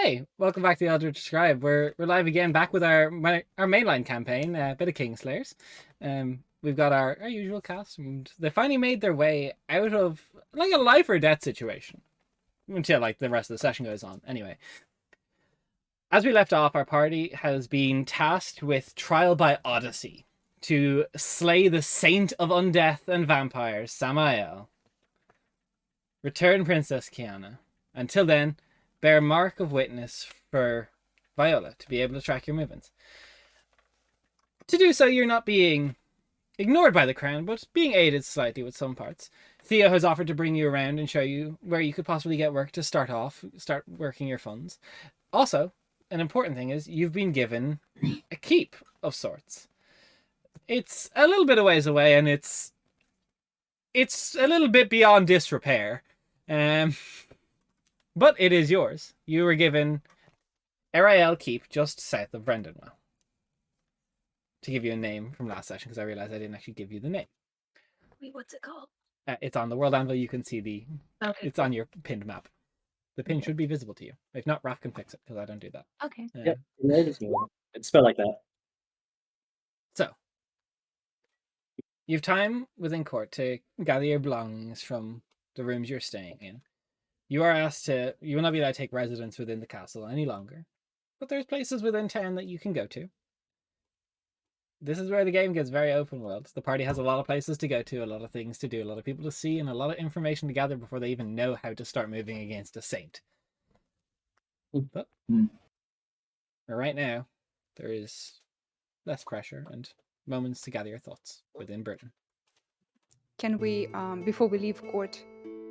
Hey, welcome back to the Eldritch Scribe. We're live again, back with our mainline campaign, a bit of Kingslayers. We've got our usual cast, and they finally made their way out of like a life or death situation until like the rest of the session goes on. Anyway, as we left off, our party has been tasked with trial by Odyssey to slay the Saint of Undeath and Vampires, Samael. Return Princess Kiana. Until then, bear mark of witness for Viola to be able to track your movements. To do so, you're not being ignored by the crown, but being aided slightly with some parts. Theo has offered to bring you around and show you where you could possibly get work to start working your funds. Also, an important thing is you've been given a keep of sorts. It's a little bit of ways away, and it's a little bit beyond disrepair. But it is yours. You were given Arael Keep just south of Brendanwell. To give you a name from last session, because I realized I didn't actually give you the name. Wait, what's it called? It's on the World Anvil. You can see the... Okay. It's on your pinned map. The pin should be visible to you. If not, Raph can fix it, because I don't do that. Okay. Yep, it's spelled like that. So, you've time within court to gather your belongings from the rooms you're staying in. You are asked to... You will not be allowed to take residence within the castle any longer. But there's places within town that you can go to. This is where the game gets very open world. The party has a lot of places to go to, a lot of things to do, a lot of people to see, and a lot of information to gather before they even know how to start moving against a saint. But right now, there is less pressure and moments to gather your thoughts within Birten. Can we, before we leave court,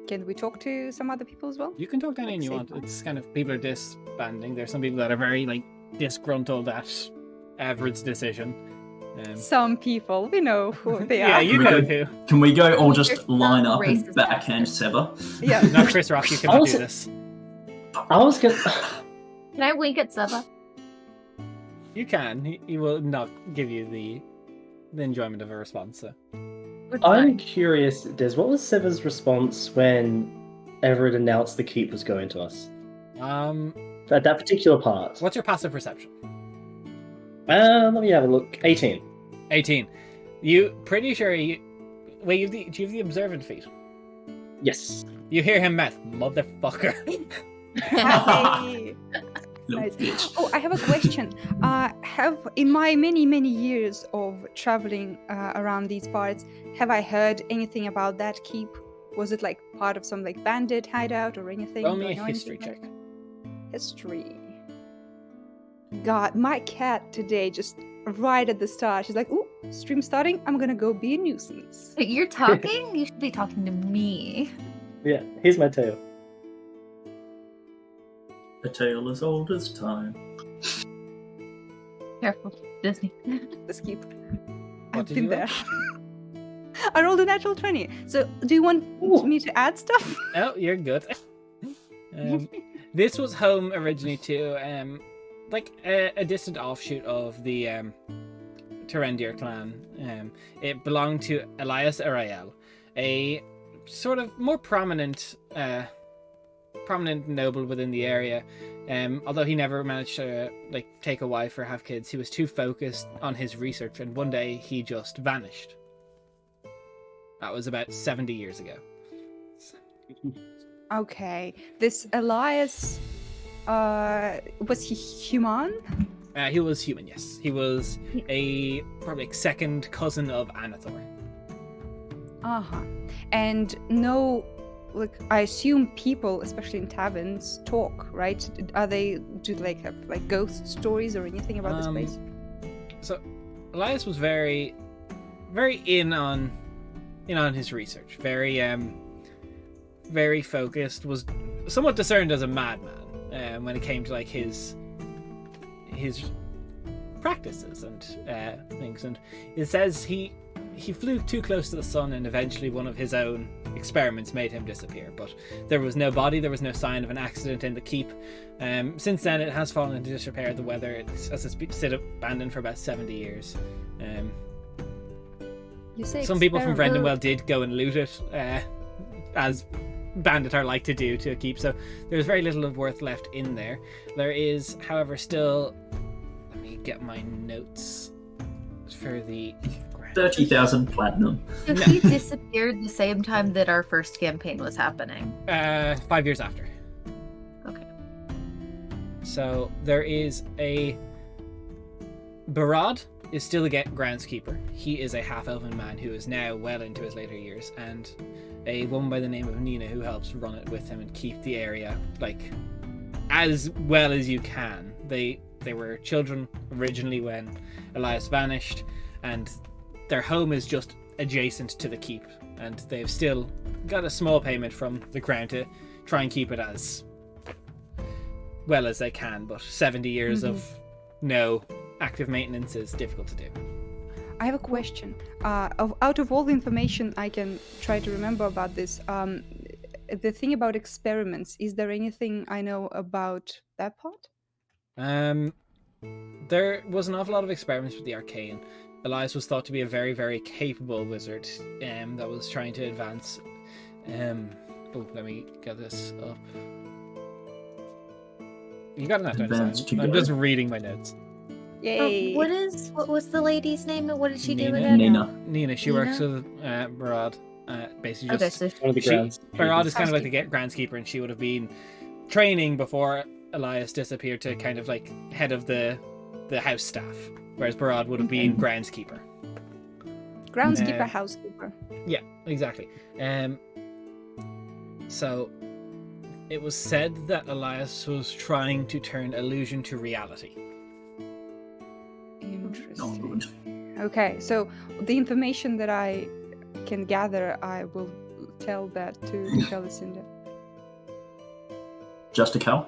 can we talk to some other people as well? You can talk to anyone you want. It's kind of, people are disbanding. There's some people that are very, like, disgruntled at Everett's decision. Some people, we know who they Yeah, are. you know who. Can we go all just There's line some up and racist backhand bastards. Sever? Yeah. No, Chris Rock, you cannot do this. I was gonna. Can I wink at Seba? You can. He will not give you the enjoyment of a response. So. I'm curious, Des, what was Sever's response when Everett announced the keep was going to us? At that particular part. What's your passive perception? Let me have a look. 18. 18. You pretty sure you... Wait, do you have the observant feat? Yes. You hear him mouth, motherfucker. Hey. Little Nice. bitch. Oh, I have a question. In my many years of traveling around these parts, have I heard anything about that keep? Was it like part of some like bandit hideout or anything? Roll me Do I a know history anything check. about it? History. God, my cat today just right at the start, she's like, "Ooh, stream starting. I'm gonna go be a nuisance." Wait, you're talking? You should be talking to me. Yeah, here's my tail. A tale as old as time. Careful, Disney. This keep. What I've did been you roll? there. I rolled a natural 20. So, do you want me to add stuff? Oh, you're good. This was home originally to like a distant offshoot of the Terendir clan. It belonged to Elias Arael, a sort of more prominent noble within the area. Although he never managed to like take a wife or have kids, he was too focused on his research, and one day he just vanished. That was about 70 years ago. Okay. This Elias, was he human? He was human, yes. He was a probably like second cousin of Anathor. Uh-huh. And no, like, I assume people, especially in taverns, talk, right? Do they have like ghost stories or anything about this place? So Elias was very in on his research. Very focused, was somewhat discerned as a madman when it came to like his practices and things. And it says he flew too close to the sun, and eventually one of his own experiments made him disappear. But there was no body, there was no sign of an accident in the keep. Since then, it has fallen into disrepair. The weather, it's sit abandoned for about 70 years. You say Some people from experiment- Brendanwell did go and loot it, as bandit are like to do to a keep. So there's very little of worth left in there. There is, however, still. Let me get my notes for the 30,000 platinum. So he disappeared the same time that our first campaign was happening. 5 years after. Okay. So there is a Barad is still a groundskeeper. He is a half-elven man who is now well into his later years, and a woman by the name of Nina who helps run it with him and keep the area like as well as you can. They were children originally when Elias vanished, and their home is just adjacent to the keep, and they've still got a small payment from the crown to try and keep it as well as they can, but 70 years of no active maintenance is difficult to do. I have a question. Out of all the information I can try to remember about this, the thing about experiments, is there anything I know about that part? There was an awful lot of experiments with the Arcane. Elias was thought to be a very, very capable wizard that was trying to advance. Let me get this up. You got enough time. I'm just reading my notes. Yay! What was the lady's name and what did she do Nina. again? Nina. She works with Barad. Basically, just Okay, so One of the grounds. Barad is kind of like the groundskeeper, and she would have been training before Elias disappeared to kind of like head of the house staff, whereas Barad would have been groundskeeper. Groundskeeper, housekeeper. Yeah, exactly. So it was said that Elias was trying to turn illusion to reality. Interesting. Okay, so the information that I can gather, I will tell that to Lucinda. Just a cow?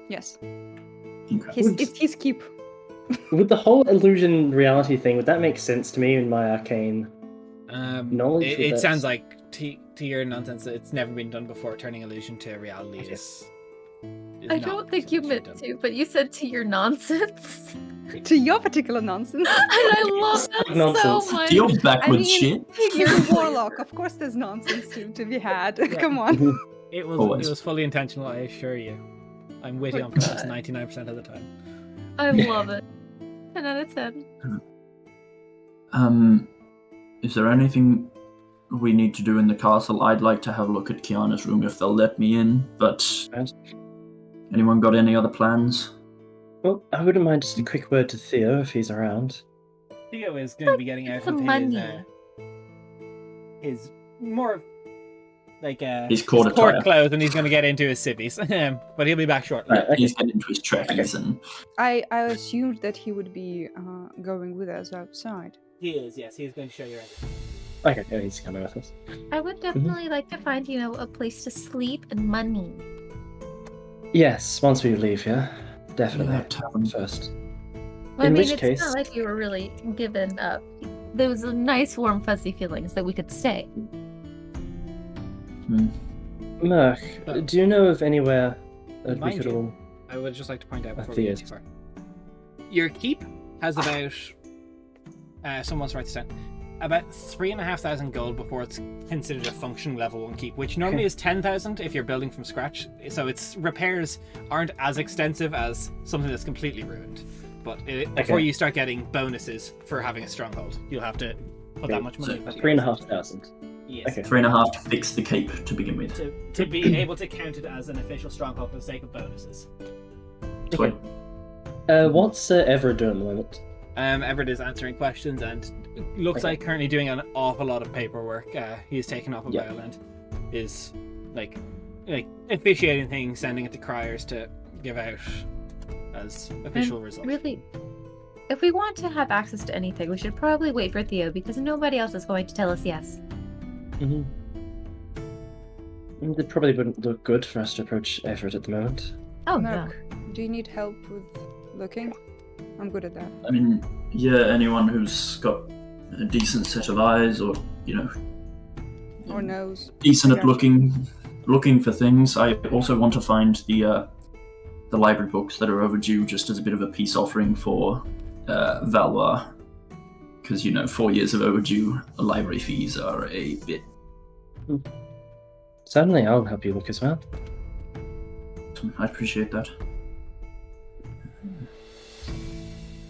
Yes. Okay. It's his keep. Would the whole illusion reality thing, would that make sense to me in my arcane knowledge? It sounds like to your nonsense that it's never been done before. Turning illusion to reality is I don't think you meant to, but you said to your nonsense. To your particular nonsense. And I love that Nonsense. so much. To your backward shit? You're a warlock. Of course there's nonsense to be had. Come on. It Always. was fully intentional, I assure you. I'm witty on purpose 99% of the time. I love it. 10 out of 10. Is there anything we need to do in the castle? I'd like to have a look at Kiana's room if they'll let me in, but anyone got any other plans? Well, I wouldn't mind just a quick word to Theo if he's around. Theo is going to be getting out Some of money. his more like His court court attire. clothes, and he's going to get into his civvies. But he'll be back shortly. Right, okay. He's getting into his trackies and I assumed that he would be going with us outside. He is, yes. He's going to show you around. Okay, yeah, he's coming with us. I would definitely like to find, a place to sleep and money. Yes, once we leave here, definitely. that tavern. First. Well, In I mean, which it's case- not like you were really given up. There was a nice, warm, fuzzy feelings that we could stay. Merk, do you know of anywhere that we Mind could you, all... I would just like to point out before we Theo. get too far. Your keep has about someone's write this down. About 3,500 gold before it's considered a functioning level 1 keep, which normally is 10,000 if you're building from scratch. So its repairs aren't as extensive as something that's completely ruined. But before you start getting bonuses for having a stronghold, you'll have to put that much money. So, 3,500. Yes. Okay. 3.5 to fix the cape to begin with. To be able to count it as an official stronghold for the sake of bonuses. Sweet. What's Everett doing at the moment? Everett is answering questions and looks like currently doing an awful lot of paperwork. He's taken off a while and is like officiating things, sending it to criers to give out as official And results. Really, if we want to have access to anything, we should probably wait for Theo because nobody else is going to tell us yes. Mm-hmm. It probably wouldn't look good for us to approach Everett at the moment. Oh, no. Merk, do you need help with looking? I'm good at that. I mean, yeah, anyone who's got a decent set of eyes or, Or nose. decent Yeah. at looking for things. I also want to find the library books that are overdue just as a bit of a peace offering for Valois. Because, 4 years of overdue library fees are a bit Certainly, I'll help you look as well. I appreciate that.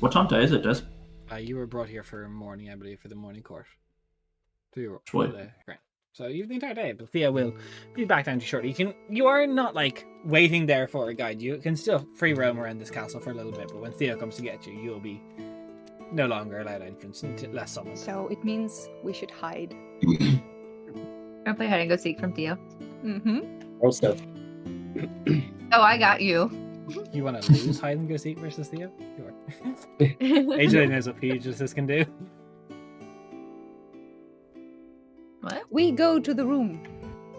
What time of day is it, Des? You were brought here for morning, I believe, for the morning court. Sure. So you have the entire day, but Thea will be back down to you shortly. You are not like waiting there for a guide. You can still free roam around this castle for a little bit, but when Thea comes to get you, you'll be no longer allowed entrance unless someone. So it means we should hide. I'll play hide and go seek from Theo. Also, Oh, I got you. You want to lose hide and go seek versus Theo? Sure. AJ knows what Pegasus can do. What? We go to the room.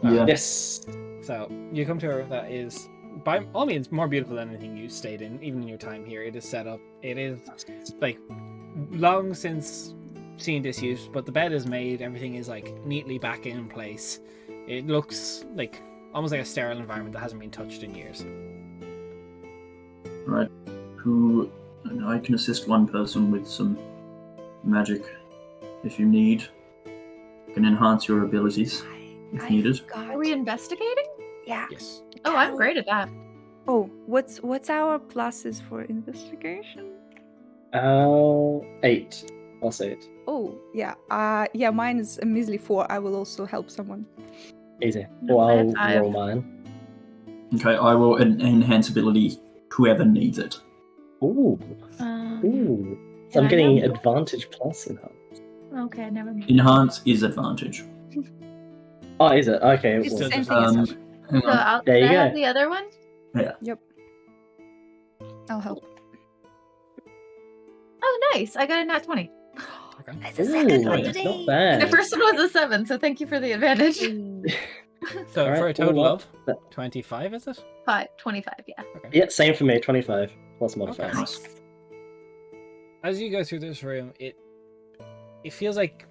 Yeah. yes. So you come to her that is by all means more beautiful than anything you stayed in, even in your time here. It is set up. It is like long since seen disuse, but the bed is made. Everything is like neatly back in place. It looks like almost like a sterile environment that hasn't been touched in years. Right. I can assist one person with some magic if you need. Can enhance your abilities if needed. Are we investigating? Yeah. Yes. Oh, I'm great at that. Oh, what's our pluses for investigation? 8. I'll say it. Oh, yeah. Yeah, mine is a measly 4. I will also help someone. Easy. No, Well, I I'll have 5. roll mine. Okay, I will enhance ability whoever needs it. Ooh. Ooh. So I'm I getting have- advantage plus in her. Okay, never mind. Enhance is advantage. Oh, is it? Okay. It's well, the same just- thing as Um, her. hang So on. I'll There you can I have go. the other one? I'll help. Oh, nice. I got a nat 20. Okay. That's Ooh, a second one that's today. not bad. The first one was a 7, so thank you for the advantage. So Alright, for a total well, of 25, is it? 25, yeah. Yeah, same for me. 25 plus modifier. Nice. As you go through this room, it feels like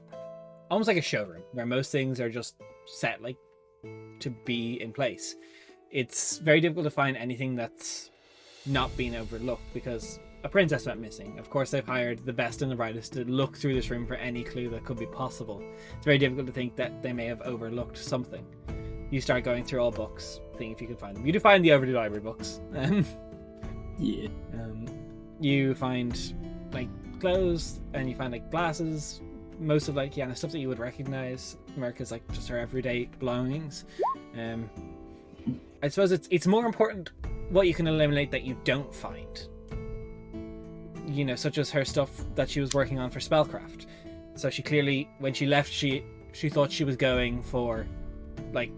almost like a showroom where most things are just set like to be in place. It's very difficult to find anything that's not being overlooked because a princess went missing. Of course, they've hired the best and the brightest to look through this room for any clue that could be possible. It's very difficult to think that they may have overlooked something. You start going through all books, seeing if you can find them. You do find the overdue library books. Yeah. You find like clothes and you find like glasses, most of like stuff that you would recognize. Merk is like just her everyday belongings. I suppose it's more important what you can eliminate that you don't find. Such as her stuff that she was working on for spellcraft. So she clearly, when she left, she thought she was going for like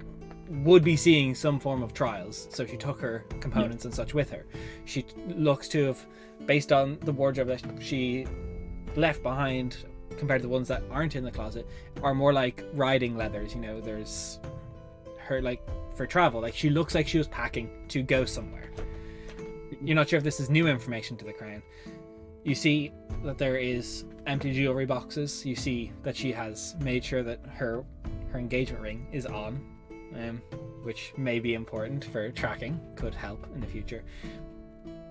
would be seeing some form of trials, so she took her components and such with her. She looks to have, based on the wardrobe that she left behind compared to the ones that aren't in the closet, are more like riding leathers. There's her like for travel, like she looks like she was packing to go somewhere. You're not sure if this is new information to the crown. You see that there is empty jewelry boxes. You see that she has made sure that her engagement ring is on, which may be important for tracking, could help in the future.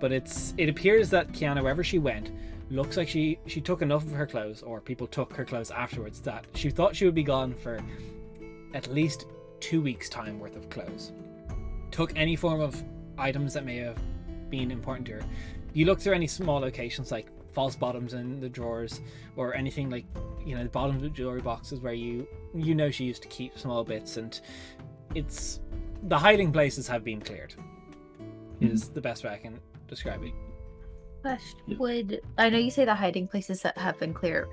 But it appears that Kiana, wherever she went, looks like she took enough of her clothes, or people took her clothes afterwards, that she thought she would be gone for at least 2 weeks' time worth of clothes. Took any form of items that may have been important to her. You look through any small locations like false bottoms in the drawers, or anything like the bottoms of jewelry boxes where she used to keep small bits, and it's the hiding places have been cleared. Is the best way I can describe it. Question: I know you say the hiding places that have been clear.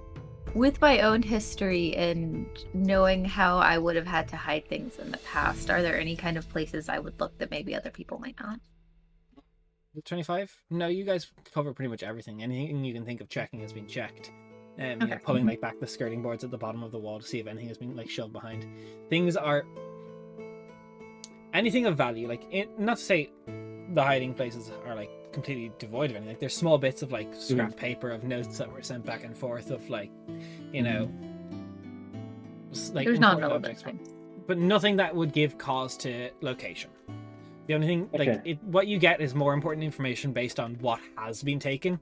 With my own history and knowing how I would have had to hide things in the past, are there any kind of places I would look that maybe other people might not? 25? No, you guys cover pretty much everything. Anything you can think of checking has been checked. Okay. Pulling like back the skirting boards at the bottom of the wall to see if anything has been like shoved behind. Things are anything of value. Not to say the hiding places are like completely devoid of anything. Like, there's small bits of like scrap paper of notes that were sent back and forth of like, like There's important non-relevant objects, things. but nothing that would give cause to location. The only thing, Okay. what you get is more important information based on what has been taken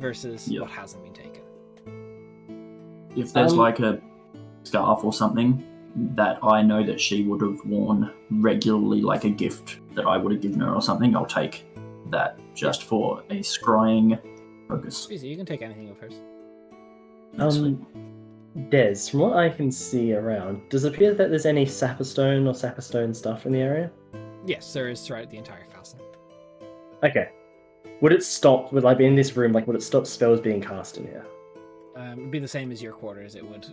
versus Yeah. what hasn't been taken. If there's like a scarf or something, that I know that she would have worn regularly, like a gift that I would have given her or something, I'll take that just for a scrying focus. Easy, you can take anything of hers. Des, from what I can see around, does it appear that there's any sapperstone or sapperstone stuff in the area? Yes, there is throughout the entire castle. Okay. Would it stop, would I be in this room, like, would it stop spells being cast in here? It'd be the same as your quarters. It would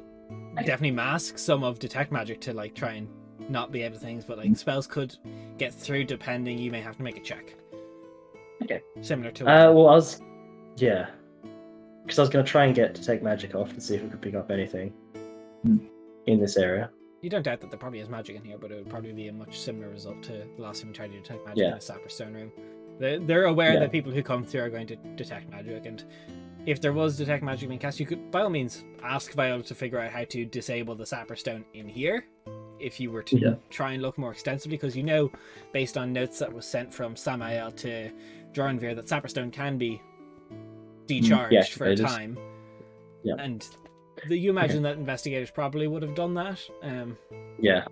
definitely mask some of detect magic to like try and not be able to things, but like spells could get through depending. You may have to make a check. Okay. Similar to. Yeah. Because I was going to try and get detect magic off to see if we could pick up anything in this area. You don't doubt that there probably is magic in here, but it would probably be a much similar result to the last time we tried to detect magic in a sapperstone room. They're aware that people who come through are going to detect magic, and if there was detect magic being cast, you could, by all means, ask Viola to figure out how to disable the sapperstone in here. If you were to try and look more extensively, because you know, based on notes that was sent from Samael to Jornvir, that sapperstone can be decharged for a time. Yeah. And you imagine that investigators probably would have done that. Yeah.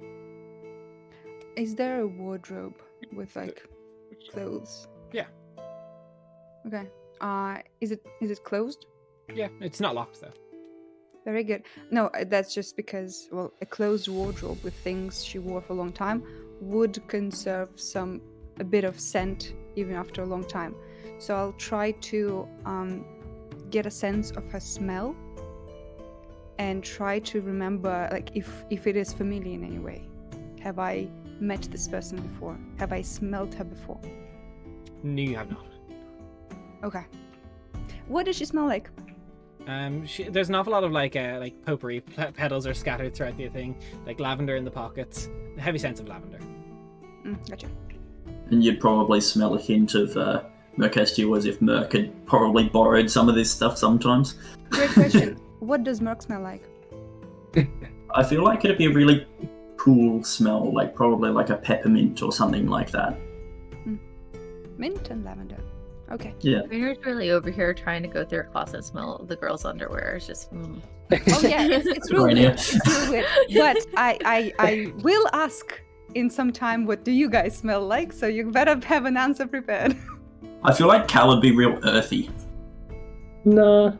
Is there a wardrobe with like clothes? Yeah. Okay. Is it closed? Yeah, it's not locked though. Very good. No, that's just because, well, a closed wardrobe with things she wore for a long time would conserve a bit of scent even after a long time. So I'll try to get a sense of her smell and try to remember, like, if it is familiar in any way. Have I met this person before? Have I smelled her before? No, you have not. Okay. What does she smell like? There's an awful lot of like potpourri petals are scattered throughout the thing, like lavender in the pockets. A heavy sense of lavender. Gotcha. And you'd probably smell a hint of Merkestia, as if Merk had probably borrowed some of this stuff sometimes. Great question. What does Merk smell like? I feel like it'd be a really cool smell, like probably like a peppermint or something like that. Mint and lavender. Okay. Yeah. Rainer's really over here trying to go through her closet and smell the girl's underwear. It's just. Oh yeah, it's real weird. It's real weird. But I will ask in some time, what do you guys smell like? So you better have an answer prepared. I feel like Cal would be real earthy. No.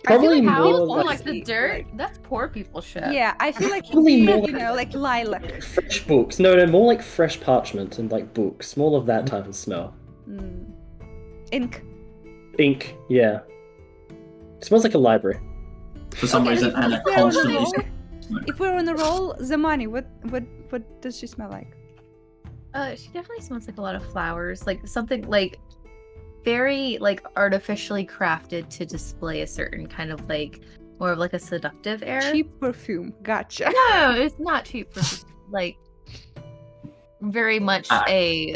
I feel Probably like how more like the dirt. That's poor people shit. Yeah, I feel like Probably more like lilac. fresh books. No, more like fresh parchment and like books. More of that type of smell. Ink. Ink, yeah. It smells like a library. For some reason, Anna constantly. If we're on a roll, Zamani, what does she smell like? She definitely smells like a lot of flowers, like something like very like artificially crafted to display a certain kind of like more of like a seductive air. Cheap perfume. Gotcha. No, it's not cheap perfume. Like very much I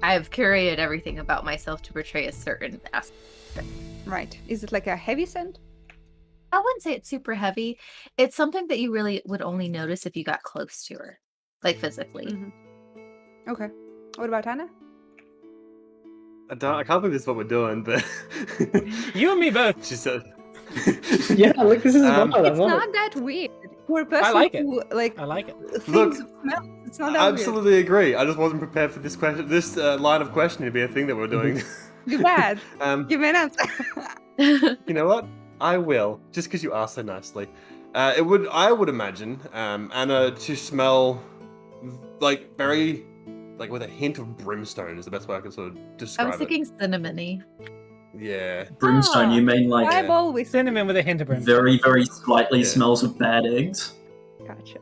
have curated everything about myself to portray a certain aspect. Right. Is it like a heavy scent? I wouldn't say it's super heavy. It's something that you really would only notice if you got close to her, like physically. Mm-hmm. Okay. What about Hannah? I can't believe this is what we're doing, but You and me both. she said, Yeah, look, this is wild. It's not that weird. For a person I like it. who I like it. thinks Look, of smell, it's not that I absolutely agree. I just wasn't prepared for this question, this line of questioning to be a thing that we're doing. weird. You're bad. Give me an answer. You know what? I will, just because you asked so nicely. I would imagine Anna to smell like very, like with a hint of brimstone is the best way I can sort of I describe was thinking cinnamony. it. Yeah. Brimstone, you mean like I've always Cinnamon with a hint of brimstone. very, very slightly Yeah. smells of bad eggs? Gotcha.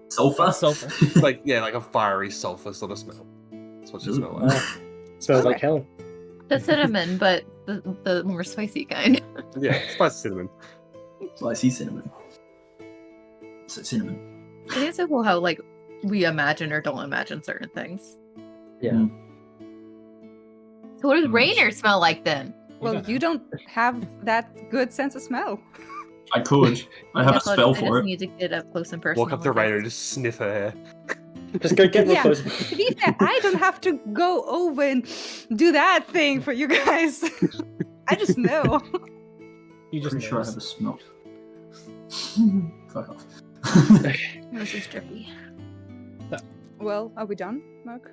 Sulfur? Sulfur. like a fiery sulfur sort of smell. That's what she smells like. Smells like Okay. hell. The cinnamon, but the more spicy kind. Yeah, spicy cinnamon. Spicy cinnamon. So cinnamon. I think it's so cool how like we imagine or don't imagine certain things. Yeah. So what does Rainer smell like then? Well, you don't have that good sense of smell. I could. I have a spell I for just it. need to get up close and personal. Walk up to with it. Rainer and just sniff her hair. Just go get real Yeah. close. To be fair, I don't have to go over and do that thing for you guys. I just know. You just Pretty sure I notice. have a smell. Fuck off. This is trippy. Well, are we done, Merk?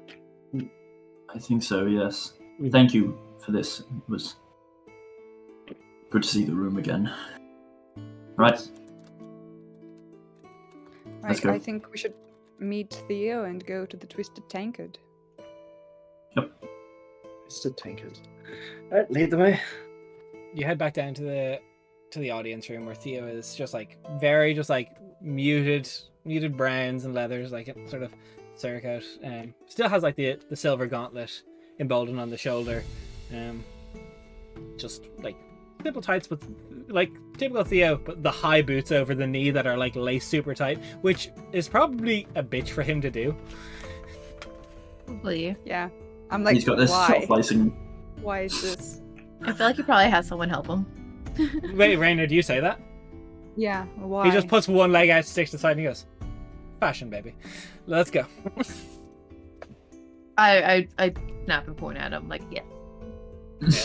I think so, yes. Thank you for this. It was good to see the room again. Right. Let's go. I think we should meet Theo and go to the Twisted Tankard. Yep. Twisted Tankard. Alright, lead the way. You head back down to the audience room where Theo is just like very muted browns and leathers, like it sort of circuit. Still has like the silver gauntlet emboldened on the shoulder. Just like simple tights, but like typical Theo, but the high boots over the knee that are like laced super tight, which is probably a bitch for him to do. Probably. Yeah. I'm like, he's got this why? self-lacing. Why is this? I feel like he probably has someone help him. Wait, Rainer, do you say that? Yeah, why? He just puts one leg out, sticks to the side, and he goes, "Fashion, baby. Let's go." I snap and point at him like, yeah.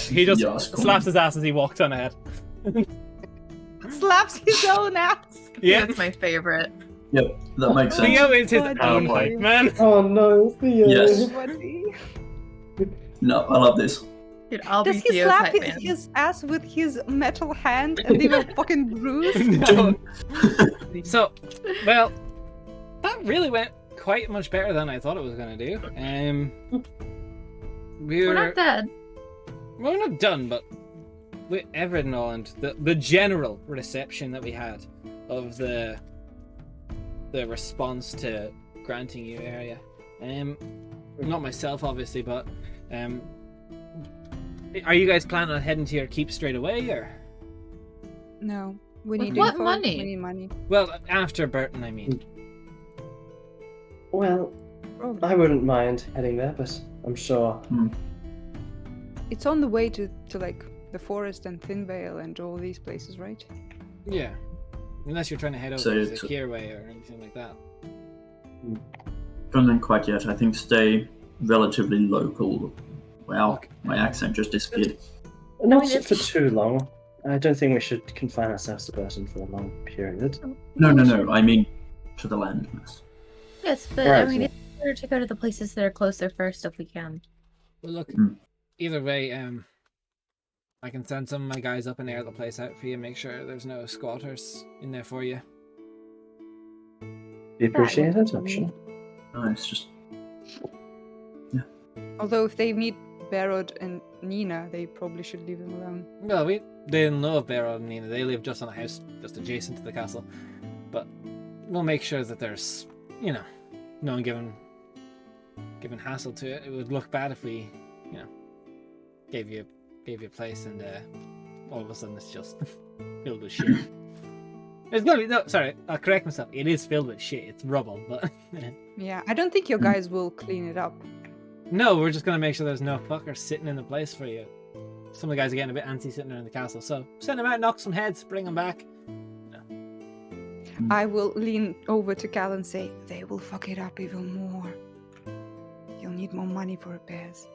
He just Yes, cool. slaps his ass as he walks on ahead. Slaps his own ass. Yeah, That's my favorite. Yep, that makes sense. Theo is his Oh, own boy. hype man. Oh no, Theo. Yes. Buddy. No, I love this. Dude, I'll Does be he Theo's slap hype man. his ass with his metal hand and they will fucking bruise? No. So, well, that really went quite much better than I thought it was going to do. We're not dead. We're not done, but with Everett and all, and the general reception that we had of the response to granting you area. Not myself, obviously, but are you guys planning on heading to your keep straight away, or? No, we With need what info, money? We need money. Well, after Birten, I mean. Well, Probably. I wouldn't mind heading there, but I'm sure. It's on the way to like the forest and Thinvale and all these places, right? Yeah. Unless you're trying to head over So to it's- the Kierway or anything like that. Don't think quite yet. I think stay relatively local. Wow, Okay. my accent just disappeared. Not for too long. I don't think we should confine ourselves to Birten for a long period. No. I mean, to the landmass. Yes, but Right. I mean, it's better to go to the places that are closer first if we can. Well, look, Mm. either way, I can send some of my guys up and air the place out for you, make sure there's no squatters in there for you. We appreciate it, I'm sure. No, it's just Although if they meet Barod and Nina, they probably should leave them alone. Well, they didn't know of Barrow and Nina. They live just on a house just adjacent to the castle. But we'll make sure that there's, no one given hassle to it. It would look bad if we, gave you a place and all of a sudden it's just filled with shit. It's gonna be I'll correct myself. It is filled with shit. It's rubble, but Yeah, I don't think your guys will clean it up. no, we're just gonna make sure there's no fuckers sitting in the place for you. Some of the guys are getting a bit antsy sitting there in the castle, so send them out, knock some heads, bring them back. I will lean over to Cal and say, they will fuck it up even more. You'll need more money for repairs.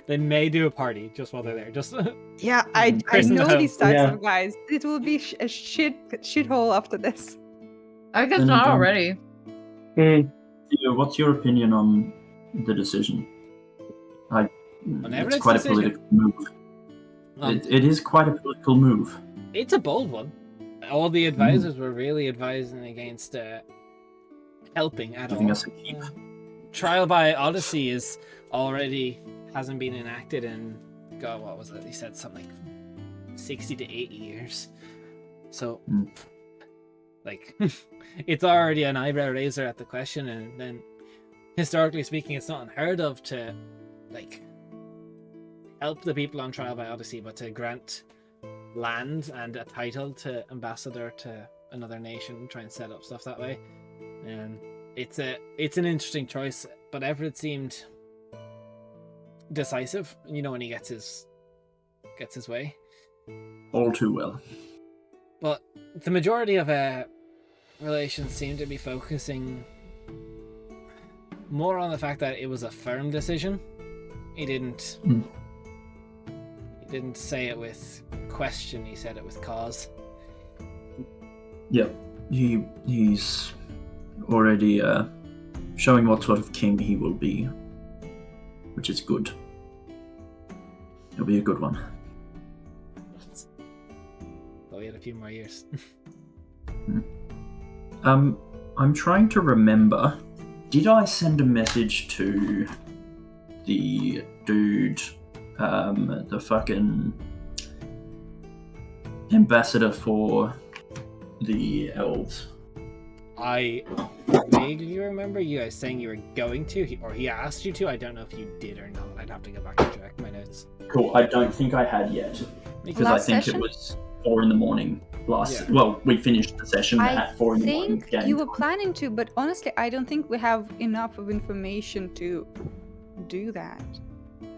They may do a party just while they're there. Just Yeah, I Christen the know home. these types Yeah. of guys. It will be a shithole after this. I guess And, not already. Hmm. Theo, what's your opinion on the decision? On It's Everett's quite decision? a political move. It is quite a political move. It's a bold one. All the advisors were really advising against helping at Giving all. us a keep. Trial by Odyssey hasn't been enacted in, God, what was it? He said something like 60 to 80 years. So, it's already an eyebrow raiser at the question, and then historically speaking, it's not unheard of to, help the people on Trial by Odyssey, but to grant land and a title to ambassador to another nation, try and set up stuff that way. It's an interesting choice, but Everett seemed decisive. When he gets his way. All too well. But the majority of relations seem to be focusing more on the fact that it was a firm decision. He didn't say it with question, he said it with cause. Yep. He's already showing what sort of king he will be, which is good. It'll be a good one. Oh, we had a few more years. I'm trying to remember. Did I send a message to the dude, the fucking ambassador for the elves? I vaguely remember you guys saying you were going to, or he asked you to. I don't know if you did or not. I'd have to go back and check my notes. Cool. I don't think I had yet, because Last I think session? it was 4 a.m. Yeah. Well, we finished the session I at 4 a.m. think game you were time. planning to, but honestly, I don't think we have enough of information to do that.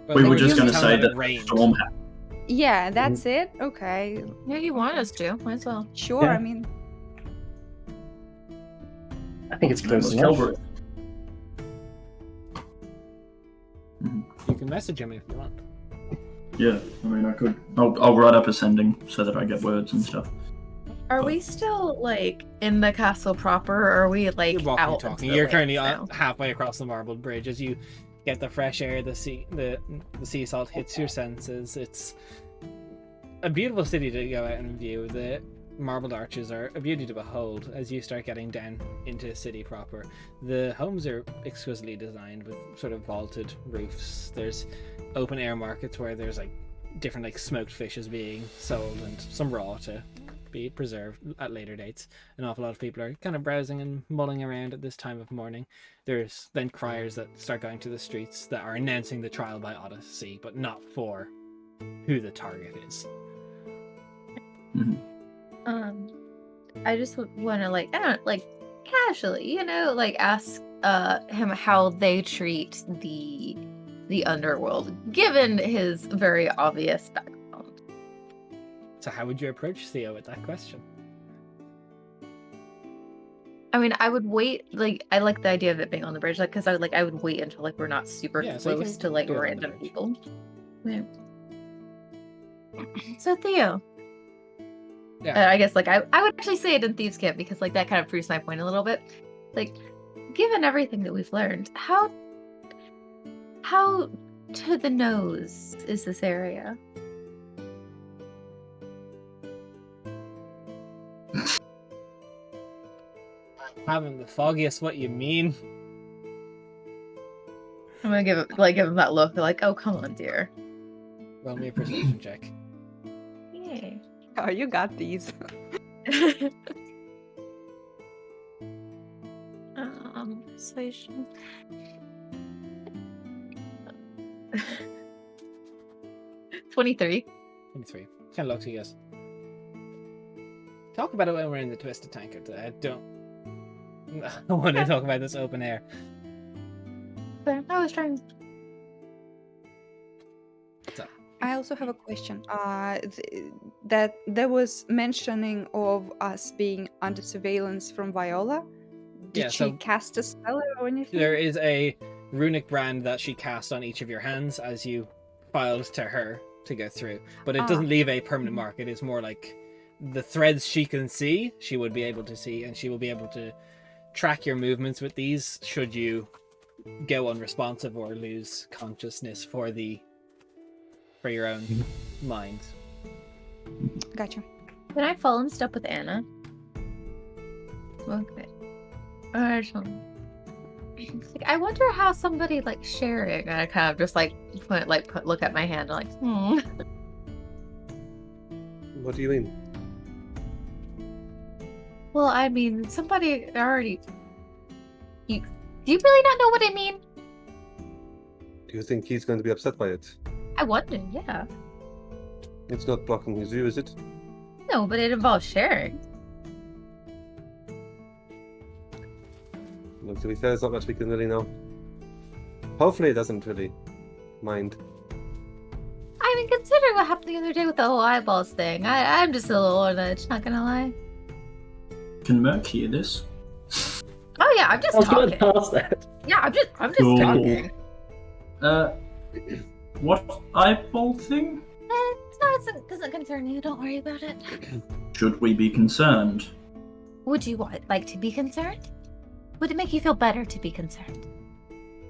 Well, We they were just usually going to telling say them that it rained. storm happened. Yeah, that's it. Okay, Yeah, you want us to. Might as well. sure. Yeah. I mean, I think it's close Was enough. Kelbert. You can message him if you want. Yeah, I mean, I could. I'll write up a sending so that I get words and stuff. Are we still like in the castle proper, or are we like You're walking, out? into talking. the You're lanes currently now? halfway across the marbled bridge as you get the fresh air. The sea salt hits your senses. It's a beautiful city to go out and view. The marbled arches are a beauty to behold as you start getting down into the city proper. The homes are exquisitely designed with sort of vaulted roofs. There's open air markets where there's like different like smoked fishes being sold and some raw to be preserved at later dates. An awful lot of people are kind of browsing and mulling around at this time of morning. There's then criers that start going to the streets that are announcing the trial by Odyssey, but not for who the target is. I just want to like, I don't like casually, like ask him how they treat the underworld, given his very obvious background. So how would you approach Theo with that question? I mean, I would wait. Like, I like the idea of it being on the bridge, like, because I would wait until like we're not super Yeah, so you close can to like do it on the random bridge. people. Yeah. So Theo, Yeah. I guess like I would actually say it in Thieves' Kit because like that kind of proves my point a little bit. Like, given everything that we've learned, how to the nose is this area? Having the foggiest what you mean. I'm gonna give him that look, like, oh come on, dear. Roll me a perception check. Yeah. oh, you got these. Persuasion. $23. 23. Kind of looks at you guys. Talk about it when we're in the Twisted Tankard. I don't want to talk about this open air. But I was trying. I also have a question. That there was mentioning of us being under surveillance from Viola. Did Yeah, she so- cast a spell or anything? There is a runic brand that she cast on each of your hands as you filed to her to go through. But it doesn't leave a permanent mark. It is more like the threads she can see, she would be able to see, and she will be able to track your movements with these should you go unresponsive or lose consciousness for your own mind. Gotcha. Can I fall in step with Anna? Okay. Alright. I wonder how somebody like sharing. And I kind of just like look at my hand and like, What do you mean? Well, I mean, somebody already. Do you really not know what I mean? Do you think he's going to be upset by it? I wonder. Yeah. It's not blocking his view, is it? No, but it involves sharing. Look, to be fair, there's not much we can really know. Hopefully, it doesn't really mind. I mean, considering what happened the other day with the whole eyeballs thing, I'm just a little on edge, not gonna lie. Can Merk hear this? Oh yeah, I'm just I was going talking. past that. Yeah, I'm just Cool. talking. What eyeball thing? No, it doesn't concern you. Don't worry about it. Should we be concerned? would you like to be concerned? Would it make you feel better to be concerned?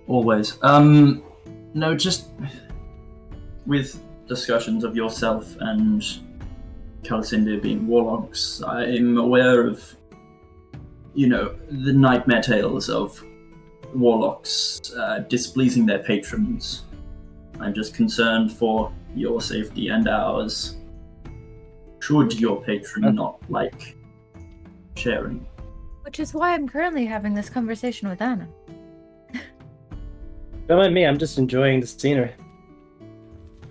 Always. No, just with discussions of yourself and Calicinda being warlocks, I'm aware of, the nightmare tales of warlocks displeasing their patrons. I'm just concerned for your safety and ours. Should your patron not like sharing? Which is why I'm currently having this conversation with Anna. Don't mind me, I'm just enjoying the scenery.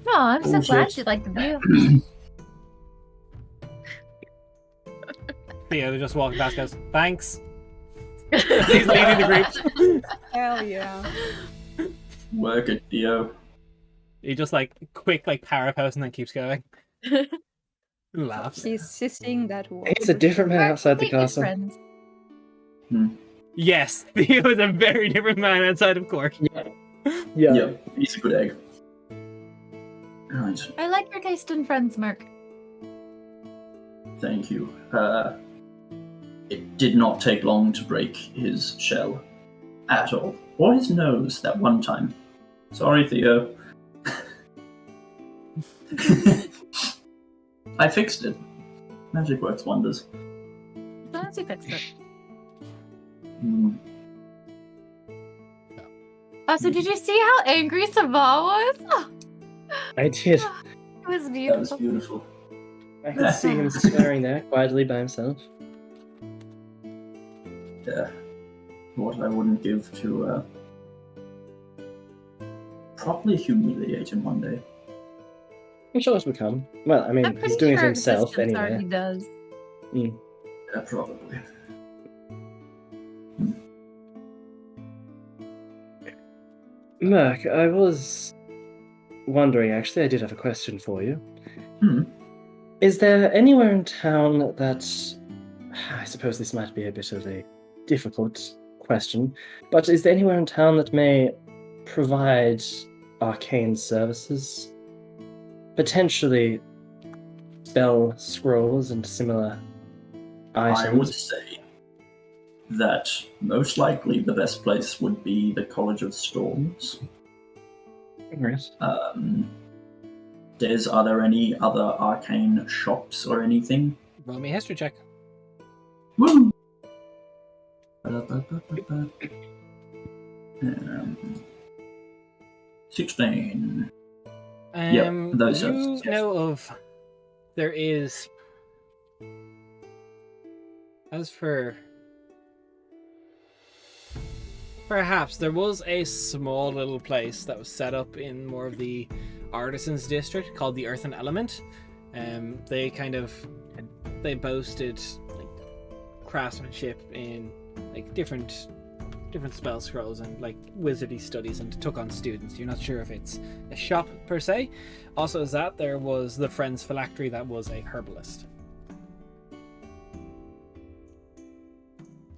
Oh, I'm so glad you like the view. Theo just walking past goes, thanks. He's leading the group. Hell yeah. Work it, Theo. He just quick power pose and then keeps going. Laughs. He's sitting that wall. He's a different man outside the castle. Friends. Yes, Theo is a very different man outside of court. Yeah. He's a good egg. Right. I like your taste in friends, Merk. Thank you. It did not take long to break his shell. At all. Or his nose that one time. Sorry, Theo. I fixed it. Magic works wonders. As long as you fixed it. So did you see how angry Sava was? Oh, I did. it was That beautiful. was beautiful. I could see him swearing there quietly by himself. Yeah. What I wouldn't give to properly humiliate him one day. I'm sure this will come. Well, I mean, I'm pretty he's doing it sure himself Existence anyway. already does. Yeah, probably. Merk, I was wondering, actually, I did have a question for you. Is there anywhere in town that... I suppose this might be a bit of a difficult question, but is there anywhere in town that may provide arcane services? Potentially spell scrolls and similar items? I would say that most likely the best place would be the College of Storms. Right. Are there any other arcane shops or anything? Roll me a history check. Woo! 16. Those you services, yes. know of... There is... As for... Perhaps there was a small little place that was set up in more of the artisans district called the Earthen Element. They boasted craftsmanship in different spell scrolls and wizardy studies, and took on students. You're not sure if it's a shop per se. Also, as that there was the Friends Phylactery that was a herbalist.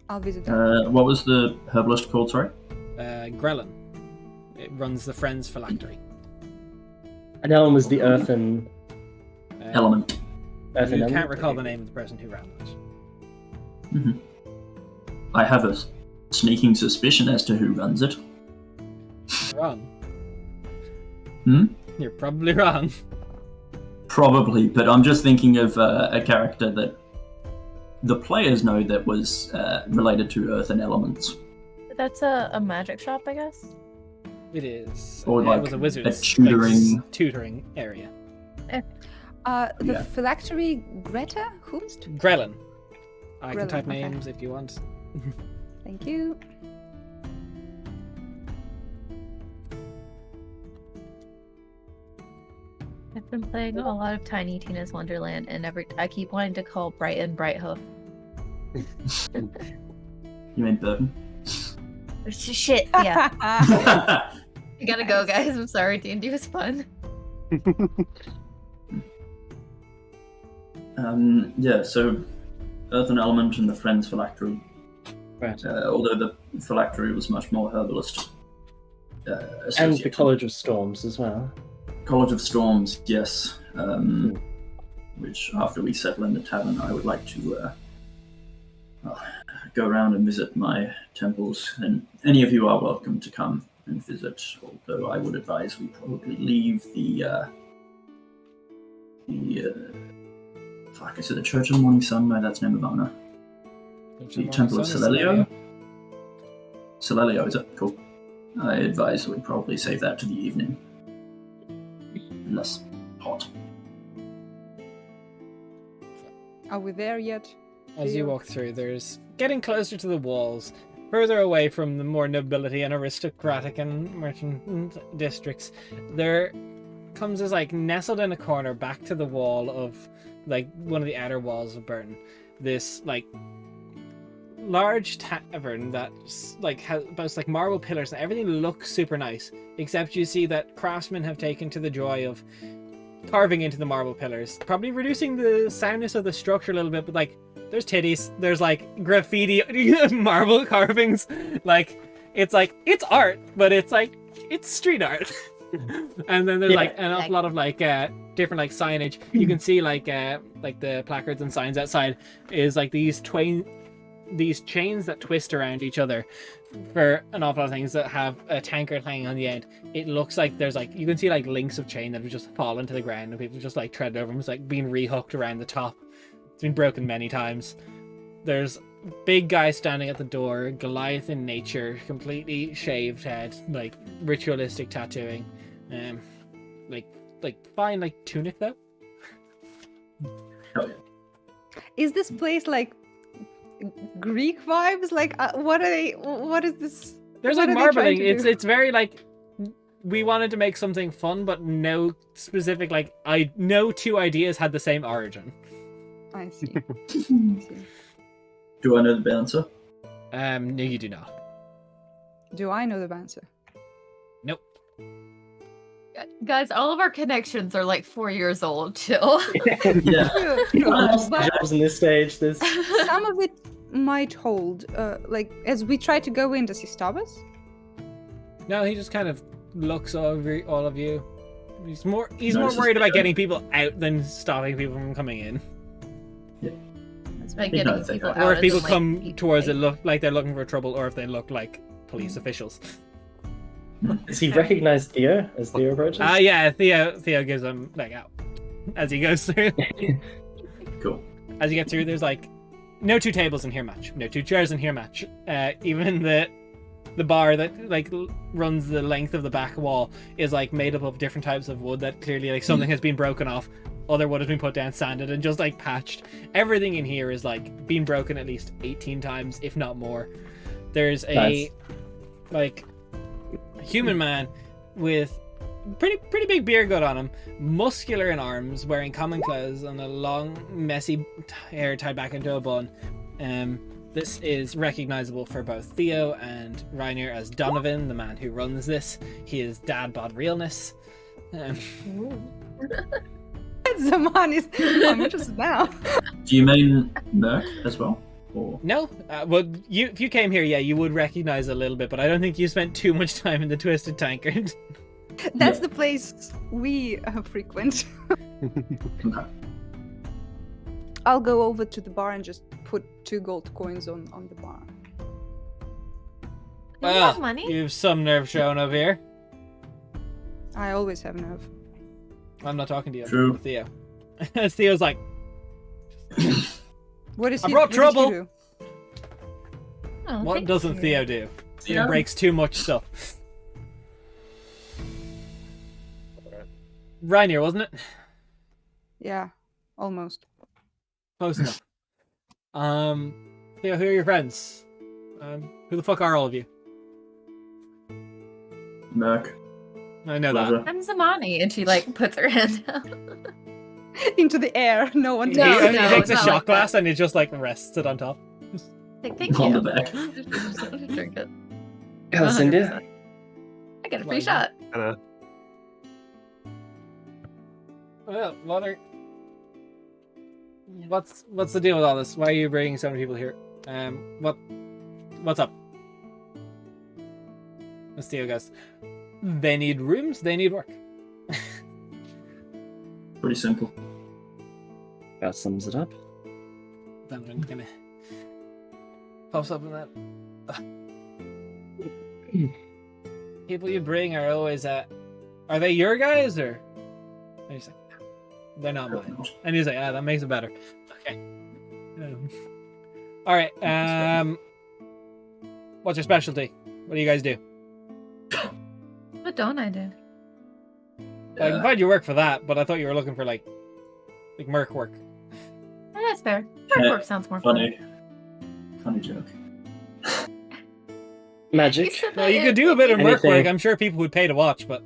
I'll visit that. What was the herbalist called, sorry? Grelin. It runs the Friends Phylactery. And Ellen was the earthen... Element. earthen You element? can't recall the name of the person who ran it. I have a sneaking suspicion as to who runs it. Wrong. Hmm? You're probably wrong. Probably, but I'm just thinking of a character that the players know that was related to earth and elements. That's a magic shop, I guess. It is. Or It was a wizard's tutoring area. The phylactery Greta Whomst? Grelin. I can Grelin, type okay. names if you want. Thank you. I've been playing a lot of Tiny Tina's Wonderland, and I keep wanting to call Brighton Brighthoof. You mean Birten? Shit, yeah. I gotta go, guys. I'm sorry. D&D was fun. So Earth and Element and the Friends Phylactery. Right. Although the Phylactery was much more herbalist. And the associated. College of Storms as well. College of Storms, yes. Which, after we settle in the tavern, I would like to go around and visit my temples, and any of you are welcome to come and visit. Although I would advise we probably leave is it the Church of the Morning Sun? No, that's Nemavana. The Temple of Solelio. Solelio, is it? Cool. I advise we probably save that to the evening. Less hot. Are we there yet? As you walk through, there's getting closer to the walls, further away from the more nobility and aristocratic and merchant districts. There comes as like nestled in a corner back to the wall of like one of the outer walls of Birten, this like large tavern that's like has boasts like marble pillars and everything looks super nice, except you see that craftsmen have taken to the joy of carving into the marble pillars, probably reducing the soundness of the structure a little bit, but like there's titties, there's like graffiti marble carvings, like it's art, but it's like it's street art. And then there's like an awful lot of like different like signage. You can see like the placards and signs outside is like these chains that twist around each other for an awful lot of things that have a tankard hanging on the end. It looks like there's like, you can see like links of chain that have just fallen to the ground and people just like tread over them. It's like being rehooked around the top. It's been broken many times. There's big guy standing at the door, Goliath in nature, completely shaved head, like ritualistic tattooing. Like fine like tunic though. Oh, yeah. Is this place like Greek vibes? Like, what are they? What is this? There's what like are they trying marbling. to do? It's very like we wanted to make something fun, but no specific like no two ideas had the same origin. I see. Do I know the bouncer? No, you do not. Do I know the answer? Nope. Guys, all of our connections are like 4 years old. Chill. Yeah. Jobs in this stage. This Some of it might hold. Like as we try to go in, does he stop us? No, he just kind of looks over all of you. He's more Notices worried about the- getting people out than stopping people from coming in. It's like He getting knows they people got out Or if of people the, come like, towards it like- look like they're looking for trouble, or if they look like police officials. does he recognize Theo as Theo approaches? Yeah, Theo gives him like out as he goes through. Cool. As you get through, there's like no two tables in here match, no two chairs in here match. Even the bar that like runs the length of the back wall is like made up of different types of wood that clearly like something has been broken off, other wood has been put down, sanded, and just like patched. Everything in here is like been broken at least 18 times, if not more. There's a Nice. like human man with pretty big beer gut on him, muscular in arms, wearing common clothes and a long messy hair tied back into a bun. This is recognizable for both Theo and Reinier as Donovan, the man who runs this. He is dad bod realness. Zaman is. I'm interested now. Do you mean Merk as well? Or No, well, if you came here, yeah, you would recognize a little bit, but I don't think you spent too much time in the Twisted Tankard. That's Yeah. the place we frequent. okay. I'll go over to the bar and just put 2 gold coins on the bar. Do we have money? You've some nerve showing up here. I always have nerve. I'm not talking to you. True. I'm Theo. Theo's like, What is I he? brought what does he trouble. do? Oh, what thank doesn't you. Theo do? Theo Yeah. breaks too much stuff. Reinier, wasn't it? Yeah, almost. Close enough. Theo, who are your friends? Who the fuck are all of you? Merk. I know that. Pleasure. I'm Zamani, and she like puts her hand out. Into the air. No one He, No, takes he no, takes a not shot like glass that. and he just like rests it on top. Like, thank On you. the back. Drink it. How's India? 100%. I get a free Well, shot. Well, Mother, what's the deal with all this? Why are you bringing so many people here? What's up? As Theo goes, they need rooms, they need work. Pretty simple. That sums it up. Then I'm gonna pops up in that. People you bring are always are they your guys or? And he's like, no, they're not mine. And he's like, that makes it better. Okay. All right. What's your specialty? What do you guys do? What don't I do? I can find you work for that, but I thought you were looking for like Merk work. Oh, that's fair. Work sounds more fun. Funny joke. Magic. Well, you could do a bit of Merk Anything. work. I'm sure people would pay to watch, but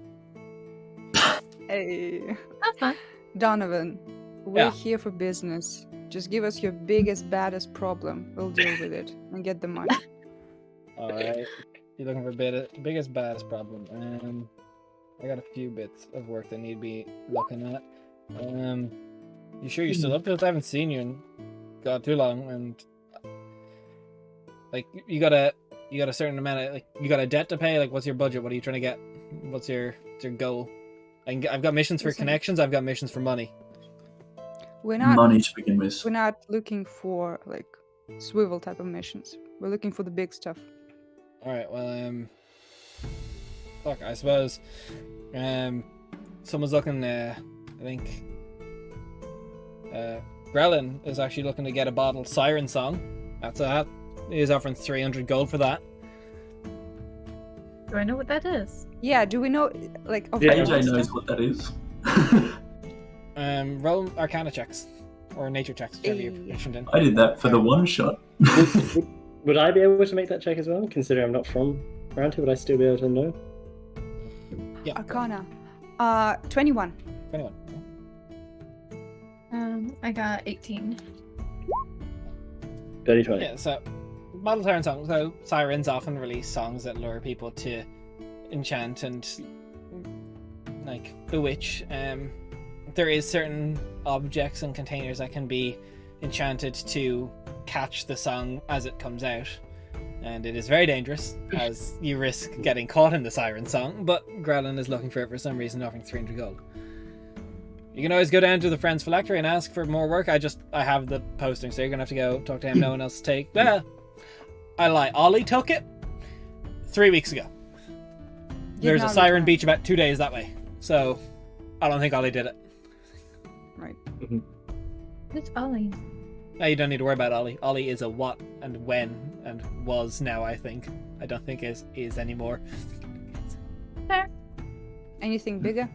Hey, That's fine. Donovan, we're Yeah. here for business. Just give us your biggest, baddest problem. We'll deal with it and get the money. all right. You're looking for biggest baddest problem. I got a few bits of work that need to be looking at. You sure you're still up to it? I haven't seen you in God too long, and like you got a certain amount of you got a debt to pay. Like, what's your budget? What are you trying to get? What's your goal? I've got missions for Listen. connections. I've got missions for money. We're not Money to begin with. we're not looking for like swivel type of missions. We're looking for the big stuff. All right. Well, fuck. I suppose, someone's looking. I think. Grelin is actually looking to get a bottled siren song. That is offering 300 gold for that. Do I know what that is? Yeah, do we know like of Yeah. the AJ stuff? knows what that is. Roll Arcana checks or nature checks, whichever you're Yeah. proficient in. I did that for the one shot. Would I be able to make that check as well? Considering I'm not from around here, would I still be able to know? Yeah. Arcana. 21. 21. I got 18. 30-20. Yeah. So, bottled siren song. So sirens often release songs that lure people to enchant and like bewitch. There is certain objects and containers that can be enchanted to catch the song as it comes out, and it is very dangerous as you risk getting caught in the siren song. But Grelin is looking for it for some reason, offering 300 gold. You can always go down to the Friends Phylactery and ask for more work. I have the posting, so you're gonna have to go talk to him. No one else take. Well, I lie. Ollie took it 3 weeks ago. There's a not siren return. beach about 2 days that way, so I don't think Ollie did it. Right. It's Ollie. No, you don't need to worry about Ollie. Ollie is a what and when and was now, I think. I don't think is anymore. Fair. Anything bigger?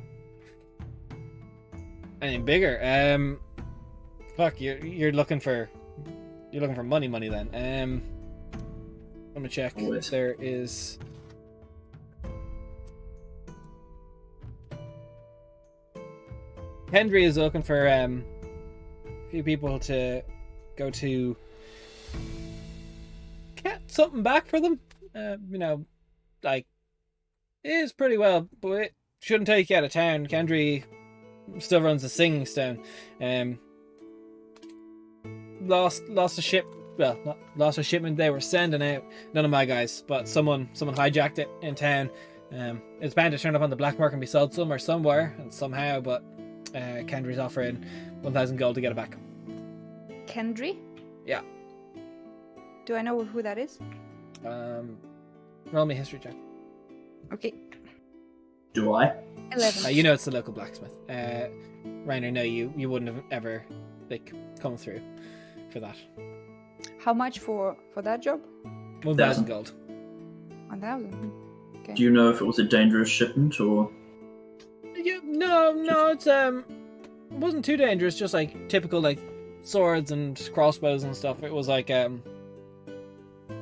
Anything bigger? Fuck, you're looking for money then. Let me check. Always. There is Henry is looking for a few people to go to get something back for them. Like it is pretty well, but it shouldn't take you out of town. Kendry still runs the Singing Stone. Lost a ship. Well, lost a shipment they were sending out. None of my guys, but someone hijacked it in town. It's bound to turn up on the black market and be sold somewhere and somehow. But Kendry's offering 1,000 gold to get it back. Kendry? Yeah. Do I know who that is? Roll me a history check. Okay. Do I? 11. You know it's the local blacksmith. Reiner, no, you wouldn't have ever come through for that. How much for that job? 1,000 gold. 1,000. Okay. Do you know if it was a dangerous shipment or? Yeah, no, it's it wasn't too dangerous. Just like typical swords and crossbows and stuff. It was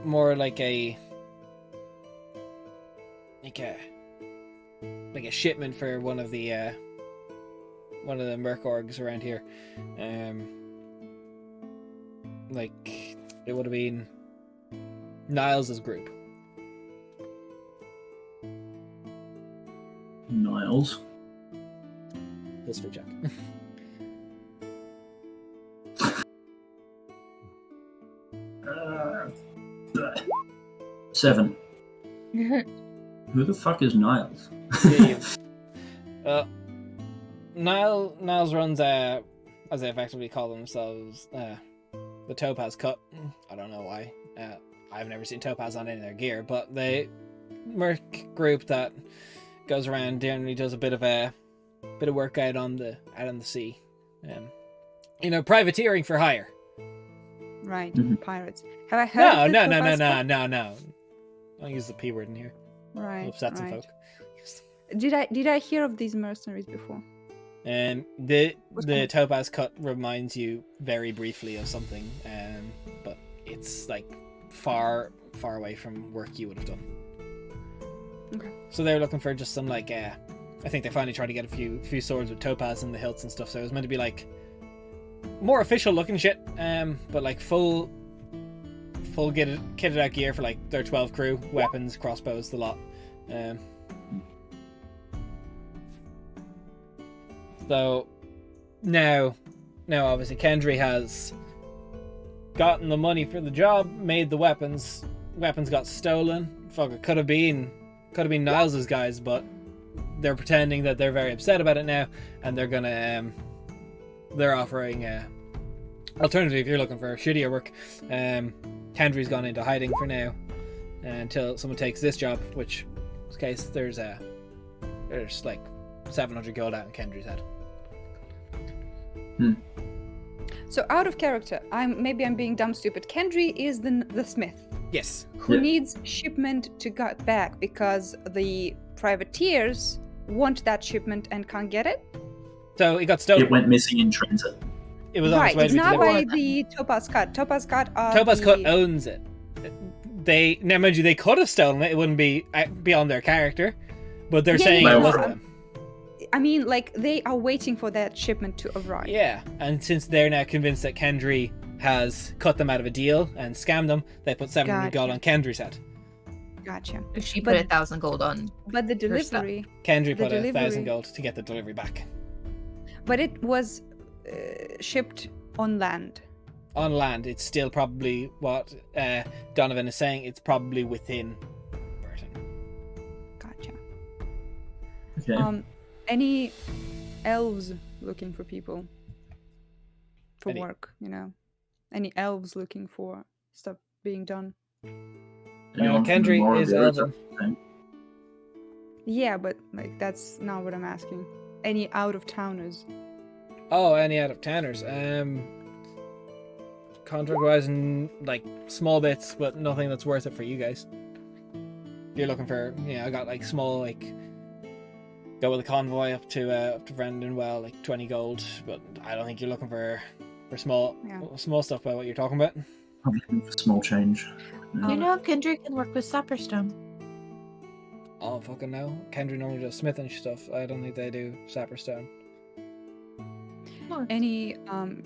more like a shipment for one of the Merk orgs around here. It would have been Niles' group. Niles. History check. 7. Who the fuck is Niles? Niles runs as they effectively call themselves the Topaz Cut. I don't know why. I've never seen topaz on any of their gear, but the Merk group that goes around generally does a bit of work out on the sea. Privateering for hire. Right, pirates. Have I heard? No. I'll use the P word in here. Right. It'll upset some folk. Did I hear of these mercenaries before? The topaz cut reminds you very briefly of something, but it's like far away from work you would have done. Okay. So they're looking for just some like I think they finally tried to get a few swords with topaz in the hilts and stuff. So it was meant to be like more official looking shit, but like full kitted out gear for like their 12 crew, weapons, crossbows, the lot. So now obviously Kendry has gotten the money for the job, made the weapons. Weapons got stolen. Fuck, it could have been Niles's guys, but they're pretending that they're very upset about it now, and they're gonna they're offering alternatively, if you're looking for shittier work, Kendry's gone into hiding for now until someone takes this job, which in this case there's like 700 gold out in Kendry's head. So out of character, I'm being dumb stupid. Kendry is the smith. Yes. Who needs shipment to get back because the privateers want that shipment and can't get it? So it got stolen. It went missing in transit. It was on its way it's to be not delivered. by the Topaz Cut. Topaz Cut owns it. Now, mind you, they could have stolen it. It wouldn't be beyond their character, but they're saying it wasn't them. I mean, like, they are waiting for that shipment to arrive. Yeah, and since they're now convinced that Kendry has cut them out of a deal and scammed them, they put 700 gold on Kendry's head. Gotcha. She put 1,000 gold on. But the delivery... Kendry put 1,000 gold to get the delivery back. But it was shipped on land. On land, it's still probably what Donovan is saying. It's probably within Birten. Gotcha. Okay. Any elves looking for people for work? Any elves looking for stuff being done? Kendry is elven. Yeah, but like that's not what I'm asking. Any out of towners? Oh, any out of towners? Contract wise, like small bits, but nothing that's worth it for you guys. You're looking for, I got like small, like go with a convoy up to Brendan, like 20 gold, but I don't think you're looking for small stuff by what you're talking about. I'm looking for small change. Do you know if Kendry can work with Sapperstone? Oh, fucking no. Kendry normally does smithing stuff. I don't think they do Sapperstone. Any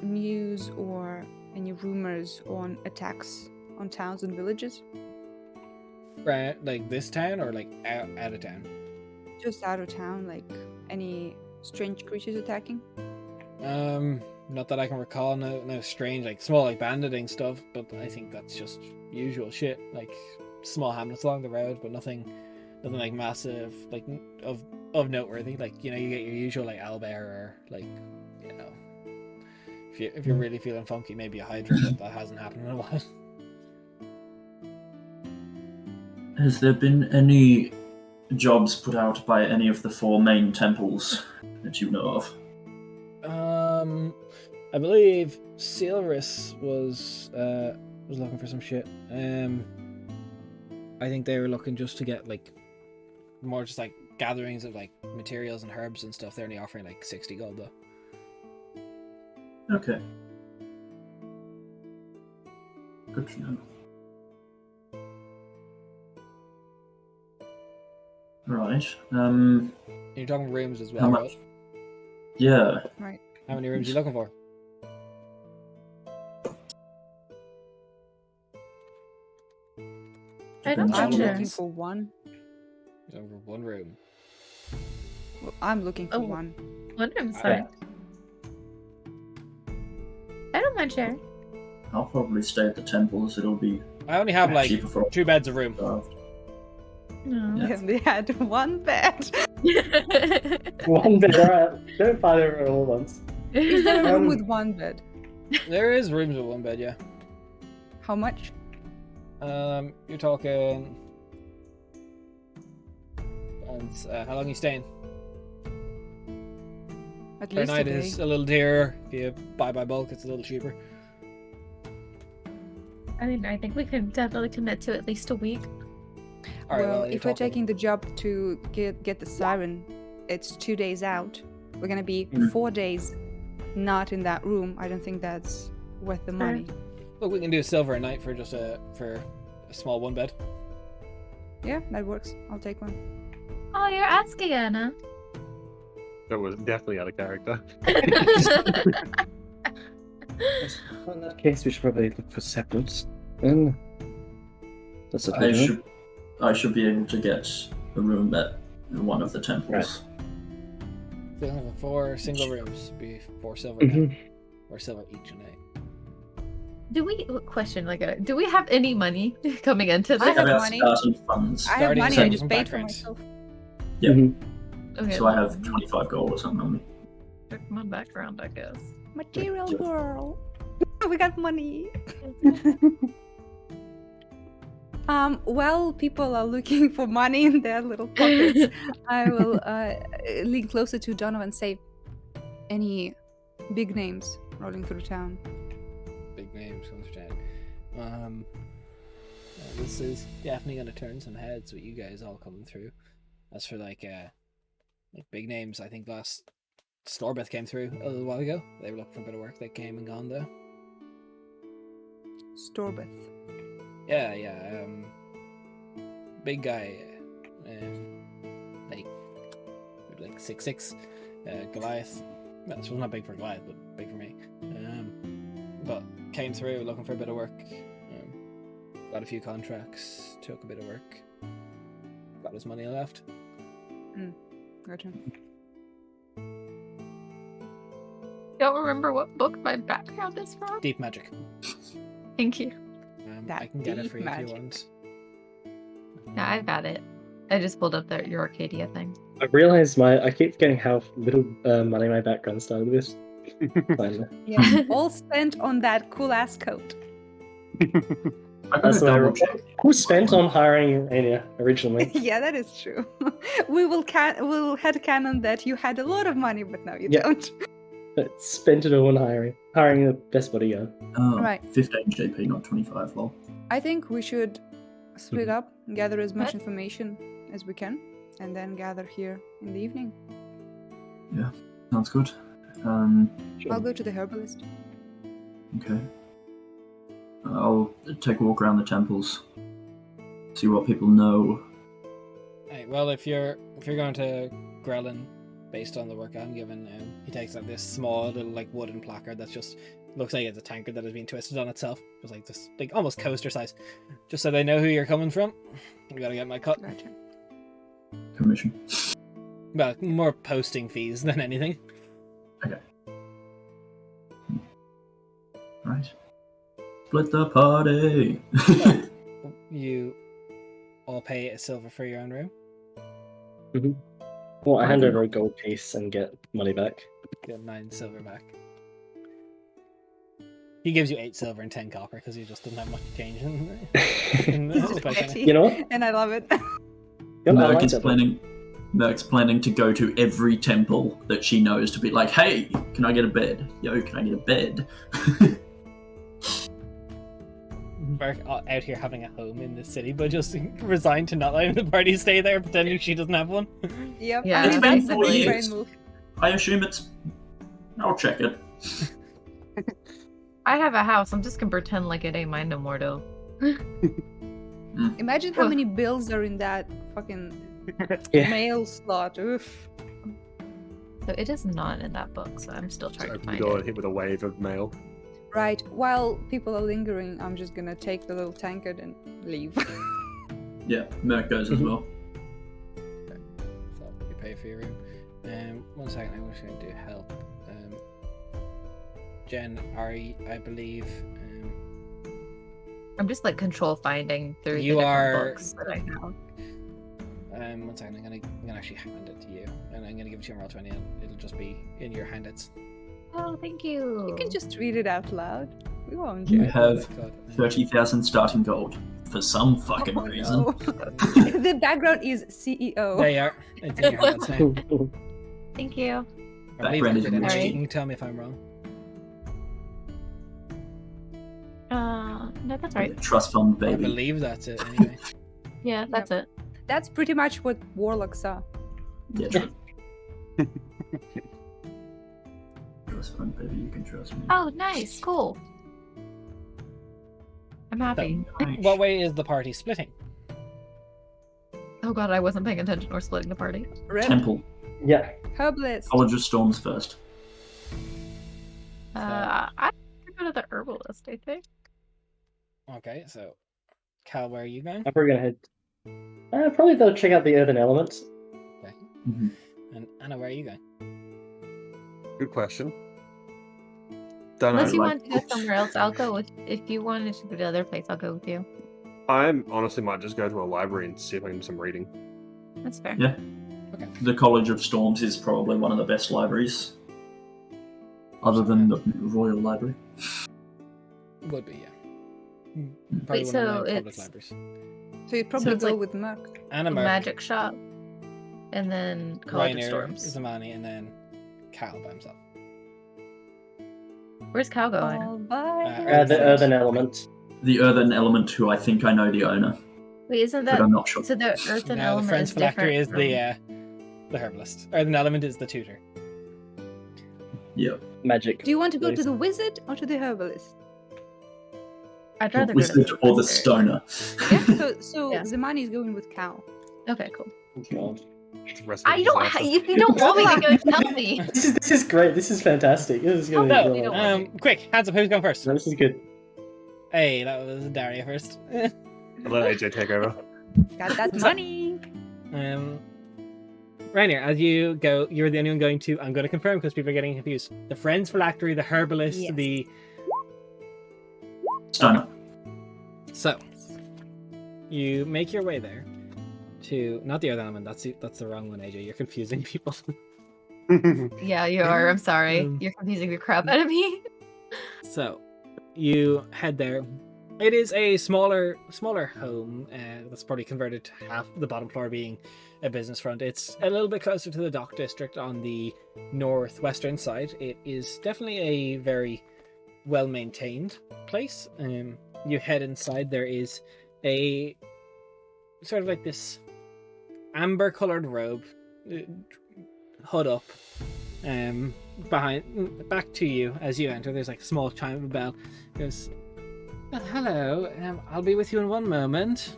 news or any rumors on attacks on towns and villages? Right, like this town or like out of town? Just out of town, like any strange creatures attacking? Not that I can recall. No strange, like small, like banditing stuff. But I think that's just usual shit. Like small hamlets along the road, but nothing like massive, like of noteworthy. Like you get your usual like owlbear or like if you're really feeling funky, maybe a hydra. But that hasn't happened in a while. Has there been any jobs put out by any of the 4 main temples that you know of? I believe Silverus was looking for some shit. I think they were looking just to get like more just like gatherings of like materials and herbs and stuff. They're only offering like 60 gold though. Okay. Good to know. Right. You're talking rooms as well, How much? right? Yeah. Right. How many rooms are you looking for? I'm looking for one. You're looking for one room. Well, I'm looking for one. One room's fine. I don't mind sharing. I'll probably stay at the temples. It'll be I only have like cheaper for 2 beds a room. No. Yeah. They had one bed. One bed, alright. Don't fight over it all at once. Is there a room with one bed? There is rooms with 1 bed, yeah. How much? You're talking. And how long are you staying? At Per least night a is day. a little dearer. If you buy by bulk, it's a little cheaper. I mean, I think we can definitely commit to at least a week. All right, Well, you're if we're talking- taking the job to get the siren, it's 2 days out. We're gonna be 4 days not in that room. I don't think that's worth the money. Look, we can do a silver a night for just a small one bed. Yeah, that works. I'll take one. Oh, you're asking, Anna. That was definitely out of character. Well, in that case, we should probably look for separate. That's a I should be able to get a room at one of the temples. So you have 4 single rooms, be 4 silver a night, or silver each a night. Do we do we have any money coming into I this? have Have our money. starting funds. I have Starting money. I from just paid for backgrounds. myself. Yeah. Okay, So I have 25 gold or something on me. check my background, I guess. Material girl. We got money. While people are looking for money in their little pockets, I will lean closer to Donovan and say, any big names rolling through town? Big names comes to town. This is definitely gonna turn some heads with you guys all coming through. As for like big names, I think last Storbeth came through a little while ago. They were looking for a bit of work. They came and gone though. Storbeth. Yeah. Big guy, like 6'6", Goliath. Well, this was not big for Goliath, but big for me. But came through looking for a bit of work. Got a few contracts, took a bit of work, got his money left. Gotcha. Don't remember what book my background is from. Deep magic. Thank you. That I can get it deep for you if magic. you want. Yeah, I got it. I just pulled up your Arcadia thing. I realized I keep forgetting how little money my background started with. Finally. Yeah, all spent on that cool ass coat. I got That's to what I double wrote. check. Who spent on hiring Anya originally? Yeah, that is true. We'll headcanon that you had a lot of money, but now you Yeah. don't. But spent it all on hiring the best bodyguard. Oh, Right. 15 JP, not 25, lol. I think we should split Mhm. up, gather as much What? information as we can, and then gather here in the evening. Sounds good. I'll go to the herbalist. Okay. I'll take a walk around the temples, see what people know. Right, well, if you're going to Grelin, based on the work I'm given, he takes like this small little like wooden placard that's just looks like it's a tankard that has been twisted on itself. It's like this, like almost coaster size, just so they know who you're coming from. I gotta get my cut. Gotcha. Commission. Well, more posting fees than anything. Right. Split the party! You all pay a silver for your own room. Well, I hand over a gold piece and get money back. Get 9 silver back. He gives you 8 silver and 10 copper because he just doesn't have much change in the supply chain. Petty. You know what? And I love it. You know, I Merk like is that. Merk's planning to go to every temple that she knows to be like, hey, can I get a bed? Yo, can I get a bed? Merk out here having a home in the city, but just resigned to not letting the party stay there, pretending she doesn't have one. Yep. Yeah, I mean, it's that's been the 4 big years. brain move. I assume it's... I'll check it. I have a house. I'm just gonna pretend like it ain't mine no more, though. Imagine how Ugh. many bills are in that fucking Yeah. mail slot. Oof. So it is not in that book, so I'm still trying to Open the find door it. and hit with a wave of mail. Right. While people are lingering, I'm just gonna take the little tankard and leave. Yeah, Merk goes as well. So you pay for your room. 1 second, I'm just going to do help. Jen, Ari, I believe. I'm just like control finding through You the different are- books that I have. 1 second, I'm gonna actually hand it to you, and I'm gonna give it to you on Roll20, and it'll just be in your handouts. Oh, thank you. You can just read it out loud. We won't You judge. have God, 30,000 starting gold, for some fucking Oh, reason. no. The background is CEO. They are. It's in your head's name. Thank you. I believe Background that's is it anyway. Alright. You can tell me if I'm wrong. No, that's right. Trust fund, I baby. believe that's it anyway. Yeah, that's it. That's pretty much what warlocks are. Yeah, true. Trust fund, baby. You can trust me. Oh, nice, cool. I'm happy. What way is the party splitting? Oh god, I wasn't paying attention or splitting the party. Rip. Temple. Yeah. Herbalist. College of Storms first. I could go to the herbalist, I think. Okay, so Cal, where are you going? I'm probably gonna head. Probably though check out the earthen elements. Okay. Mm-hmm. And Anna, where are you going? Good question. Don't Unless know. you like want to go books. somewhere else, I'll go with. If you wanted to go to the other place, I'll go with you. I honestly might just go to a library and see if I can do some reading. That's fair. Yeah. The College of Storms is probably one of the best libraries, other than the Royal Library. Would be, yeah. Probably Wait, one so of the public it's libraries. So you'd probably it's go like- with Merk. Anna, A Merk, magic shop, and then College of Rainier, Storms. Zamani, and then Cal by himself. Where's Cal going? All by The yourself. earthen element. The Earthen Element, who I think I know the owner, Wait, isn't but that I'm not sure. so? The earthen No, the element Friends is Phylactery is different the herbalist. Or the element is the tutor. Yeah. Magic. Do you want to go to please. the wizard or to the herbalist? I'd The rather go to Wizard or the Wizard. Stoner. Yeah. So Yeah. the money is going with Cal. Okay, cool. God. It's a recipe I for don't. disaster. If you don't want me to go, tell me. This is great. This is fantastic. This is gonna be no, good. you don't want to. Quick, hands up, who's going first? This is good. Hey, that was Daria first. I'll let AJ take over. Got that money. Rainier, as you go, you're the only one going to, I'm going to confirm because people are getting confused. The Friends Phylactery, the herbalist, Yes. the... Stoner. So, you make your way there to, not the other element, that's the wrong one, AJ, you're confusing people. Yeah, you are. I'm sorry. You're confusing the crap out of me. So, you head there. It is a smaller home that's probably converted to half the bottom floor being a business front. It's a little bit closer to the dock district on the northwestern side. It is definitely a very well maintained place. You head inside. There is a sort of like this amber colored robe, hood up, back to you as you enter. There's like a small chime of a bell. It goes, "Well, hello, I'll be with you in one moment."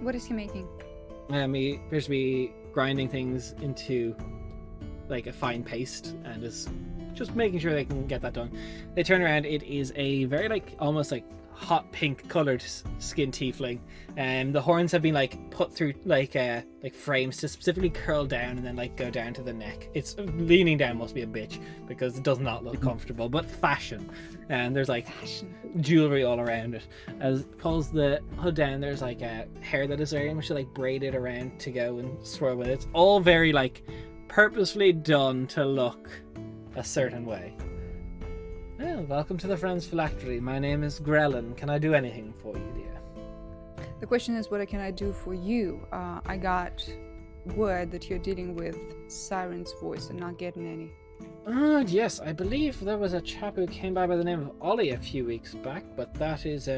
What is he making? He appears to be grinding things into like a fine paste and is just making sure they can get that done. They turn around. It is a very like almost like hot pink colored skin tiefling, and the horns have been like put through like frames to specifically curl down and then like go down to the neck. It's leaning down must be a bitch because it does not look comfortable, but fashion. And there's like jewelry all around it. As pulls the hood down, there's like a hair that is very much like braided around to go and swirl with it. It's all very like purposefully done to look a certain way. Well, welcome to the Friends Phylactery. My name is Grellin. Can I do anything for you, dear? The question is, what can I do for you? I got word that you're dealing with Siren's voice and not getting any. Yes, I believe there was a chap who came by the name of Ollie a few weeks back, but that is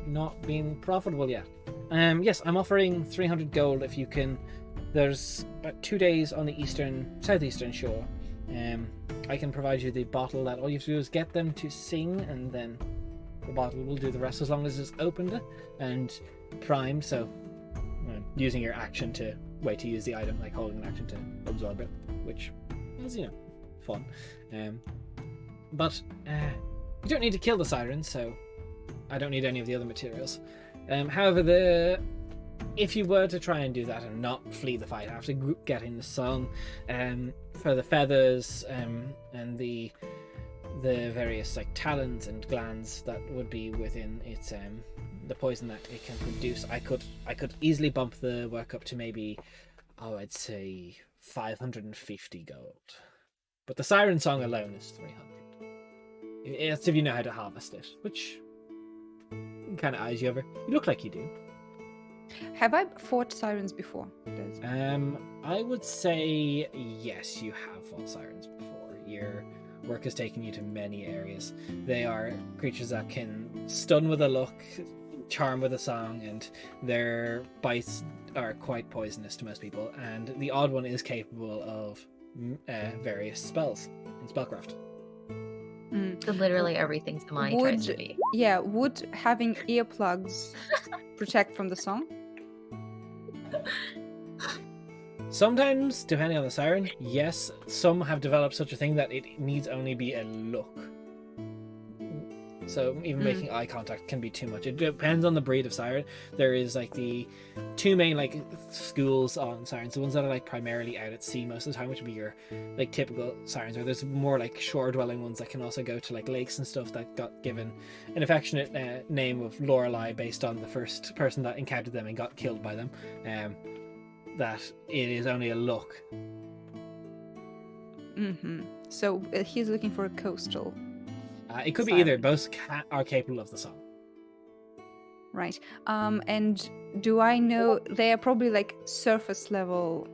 not been profitable yet. Yes, I'm offering 300 gold if you can. There's about 2 days on the southeastern shore. I can provide you the bottle. That all you have to do is get them to sing, and then the bottle will do the rest as long as it's opened and primed. So, using your action to wait to use the item, like holding an action to absorb it, which is, fun. But you don't need to kill the sirens, so I don't need any of the other materials. However, if you were to try and do that and not flee the fight after getting the song, for the feathers and the various like talons and glands that would be within its the poison that it can produce, I could easily bump the work up to maybe, I'd say 550 gold. But the siren song alone is 300. It's if you know how to harvest it, which kind of eyes you over. You look like you do. Have I fought sirens before? I would say yes, you have fought sirens before. Your work has taken you to many areas. They are creatures that can stun with a look, charm with a song, and their bites are quite poisonous to most people. And the odd one is capable of various spells and spellcraft. So literally everything Samani tries to be. Yeah, would having earplugs protect from the song? Sometimes, depending on the siren, yes. Some have developed such a thing that it needs only be a look. So even making eye contact can be too much. It depends on the breed of siren. There is like the two main like schools on sirens. The ones that are like primarily out at sea most of the time, which would be your like typical sirens. Or there's more like shore dwelling ones that can also go to like lakes and stuff that got given an affectionate name of Lorelei based on the first person that encountered them and got killed by them. That it is only a look. So he's looking for a coastal. It could be either. Both are capable of the song. Right. And do I know they are probably like surface level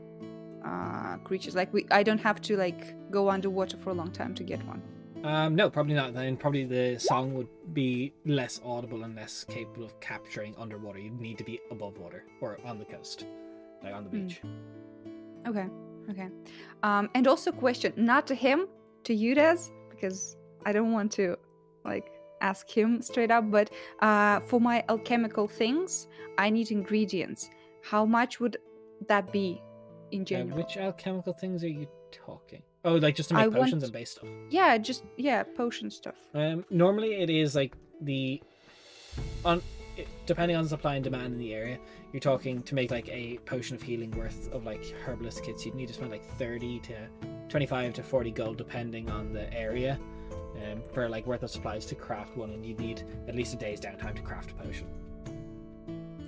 creatures? Like I don't have to like go underwater for a long time to get one. No, probably not. Then probably the song would be less audible and less capable of capturing underwater. You'd need to be above water or on the coast, like on the beach. Okay. And also question, not to him, to you, Des, because I don't want to like ask him straight up, but for my alchemical things, I need ingredients. How much would that be in general? Which alchemical things are you talking? Oh, like just to make potions and base stuff? Yeah, potion stuff. Normally it is like depending on supply and demand in the area, you're talking to make like a potion of healing worth of like herbalist kits, you'd need to spend like 30 to 25 to 40 gold depending on the area. For like worth of supplies to craft one, and you need at least a day's downtime to craft a potion.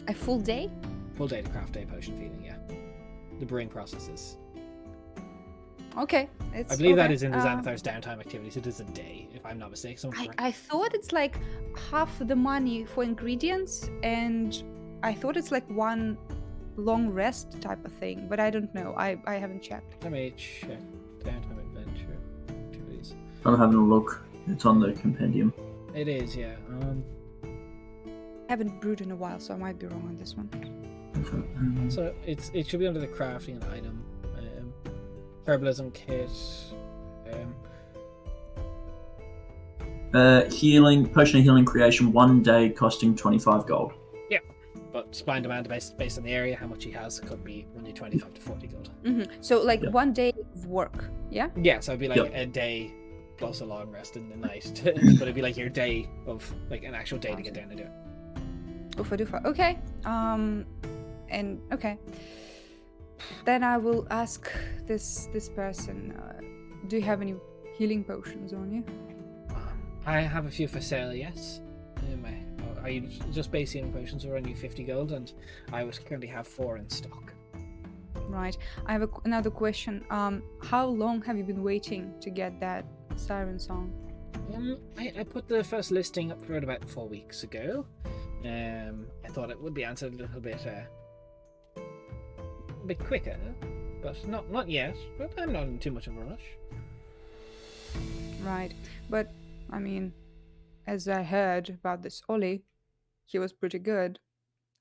A full day? Full day to craft a potion feeling, yeah. The brewing process is. Okay. I believe that is in the Xanathar's downtime activities. It is a day, if I'm not mistaken. I thought it's like half the money for ingredients, and I thought it's like one long rest type of thing, but I don't know. I haven't checked. Let me check. Downtime adventure activities. I'm having a look. It's on the compendium. It is, yeah. I haven't brewed in a while, so I might be wrong on this one. So it should be under the crafting item. Herbalism Kit. Potion of healing creation, 1 day costing 25 gold. Yeah, but supply and demand based on the area, how much he has could be only 25 to 40 gold. So like 1 day of work, yeah? Yeah, so it'd be like a day plus a long rest in the night, but it'd be like your day of like an actual day to get down and do it. Oofa. Okay. And okay. Then I will ask this person. Do you have any healing potions on you? I have a few for sale. Yes. Are you just base healing potions are only 50 gold, and I would currently have 4 in stock. Right. I have another question. How long have you been waiting to get that siren song? I put the first listing up for it about 4 weeks ago. I thought it would be answered a little bit quicker, but not yet. But I'm not in too much of a rush. Right, but I mean, as I heard about this Ollie, he was pretty good.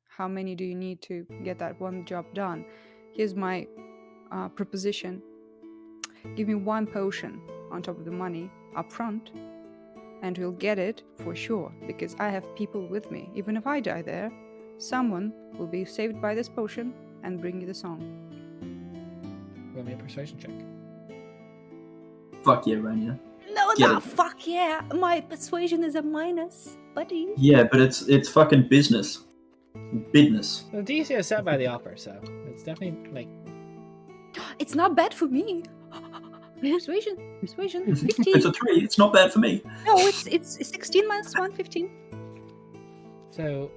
How many do you need to get that one job done? Here's my proposition. Give me 1 potion on top of the money up front, and we'll get it for sure, because I have people with me. Even if I die there, someone will be saved by this potion and bring you the song. Roll me a persuasion check. Fuck yeah, Rania. No, fuck yeah. My persuasion is a minus, buddy. Yeah, but it's fucking business. Business. The DC is set by the opera, so it's definitely like. It's not bad for me. Persuasion, 15. It's a 3. It's not bad for me. No, it's 16 minus 1, 15. So,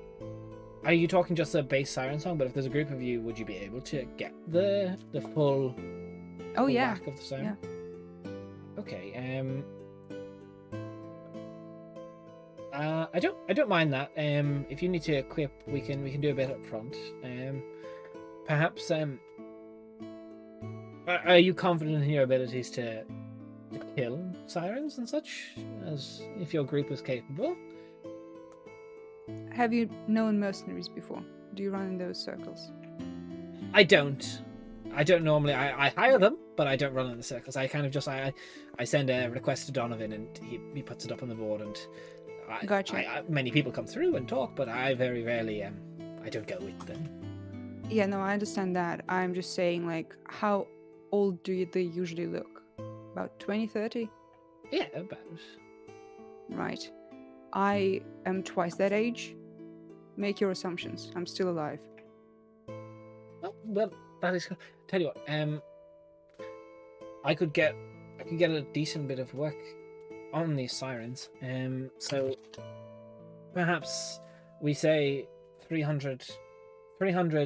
are you talking just a base siren song? But if there's a group of you, would you be able to get the full? Oh yeah. Whack of the siren? Yeah. Okay. I don't mind that. If you need to equip, we can do a bit up front. Perhaps are you confident in your abilities to kill sirens and such, as if your group is capable? Have you known mercenaries before? Do you run in those circles? I don't normally. I hire them, but I don't run in the circles. I kind of just I send a request to Donovan, and he puts it up on the board, and Gotcha. many people come through and talk, but I very rarely I don't go with them. Yeah, no, I understand that. I'm just saying, like, how old do they usually look? About 20, 30? Yeah, about. Right. I am twice that age. Make your assumptions. I'm still alive. Oh, well, that is. Tell you what, I could get a decent bit of work on these sirens. So perhaps we say 300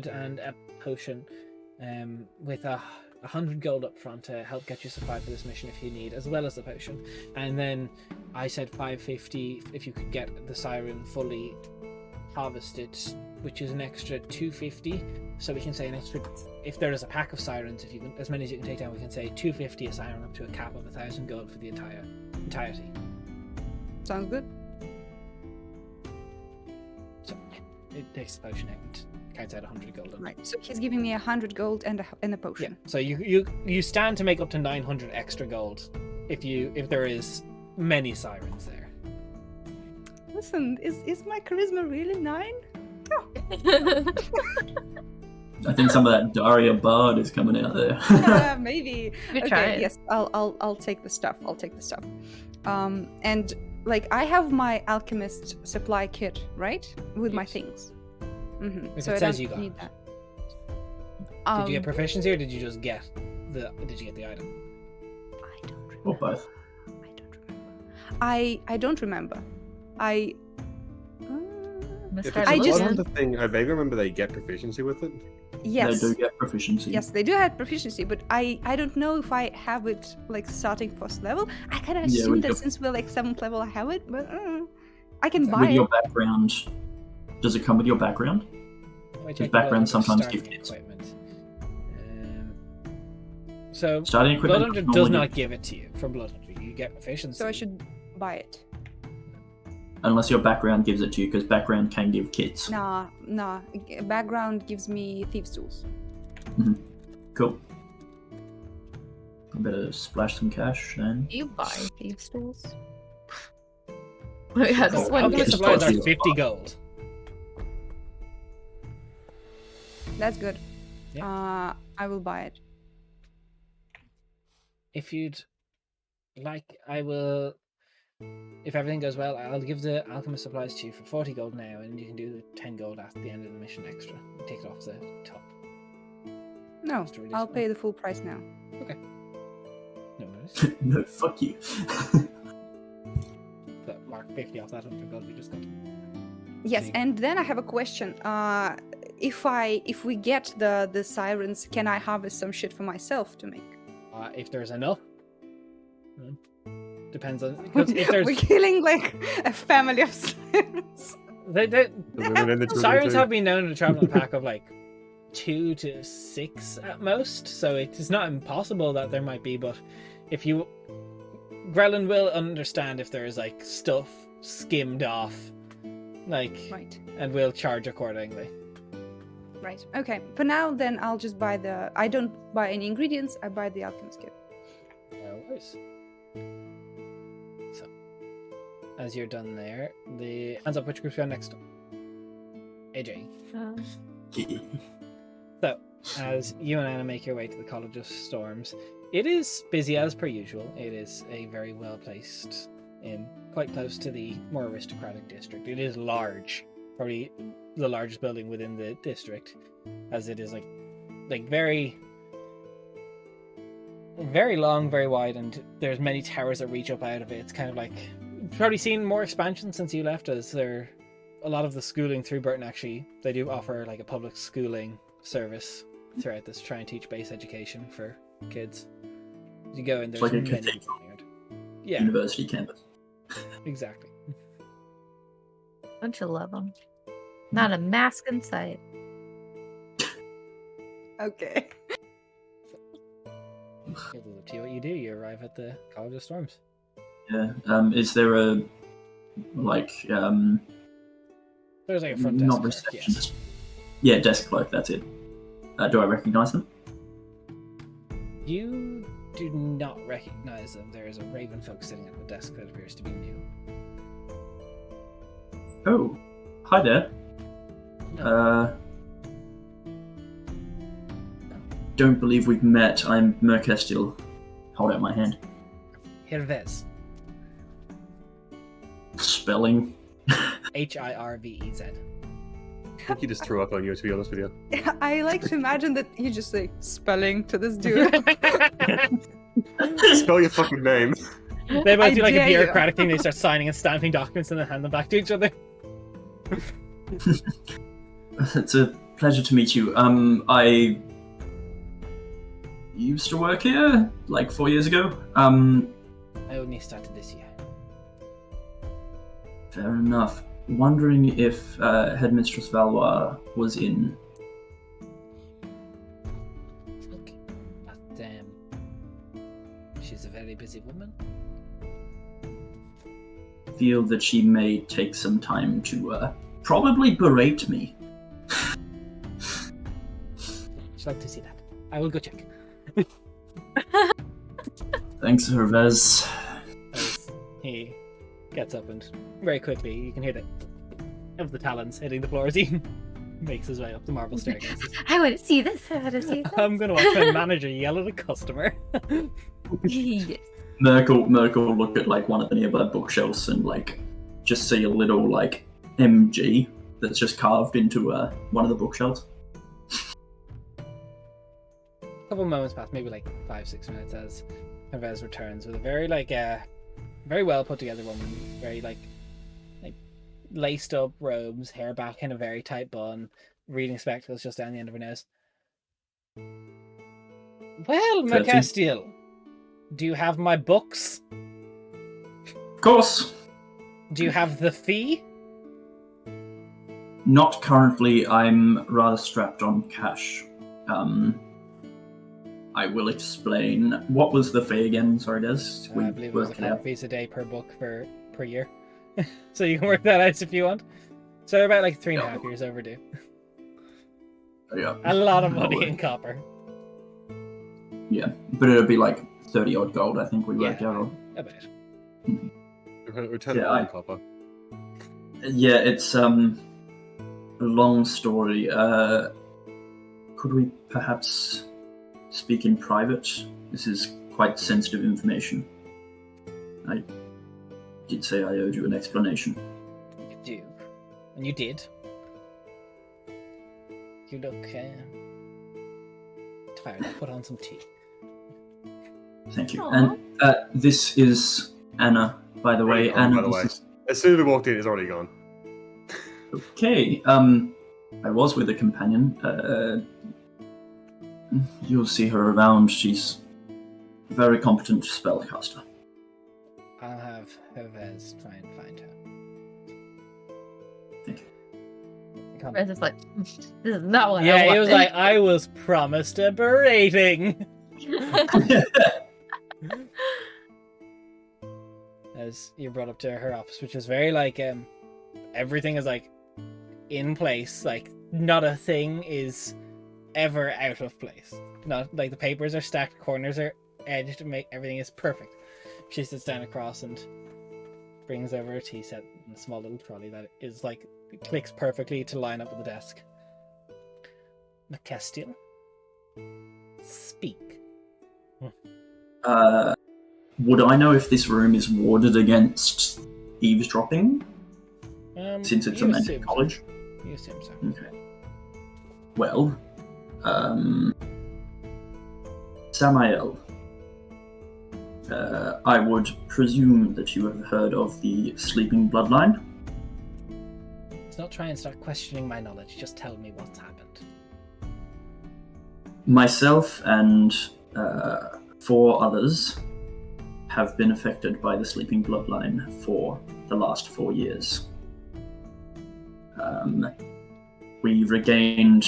and a potion, with 100 gold up front to help get you supplied for this mission if you need, as well as the potion. And then I said 550 if you could get the siren fully harvested, which is an extra 250. So we can say an extra, if there is a pack of sirens, if you can, as many as you can take down, we can say 250 a siren up to a cap of 1,000 gold for the entirety. Sounds good. So it takes the potion out and counts out 100 gold. Right. So he's giving me 100 gold and a Yeah. potion. So you stand to make up to 900 extra gold if there is many sirens there. Listen, is my charisma really 9? I think some of that Daria Bard is coming out there. Maybe. Good try it. Yes, I'll take the stuff. And like I have my alchemist supply kit, right? With my Yes. things. If So it I says don't you got need it. that. Did you get proficiency or did you just get the item? I don't remember. Or both. I don't remember. Miss If Herbalism. it's just- one of the thing, I vaguely remember they get proficiency with it. Yes. They do get proficiency. Yes, they do have proficiency, but I don't know if I have it like starting first level. I kind of Yeah, assume with that your- since we're like 7th level, I have it, but I can With buy With your it. background, does it come with your background? I His background sometimes give kits. So Starting equipment Bloodhunter normally does give- not give it to you from Bloodhunter. You get proficiency. So I should buy it. Unless your background gives it to you, because background can give kits. Nah. Background gives me thieves' tools. Cool. I better splash some cash then. Do you buy thieves' tools? Wait, how does Oh, one I'll get Alchemist get supplies started. are 50 gold. That's good. Yeah. I will buy it. If you'd like, I will. If everything goes well, I'll give the alchemist supplies to you for 40 gold now, and you can do the 10 gold at the end of the mission extra. Take it off the top. No, Just to release I'll it. pay the full price now. No worries. No, fuck you. But mark 50 off that 100 gold we just got. Yes, See. and then I have a question. If we get the sirens, can I harvest some shit for myself to make? If there's enough. Depends on. Because if there's. We're killing like a family of sirens. The women in the sirens too. have been known to travel in a pack of like 2 to 6 at most, so it is not impossible that there might be, but if you. Grelin will understand if there's like stuff skimmed off, like, Right. and will charge accordingly. Right. Okay. For now, then I'll just buy the. I don't buy any ingredients. I buy the alchemist kit. No worries. So, as you're done there, the hands up. Which group's going next? AJ. So, as you and Anna make your way to the College of Storms, it is busy as per usual. It is a very well placed inn, quite close to the more aristocratic district. It is large, probably the largest building within the district, as it is like very, very long, very wide, and there's many towers that reach up out of it. It's kind of like you've probably seen more expansion since you left, as there a lot of the schooling through Birten actually they do offer like a public schooling service throughout this to try and teach base education for kids. You go in, It's there's like a many. cathedral. Yeah, University campus. exactly. Don't you love them? Not a mask in sight. Okay. It's up to you what you do. You arrive at the College of Storms. Yeah. Is there a like There's like a front desk not clerk, receptionist? Yeah, desk clerk. That's it. Do I recognize them? You do not recognize them. There is a raven folk sitting at the desk that appears to be new. Oh, hi there. No. Don't believe we've met. I'm Merk. Hold out my hand. Hirvez. Spelling. Hirvez. I think he just threw up on you, to be honest with you. I like to imagine that you just like spelling to this dude. Spell your fucking name. They both I do like a dare you. bureaucratic thing. They start signing and stamping documents and then hand them back to each other. It's a pleasure to meet you. I used to work here like 4 years ago. I only started this year. Fair enough. Wondering if Headmistress Valois was in. Look, but she's a very busy woman. Feel that she may take some time to probably berate me. She'd like to see that. I will go check. Thanks, Hervez. As he gets up and very quickly you can hear the of the talons hitting the floor as he makes his way up the marble staircases. I want to see this. I want to see this. I'm gonna watch my manager yell at a customer. Yes. Merk will look at like one of the nearby bookshelves and like just see a little like MG that's just carved into one of the bookshelves. A couple moments pass, maybe like 5-6 minutes, as Hervez returns with a very very well put together woman, very like laced up robes, hair back in a very tight bun, reading spectacles just down the end of her nose. Well, Merk, do you have my books? Of course. Do you have the fee? Not currently. I'm rather strapped on cash. I will explain. What was the fee again? Sorry, Des. I believe it was a 4 fees a day per book per year. So you can work that out if you want. So they're about like 3.5 years overdue. Yeah. A lot of money in copper. Yeah, but it'll be like 30 odd gold, I think we worked out on. About. Return Yeah, all the copper. Yeah, it's a long story. Could we perhaps speak in private? This is quite sensitive information. I did say I owed you an explanation. You do. And you did. You look tired. I'll put on some tea. Thank you. Aw. And this is Anna, by the way. Oh, Anna, by the way. As soon as we walked in, it's already gone. Okay. I was with a companion. You'll see her around. She's a very competent spellcaster. I'll have Hervez try and find her. Thank you. Come. Rez is like, this is not what I Yeah, wanted. he was like, I was promised a berating. As you're brought up to her office, which is very like everything is like in place, like not a thing is ever out of place. Not like the papers are stacked, corners are edged to make everything is perfect. She sits down across and brings over a tea set in a small little trolley that is like it clicks perfectly to line up with the desk. Merk, speak. Would I know if this room is warded against eavesdropping? Since it's a You magic assume college? So. You assume so. Okay. Well, Samael, I would presume that you have heard of the Sleeping Bloodline? Let's not try and start questioning my knowledge. Just tell me what's happened. Myself and 4 others have been affected by the Sleeping Bloodline for the last 4 years. We regained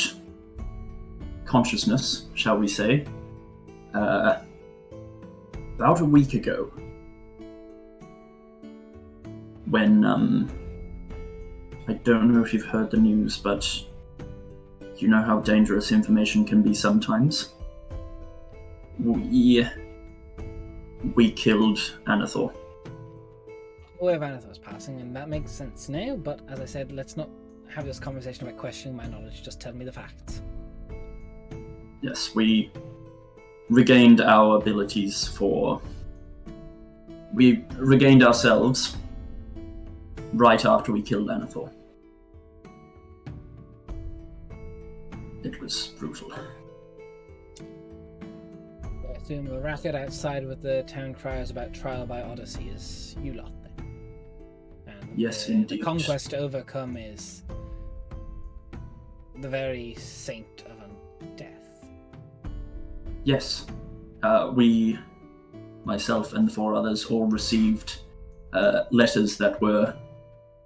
consciousness, shall we say, about a week ago. When, I don't know if you've heard the news, but you know how dangerous information can be sometimes. We killed Anathor. Aware of Anathor's passing, and that makes sense now, but as I said, let's not have this conversation about questioning my knowledge, just tell me the facts. Yes, we regained our abilities we regained ourselves right after we killed Anathor. It was brutal. I assume the racket outside with the town criers about trial by Odyssey is you lot then. And yes, the indeed. conquest to overcome is the very saint of death. Yes. We, myself and the 4 others, all received letters that were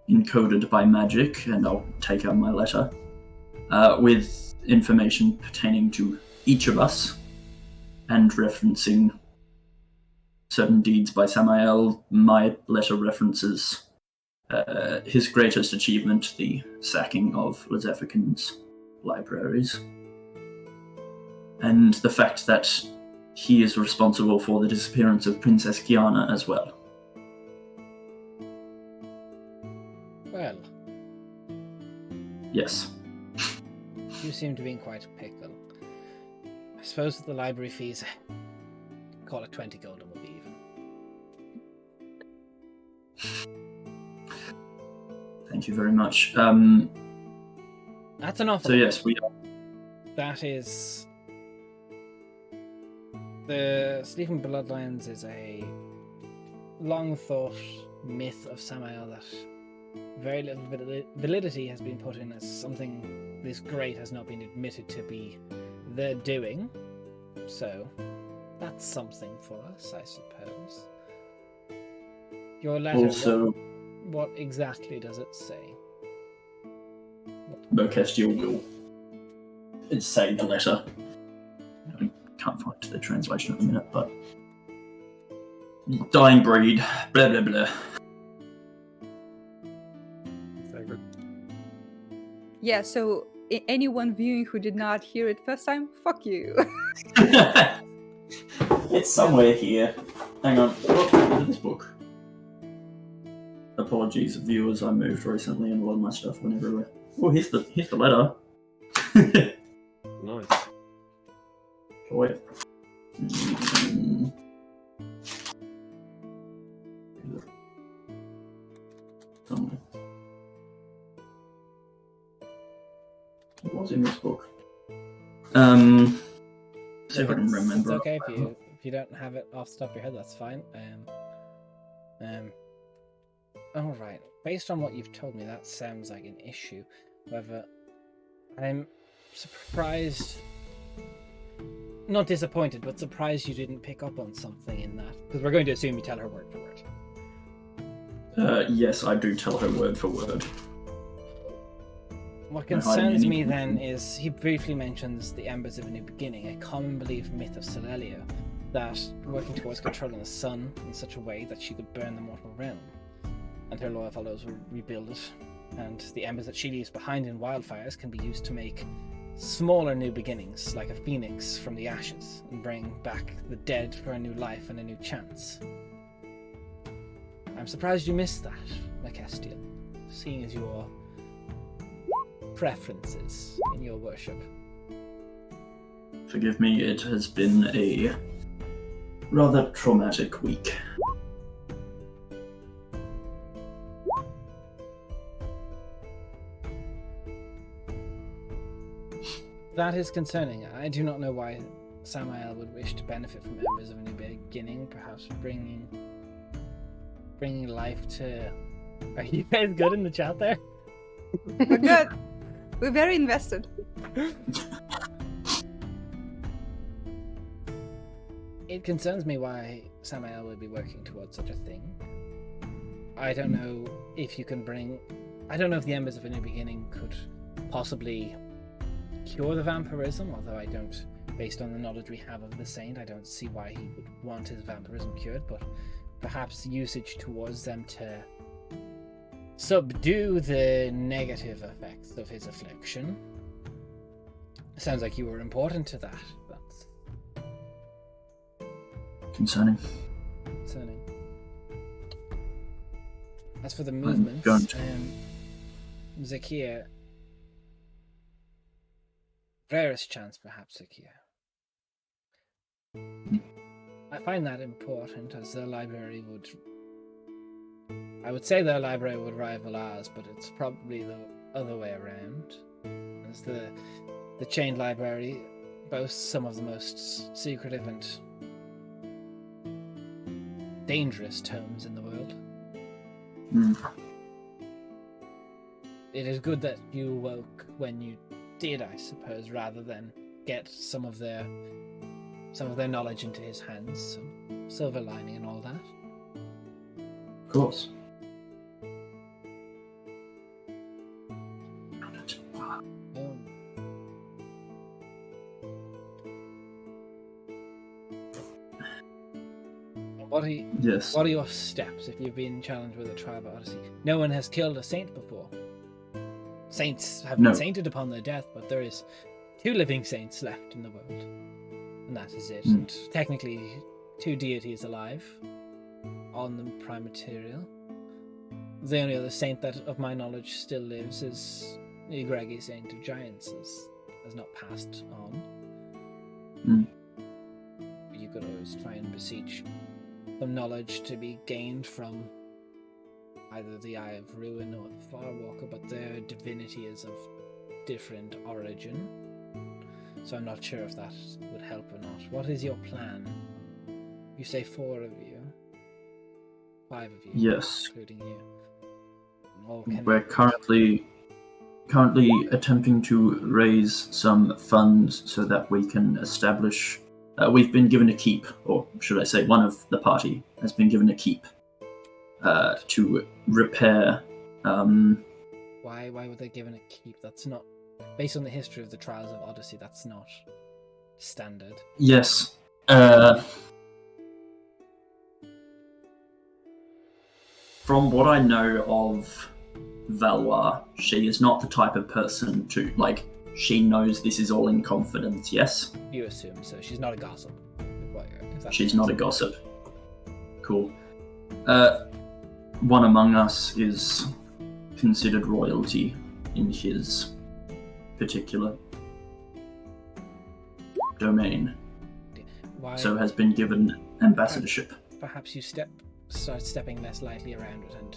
encoded by magic, and I'll take out my letter, with information pertaining to each of us, and referencing certain deeds by Samael. My letter references his greatest achievement, the sacking of Lezefican's libraries, and the fact that he is responsible for the disappearance of Princess Kiana as well. Well, Yes. you seem to be in quite a pickle. I suppose with the library fees, call it 20 gold and we'll be even. Thank you very much. That's an awful So yes, we are. That is... The Sleeping Bloodlines is a long-thought myth of Samael that very little validity has been put in, as something this great has not been admitted to be the doing. So, that's something for us, I suppose. Your letter, Also, what exactly does it say? Merkestial will. It's saying the letter. I can't find the translation at the minute, but dying breed, blah blah blah. Favorite. Yeah, so anyone viewing who did not hear it first time, fuck you. It's somewhere here. Hang on. What happened to this book? Apologies, viewers. I moved recently, and a lot of my stuff went everywhere. Oh, here's the letter. Nice. Oh, wait. Somewhere. It was in this book. See if I can remember. It's okay if you don't have it off the top of your head. That's fine. All right. Based on what you've told me, that sounds like an issue. However, I'm surprised, not disappointed, but surprised you didn't pick up on something in that. Because we're going to assume you tell her word for word. Yes, I do tell her word for word. What Am I hiding concerns me anything? then is he briefly mentions the Embers of a New Beginning, a common belief myth of Celelio, that working towards controlling the sun in such a way that she could burn the mortal realm, and her loyal followers will rebuild it, and the embers that she leaves behind in wildfires can be used to make smaller new beginnings, like a phoenix from the ashes, and bring back the dead for a new life and a new chance. I'm surprised you missed that, Merkestial, seeing as your preferences in your worship. Forgive me, it has been a rather traumatic week. That is concerning. I do not know why Samael would wish to benefit from Embers of a New Beginning, perhaps bringing life to... Are you guys good in the chat there? We're good. We're very invested. It concerns me why Samael would be working towards such a thing. I don't know if you can bring I don't know if the Embers of a New Beginning could possibly cure the vampirism, although I don't, based on the knowledge we have of the Saint, I don't see why he would want his vampirism cured, but perhaps usage towards them to subdue the negative effects of his affliction. Sounds like you were important to that. That's concerning. As for the movements, Zakia, rarest chance perhaps, Zakia. I find that important, as their library would... I would say their library would rival ours, but it's probably the other way around. As the chained library boasts some of the most secretive and dangerous tomes in the world. It is good that you awoke when you did, I suppose, rather than get some of their knowledge into his hands. So, silver lining and all that. Of course. What are your steps if you've been challenged with a trial odyssey? No one has killed a saint before. Saints have been sainted upon their death, but there is 2 living saints left in the world. And that is it. And technically 2 deities alive on the prime material. The only other saint that, of my knowledge, still lives is the Egreggi Saint of Giants, has not passed on. You could always try and beseech some knowledge to be gained from either the Eye of Ruin or the Farwalker, but their divinity is of different origin. So I'm not sure if that would help or not. What is your plan? You say 4 of you. 5 of you. Yes. Including you. We're currently attempting to raise some funds so that we can establish... we've been given a keep, or should I say one of the party has been given a keep to repair... Why were they given a keep? That's not... Based on the history of the Trials of Odyssey, that's not standard. Yes. From what I know of Valois, she is not the type of person to, she knows this is all in confidence, yes? You assume, so she's not a gossip. She's not a gossip. Cool. One among us is considered royalty in his particular domain. Why? So has been given ambassadorship. Perhaps you start stepping less lightly around it and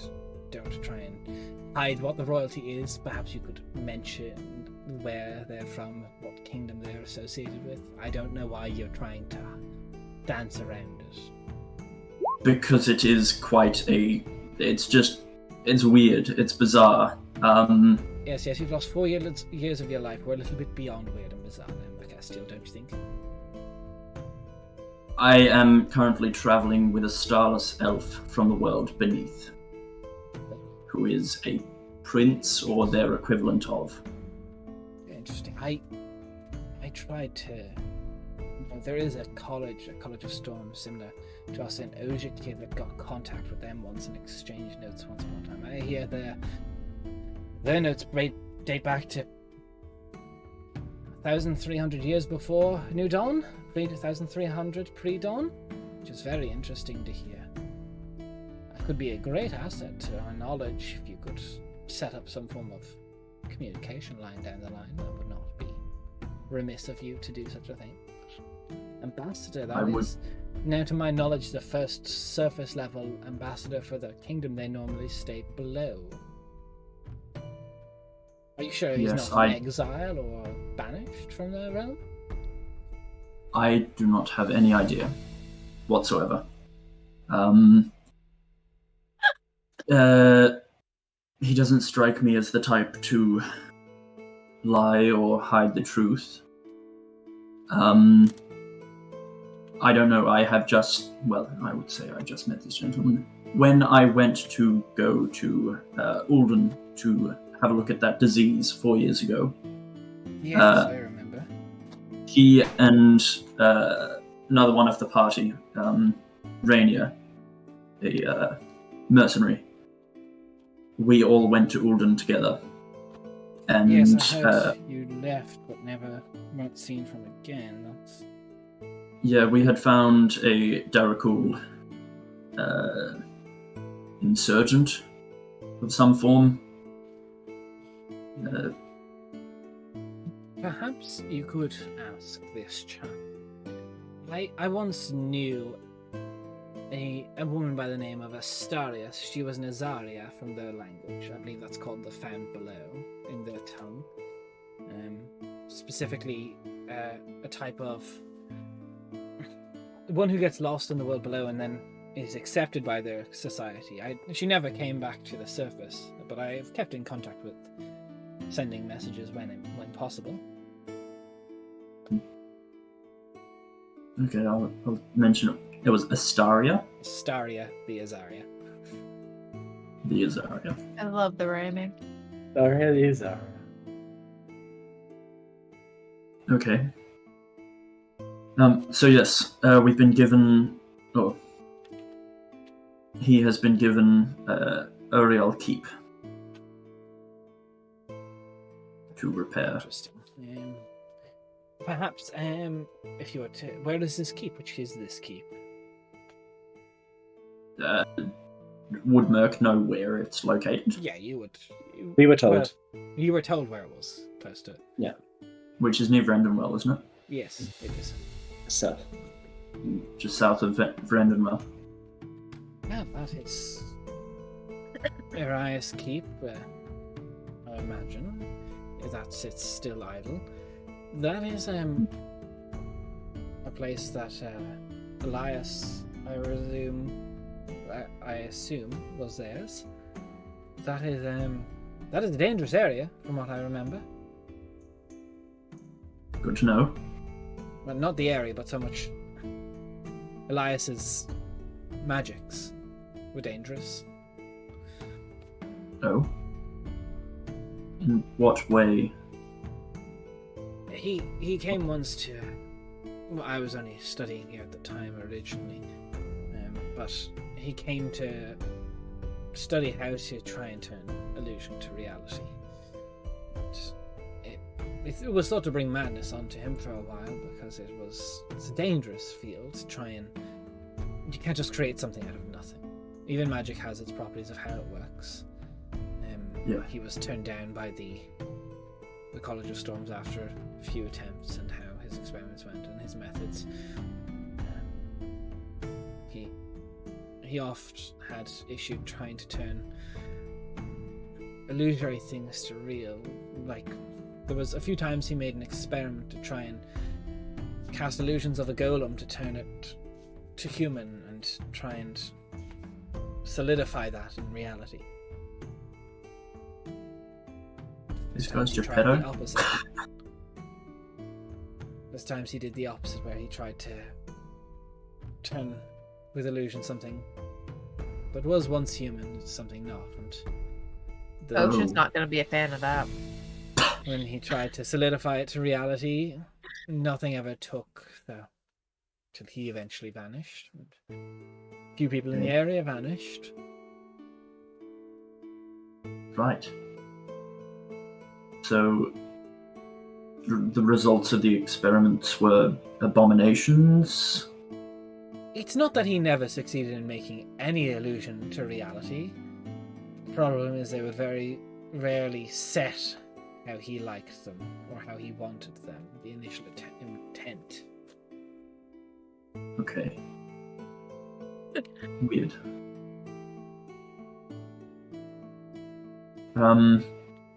don't try and hide what the royalty is. Perhaps you could mention where they're from, what kingdom they're associated with. I don't know why you're trying to dance around it. Because it is quite it's weird, it's bizarre. Yes, you've lost 4 years of your life. We're a little bit beyond weird and bizarre then, Castiel, don't you think? I am currently traveling with a starless elf from the world beneath, who is a prince or their equivalent of. Interesting. I tried to... There is a college of storms similar to us in Ojik here that got contact with them once and exchanged notes once upon a time. I hear their notes date back to 1,300 years before New Dawn, 1,300 pre-Dawn, which is very interesting to hear. That could be a great asset to our knowledge if you could set up some form of communication line down the line. That would not be remiss of you to do such a thing. Ambassador, that is, now to my knowledge, the first surface level ambassador for the kingdom. They normally stay below. Are you sure he's not in exile or banished from the realm? I do not have any idea whatsoever. He doesn't strike me as the type to lie or hide the truth. I don't know, I would say I just met this gentleman. When I went to go to Ulden to have a look at that disease 4 years ago. Yes, I remember. He and another one of the party, Rainier, a mercenary, we all went to Ulden together. And Yes, I heard you left, but never weren't seen from again. That's... yeah, we had found a Darakul insurgent of some form. Perhaps you could ask this chap. I once knew a woman by the name of Astaria. She was an Azaria from their language. I believe that's called the Found Below in their tongue. Specifically, a type of one who gets lost in the world below and then is accepted by their society. She never came back to the surface, but I have kept in contact with, sending messages when possible. Okay, I'll mention it. It was Astaria. Astaria the Azaria. The Azaria. I love the rhyming. Aria the Azara. Okay. So yes, we've been given... Oh. He has been given Uriel Keep to repair. Interesting. Perhaps, if you were to... Where is this keep? Which is this keep? Would Merk know where it's located? Yeah, you would. We were told. Well, you were told where it was, close to it. Yeah. Which is near Vrendenwell, isn't it? Yes, it is. So, Just south of Vrendenwell. Well, that is Arias Keep, I imagine. If that sits still idle. That is a place that Elias, I assume, was theirs. That is a dangerous area, from what I remember. Good to know. Well, not the area, but so much Elias's magics were dangerous. Oh. In what way? He came once to... Well, I was only studying here at the time originally, but he came to study how to try and turn illusion to reality. It was thought to bring madness onto him for a while because it's a dangerous field to try and... You can't just create something out of nothing. Even magic has its properties of how it works. Yeah. He was turned down by the College of Storms after a few attempts and how his experiments went and his methods. He oft had issue trying to turn illusory things to real. Like, there was a few times he made an experiment to try and cast illusions of a golem to turn it to human and try and solidify that in reality. This guy's He tried the Geppetto? opposite. There's times he did the opposite, where he tried to turn with illusion something that was once human into something not. And Ocean's not going to be a fan of that. when he tried to solidify it to reality, nothing ever took, till he eventually vanished. And a few people in the area vanished. Right. So, the results of the experiments were abominations? It's not that he never succeeded in making any illusion to reality. The problem is they would very rarely set how he liked them or how he wanted them, the initial intent. Okay. Weird.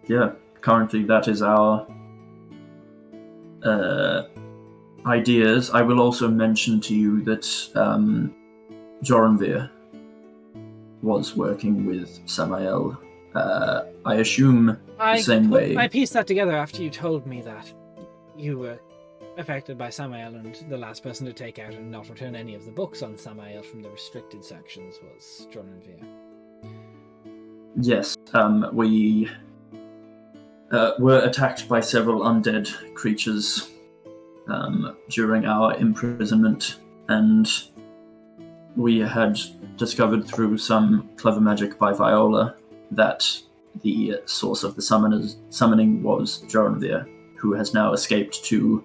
Yeah, currently that is our ideas. I will also mention to you that Joranvir was working with Samael. I assume the same way. I pieced that together after you told me that you were affected by Samael, and the last person to take out and not return any of the books on Samael from the restricted sections was Joranvir. Yes, we were attacked by several undead creatures during our imprisonment, and we had discovered through some clever magic by Viola that the source of the summoning was Joranvir, who has now escaped to,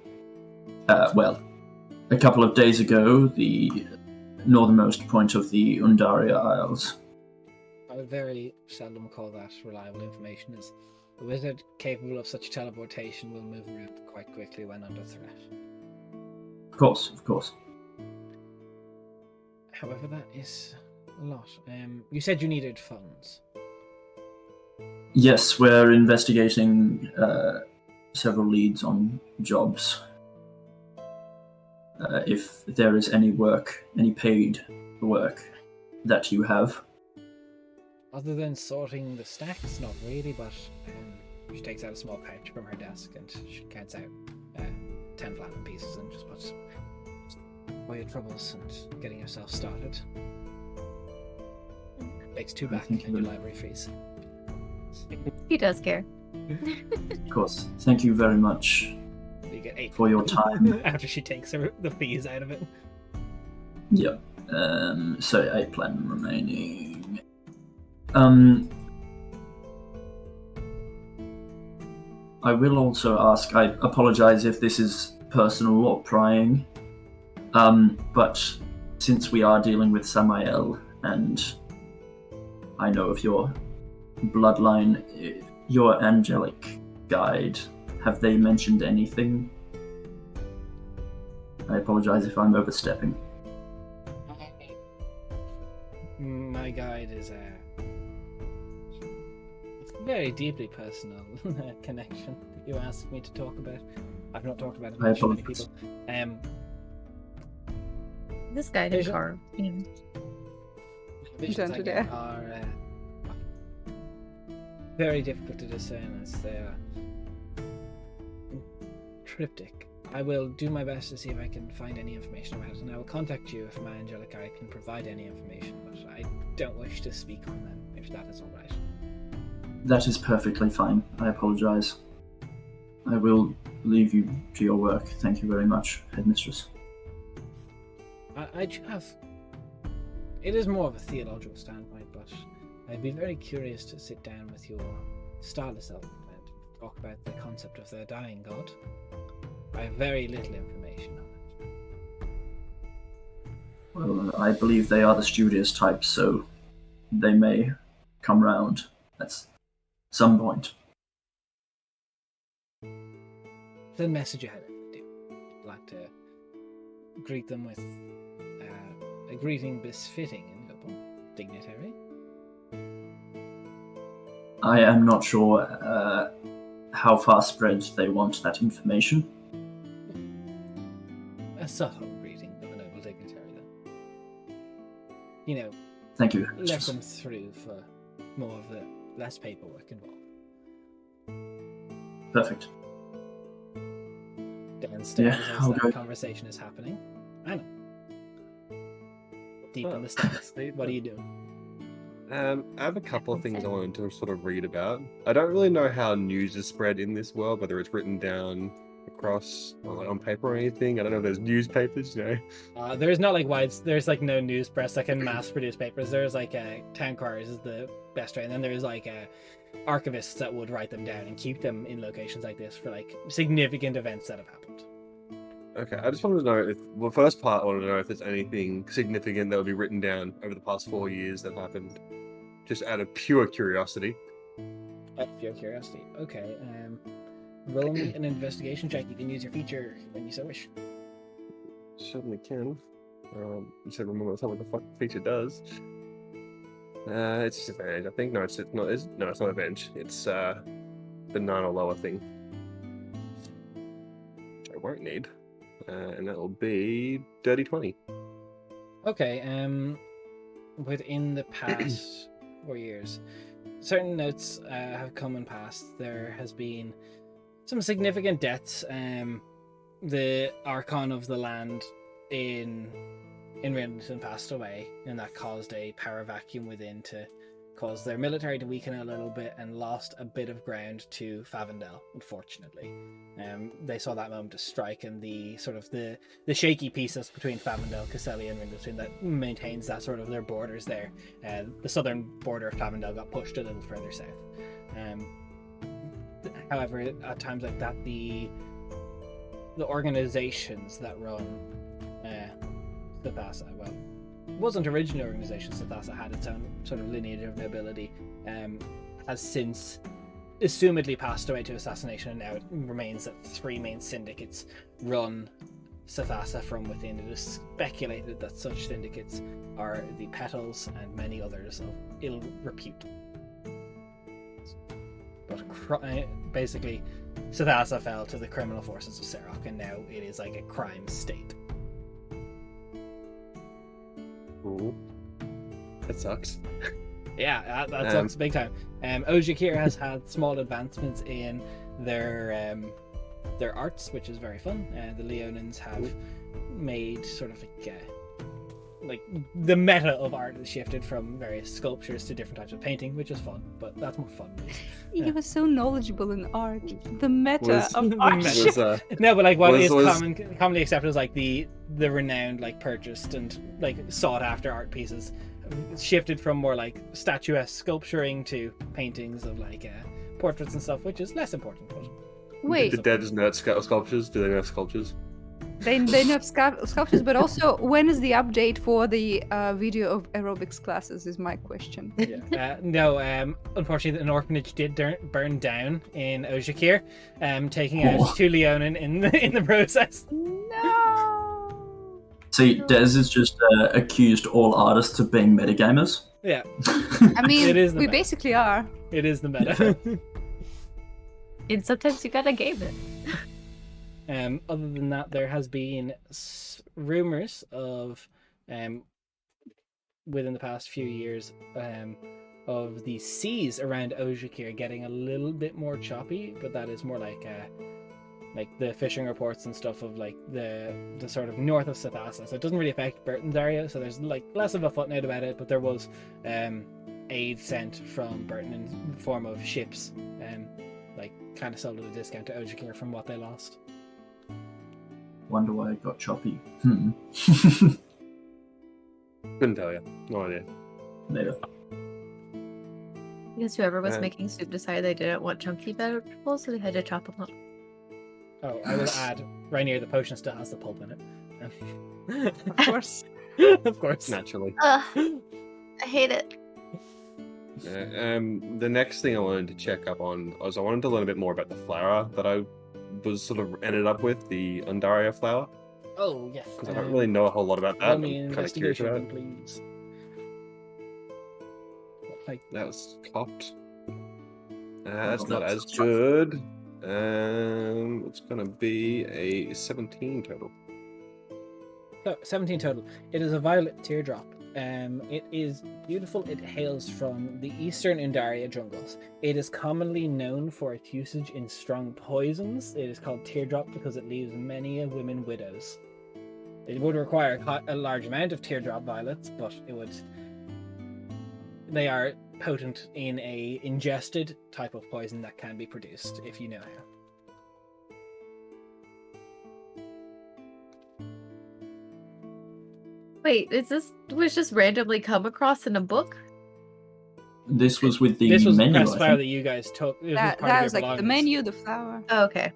a couple of days ago, the northernmost point of the Andaria Isles. I would very seldom call that reliable information, as a wizard capable of such teleportation will move around quite quickly when under threat. Of course. However, that is a lot. You said you needed funds. Yes, we're investigating several leads on jobs. If there is any paid work that you have. Other than sorting the stacks, not really, but she takes out a small pouch from her desk and she counts out 10 platinum pieces and just puts away your troubles and getting yourself started. Takes 2 back in your library fees. He does care. Of course. Thank you very much You get 8 for your time. after she takes the fees out of it. Yep. So 8 platinum remaining. I will also ask, I apologize if this is personal or prying, but since we are dealing with Samael, and I know of your bloodline, your angelic guide, have they mentioned anything? I apologize if I'm overstepping. My guide is it's a very deeply personal connection that you asked me to talk about. I've not talked about it with many people. This guy did car. Visions I get are very difficult to discern, as they are cryptic. I will do my best to see if I can find any information about it, and I will contact you if my angelic guide can provide any information, but I don't wish to speak on them, if that is alright. That is perfectly fine. I apologize. I will leave you to your work. Thank you very much, Headmistress. I do have... It is more of a theological standpoint, but I'd be very curious to sit down with your starless self and talk about the concept of their dying god. I have very little information on it. Well, I believe they are the studious type, so they may come round at some point. Then message ahead if you do. I'd like to greet them with a greeting befitting a noble dignitary. I am not sure how far spread they want that information. A subtle greeting of a noble dignitary, then. You know, Thank you, let Headmistress. them through for more of the less paperwork involved. Perfect. Downstairs Yeah, as I'll that go. conversation is happening. I know. Deep in the stacks. What are you doing? I have a couple of things I wanted to sort of read about. I don't really know how news is spread in this world, whether it's written down across or like on paper or anything. I don't know if there's newspapers, There's not like there's like no news press that can mass produce papers. There's like town criers is the best way, and then there's like archivists that would write them down and keep them in locations like this for like significant events that have happened. Okay, I just wanted to know first part, I wanted to know if there's anything significant that would be written down over the past 4 years that happened, just out of pure curiosity. Out of pure curiosity. Okay. Roll me an investigation check. You can use your feature when you so wish. Certainly can. You said remember what the fuck feature does. It's just advantage, I think. No, it's not. It's not advantage. It's the 9 or lower thing, which I won't need, and that will be dirty 20. Okay. Within the past 4 years, certain notes have come and passed. There has been some significant deaths. The Archon of the land in Rinton passed away, and that caused a power vacuum within to caused their military to weaken a little bit and lost a bit of ground to Favendel, unfortunately. They saw that moment to strike, and the sort of the shaky pieces between Favendel, Caselli, and Ringleton that maintains that sort of their borders there. The southern border of Favendel got pushed a little further south. However, at times like that, the organizations that run Sethasa, well, it wasn't original organization. Sethasa had its own sort of lineage of nobility, has since assumedly passed away to assassination, and now it remains that 3 main syndicates run Sethasa from within. It is speculated that such syndicates are the Petals and many others of ill repute. But basically, Sethasa fell to the criminal forces of Serok, and now it is like a crime state. Ooh. That sucks. Yeah, that sucks big time. Ojikir has had small advancements in their arts, which is very fun. The Leonins have made sort of like the meta of art has shifted from various sculptures to different types of painting, which is fun, but that's more fun. He was so knowledgeable in art. The meta of art. No, but like what is commonly accepted as like the renowned, like purchased and like sought after art pieces shifted from more like statuesque sculpturing to paintings of like portraits and stuff, which is less important. But wait, the dead is nerf sculptures? Do they nerf sculptures? They nerf sculptures, but also when is the update for the video of aerobics classes is my question. Yeah. No, unfortunately an orphanage did burn down in Ojikir, taking out 2 Leonin in the process. No. See, Des is just accused all artists of being metagamers. Yeah. I mean, it is we basically are. It is the meta. And sometimes you gotta game it. Other than that, there has been rumors of, within the past few years, of the seas around Ojikir getting a little bit more choppy, but that is more like the fishing reports and stuff of like the sort of north of Sethasa. So it doesn't really affect Birten's area, so there's like less of a footnote about it, but there was aid sent from Birten in the form of ships, like kind of sold at a discount to Ojikir from what they lost. Wonder why it got choppy. Couldn't tell you. No idea. Later. I guess whoever was making soup decided they didn't want chunky vegetables, so they had to chop them up. Oh, I will add, Rainier, the potion still has the pulp in it. Of course. Of course. Naturally. I hate it. The next thing I wanted to check up on was I wanted to learn a bit more about the flower that I was sort of ended up with, the Andaria Flower. Oh, yes. Because I don't really know a whole lot about that. Roll I'm me an kind of curious about it. investigation, please. Like, That was cocked. That's Oh, not that's as tough. good. It's gonna be a 17 total. so 17 total. It is a violet teardrop. It is beautiful. It hails from the eastern Andaria jungles. It is commonly known for its usage in strong poisons. It is called teardrop because it leaves many a women widows. It would require a large amount of teardrop violets, but they are potent in a ingested type of poison that can be produced if you know how. Wait, was just randomly come across in a book? This was with the This was the menu, press I flower think. that you guys took. It was That part of was your like the belongings. menu, the flower. Oh, okay.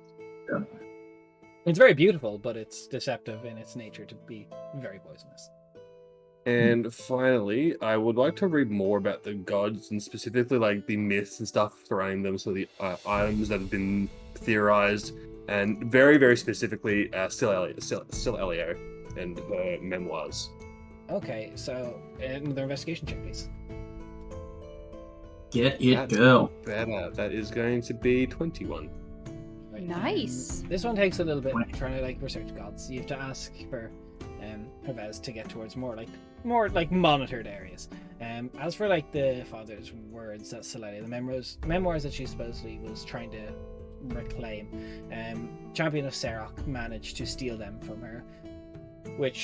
It's very beautiful, but it's deceptive in its nature to be very poisonous. And finally, I would like to read more about the gods and specifically like the myths and stuff surrounding them. So the items that have been theorized, and very, very specifically, Still Elio and her memoirs. Okay, so another investigation check, please. Get it, That's girl. better. That is going to be 21. Right, Nice. this one takes a little bit trying to like research gods. You have to ask for Herves to get towards more like monitored areas. As for like the father's words that Celelia, the memoirs that she supposedly was trying to reclaim, Champion of Serok managed to steal them from her, which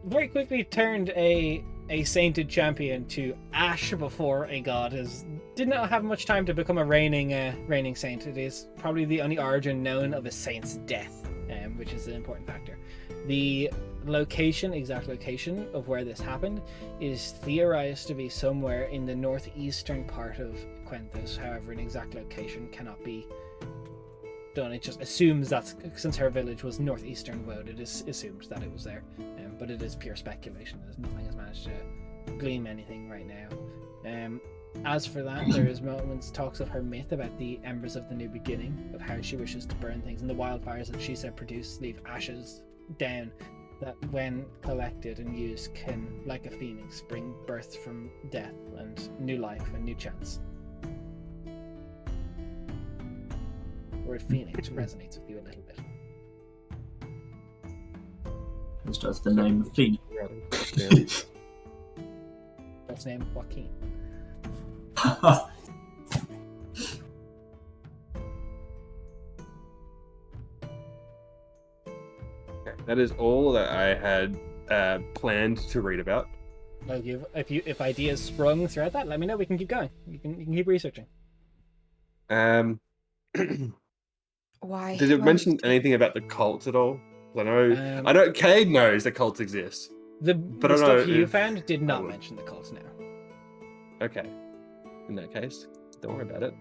very quickly turned a a sainted champion to ash before a god did not have much time to become a reigning saint. It is probably the only origin known of a saint's death, which is an important factor. The exact location of where this happened is theorized to be somewhere in the northeastern part of Quenthos. However, an exact location cannot be done. It just assumes that since her village was northeastern Woad, it is assumed that it was there. But it is pure speculation. Nothing has managed to glean anything right now. As for that, there is talks of her myth about the embers of the new beginning, of how she wishes to burn things, and the wildfires that she said produce leave ashes down that when collected and used can, like a phoenix, bring birth from death and new life and new chance. The word phoenix resonates with you a little bit. As does the name Phoenix. First name Joaquin. That is all that I had planned to read about. Well, if ideas sprung throughout that, let me know. We can keep going. You can keep researching. Why? Did it mention anything about the cults at all? I know Cade knows that cults exist. The I stuff you found did not mention the cults now. Okay. In that case, don't worry about it.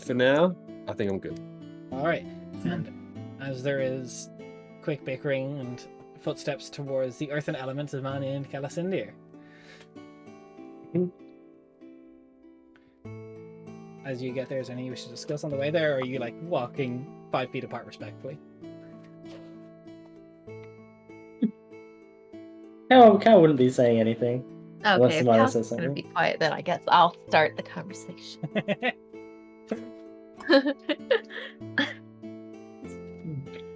For now, I think I'm good. Alright. And as there is quick bickering and footsteps towards the earthen elements of Mani and Calasindir. As you get there, is there anything we should discuss on the way there, or are you like walking 5 feet apart respectfully? Cal wouldn't be saying anything. Okay, if Samara Cal's says gonna something. be quiet, then I guess I'll start the conversation.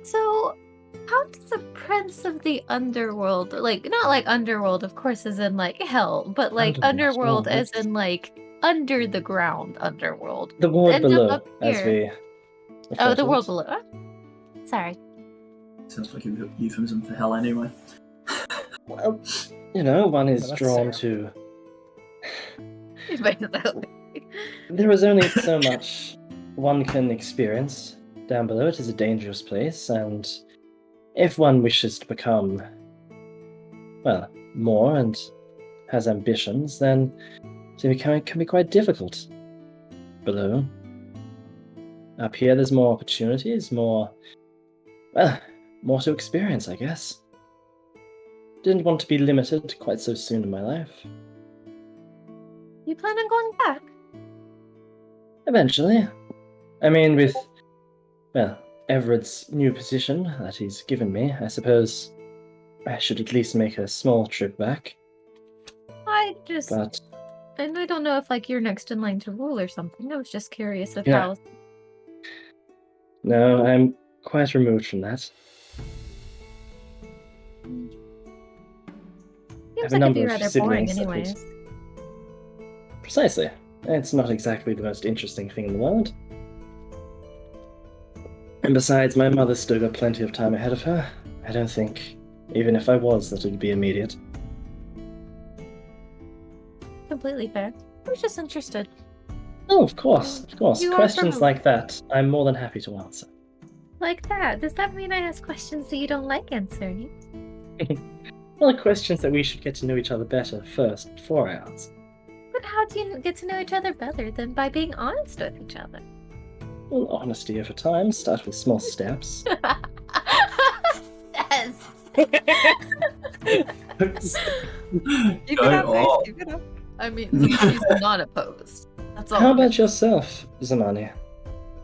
So, how does the prince of the underworld, like, not like underworld, of course, as in like hell, but like underworld as in like under the ground underworld? The world End up below, up as here. we. Oh, refer the to world it. below. Sorry. Sounds like a euphemism for hell anyway. Well, one is Well, that's drawn fair. to. There is only so much one can experience down below. It is a dangerous place, and if one wishes to become, well, more and has ambitions, then it can be quite difficult below. Up here, there's more opportunities, more to experience, I guess. Didn't want to be limited quite so soon in my life. You plan on going back? Eventually. I mean, with, Everett's new position that he's given me, I suppose I should at least make a small trip back. But And I don't know if like you're next in line to rule or something. I was just curious of Yeah. how. no, I'm quite removed from that. Seems a like it'd number be of rather boring, siblings that would- anyways. Precisely. It's not exactly the most interesting thing in the world. And besides, my mother's still got plenty of time ahead of her. I don't think, even if I was, that it would be immediate. Completely fair. I was just interested. Oh, of course. You are Questions from- like that, I'm more than happy to answer. Like that. Does that mean I ask questions that you don't like answering? Well, questions that we should get to know each other better first, before I answer. But how do you get to know each other better than by being honest with each other? Well, honesty over time, start with small steps. Yes. Keep it Go up, guys. on. Keep it up. I mean, since she's not opposed. That's all. How about yourself, Zamani?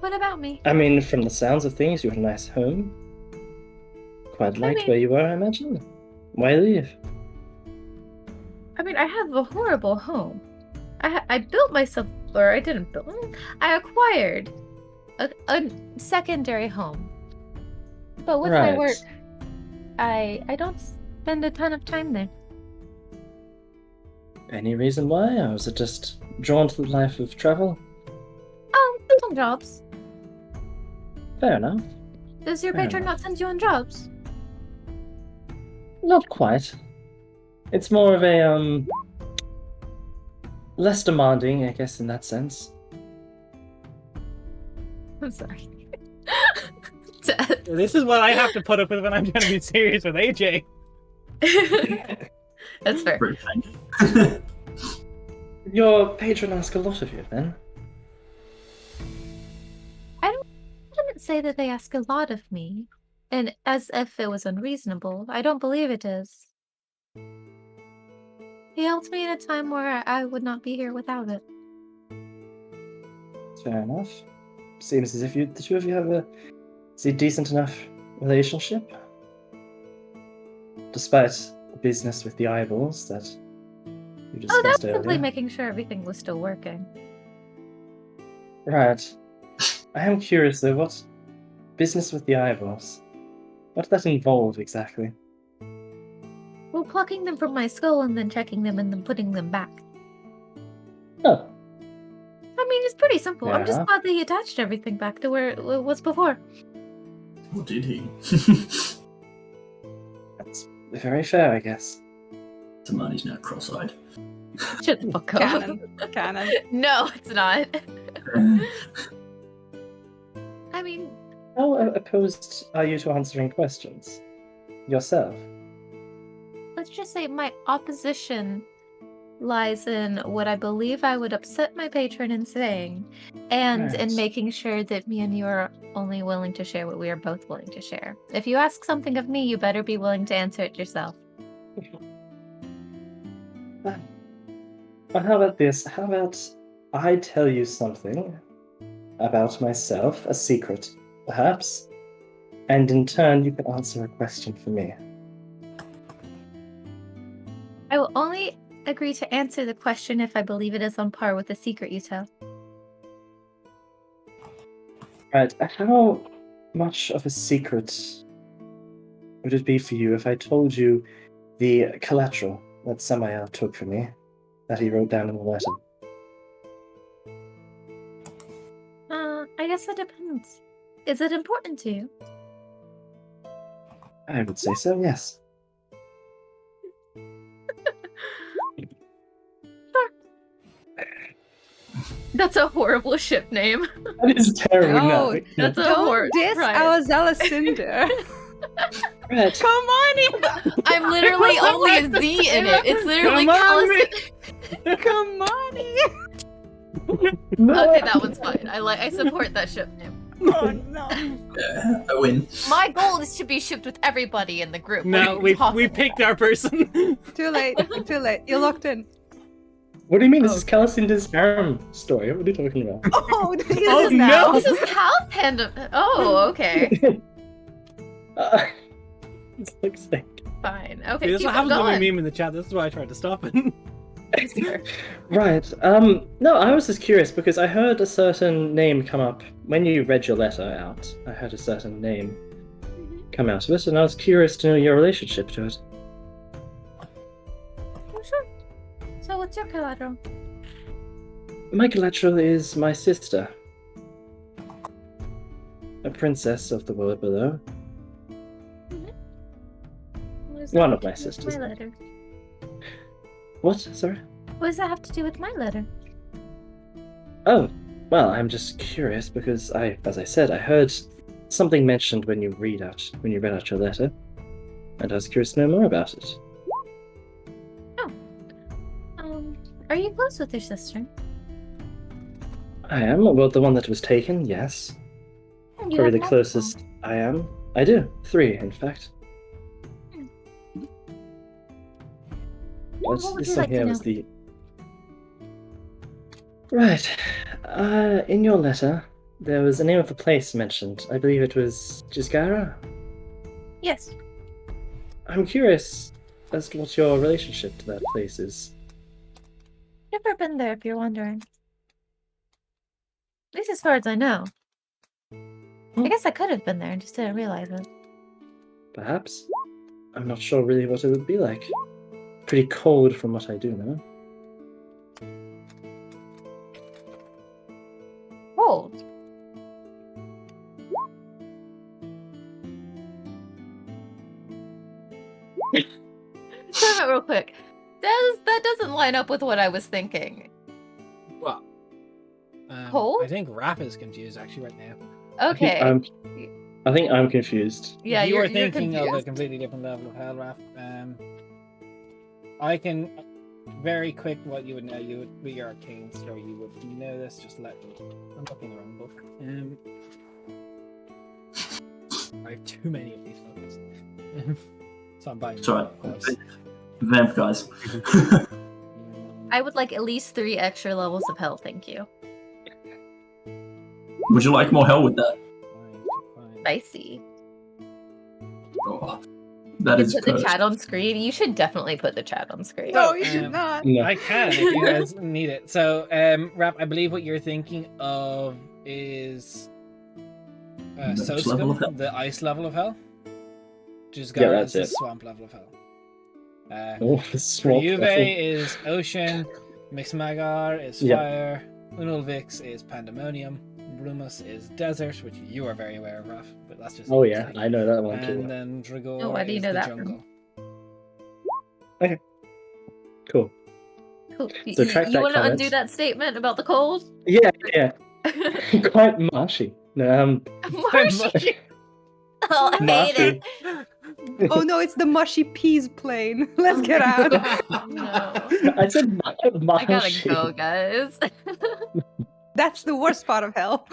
What about me? I mean, from the sounds of things, you had a nice home. Quite liked mean- where you were, I imagine. Why leave? I mean, I have a horrible home. I built myself, or I didn't build. I acquired a secondary home. But with my Right. work, I don't spend a ton of time there. Any reason why? Or was it just drawn to the life of travel? Some jobs. Fair enough. Does your Fair patron enough. not send you on jobs? Not quite. It's more of a, less demanding, I guess, in that sense. I'm sorry. This is what I have to put up with when I'm trying to be serious with AJ. That's fair. Very kind. Your patron asks a lot of you, then? I wouldn't say that they ask a lot of me, and as if it was unreasonable. I don't believe it is. He helped me in a time where I would not be here without it. Fair enough. Seems as if the two of you have a decent enough relationship. Despite the business with the eyeballs that you Oh, that's discussed simply earlier. making sure everything was still working. Right. I am curious though, what business with the eyeballs? What does that involve exactly? Well, plucking them from my skull and then checking them and then putting them back. Oh, I mean, it's pretty simple. I'm just Yeah. glad that he attached everything back to where it was before. Or did he? that's very fair, I guess. Somebody's now cross-eyed. Shut the fuck up. Canon. No, it's not. I mean, How opposed are you to answering questions? Yourself? let's just say my opposition lies in what I believe I would upset my patron in saying, and in Right. making sure that me and you are only willing to share what we are both willing to share. If you ask something of me, you better be willing to answer it yourself. Well, how about this? How about I tell you something about myself, a secret, perhaps, and in turn you can answer a question for me. I will only agree to answer the question if I believe it is on par with the secret you tell. Right, how much of a secret would it be for you if I told you the collateral that Samael took from me, that he wrote down in the letter? I guess it depends. Is it important to you? I would say so, yes. That's a horrible ship name. That is terrible. No, No, That's a Don't horror. diss Right. our zealous cinder. Right. Come on in. I'm literally only a Z in it. It's literally Come on, Callus. Come on in. No. Okay, that one's fine. I support that ship name. Oh no. Yeah, I win. My goal is to be shipped with everybody in the group. What No, are you talking we about? picked our person. Too late. Too late. You're locked in. What do you mean? This Oh. is Calicinda's harem story. What are you talking about? Oh, this Oh, is now. no. This is Cal's hand of. Oh, okay. This looks like... Fine. See, Okay, this is keep what happens when going. we meme in the chat. This is why I tried to stop it. Right. No, I was just curious because I heard a certain name come up when you read your letter out. I heard a certain name come out of it, and I was curious to know your relationship to it. Oh, sure. So, what's your collateral? My collateral is my sister, a princess of the world below. What does One that of my have to do with sisters. My letter. What? Sorry? What does that have to do with my letter? Oh, well, I'm just curious because as I said, I heard something mentioned when you read out your letter, and I was curious to know more about it. Are you close with your sister? I am. Well, the one that was taken, yes. You Probably have the multiple. closest I am. I do. 3, in fact. What But would this you one like to here know? was the... Right. In your letter, there was the name of the place mentioned. I believe it was Gisgara. Yes. I'm curious as to what your relationship to that place is. Never been there, if you're wondering. At least as far as I know. I guess I could have been there and just didn't realize it. Perhaps. I'm not sure really what it would be like. Pretty cold from what I do know. Cold. out real quick. That doesn't line up with what I was thinking. What? Cold? I think Rap is confused actually right now. Okay. I think I'm confused. Yeah, you you're were thinking of a confused. completely different level of hell, Rap. I can very quick what you would know. You would with your arcane story. You would know this. Just let me. I'm looking the wrong book. I have too many of these books, so I'm buying. It's alright. gloves. Vamp guys. I would like at least 3 extra levels of hell, thank you. Would you like more hell with that? Fine. Spicy. Oh, that You is put the cursed. chat on screen. You should definitely put the chat on screen. No, you should not. No. I can if you guys need it. So, Rap, I believe what you're thinking of is Which level of hell? Soscum, the ice level of hell. Just Yeah, go that's the it. swamp level of hell. Oh, the swamp Juve level. is ocean, Mixmagar is Yeah. fire, Unulvix is pandemonium, Brumus is desert, which you are very aware of, Raf, but that's just Oh yeah, I know that one and too. then Dragor Oh, why do you is know the that from? jungle. Cool. Cool. So You track that want to comment. undo that statement about the cold? Yeah, quite marshy. Marshy. Oh, I hate Marshy. it. Oh no, it's the mushy peas plane. Let's get out. No. I said marshy. I gotta go, guys. That's the worst part of hell.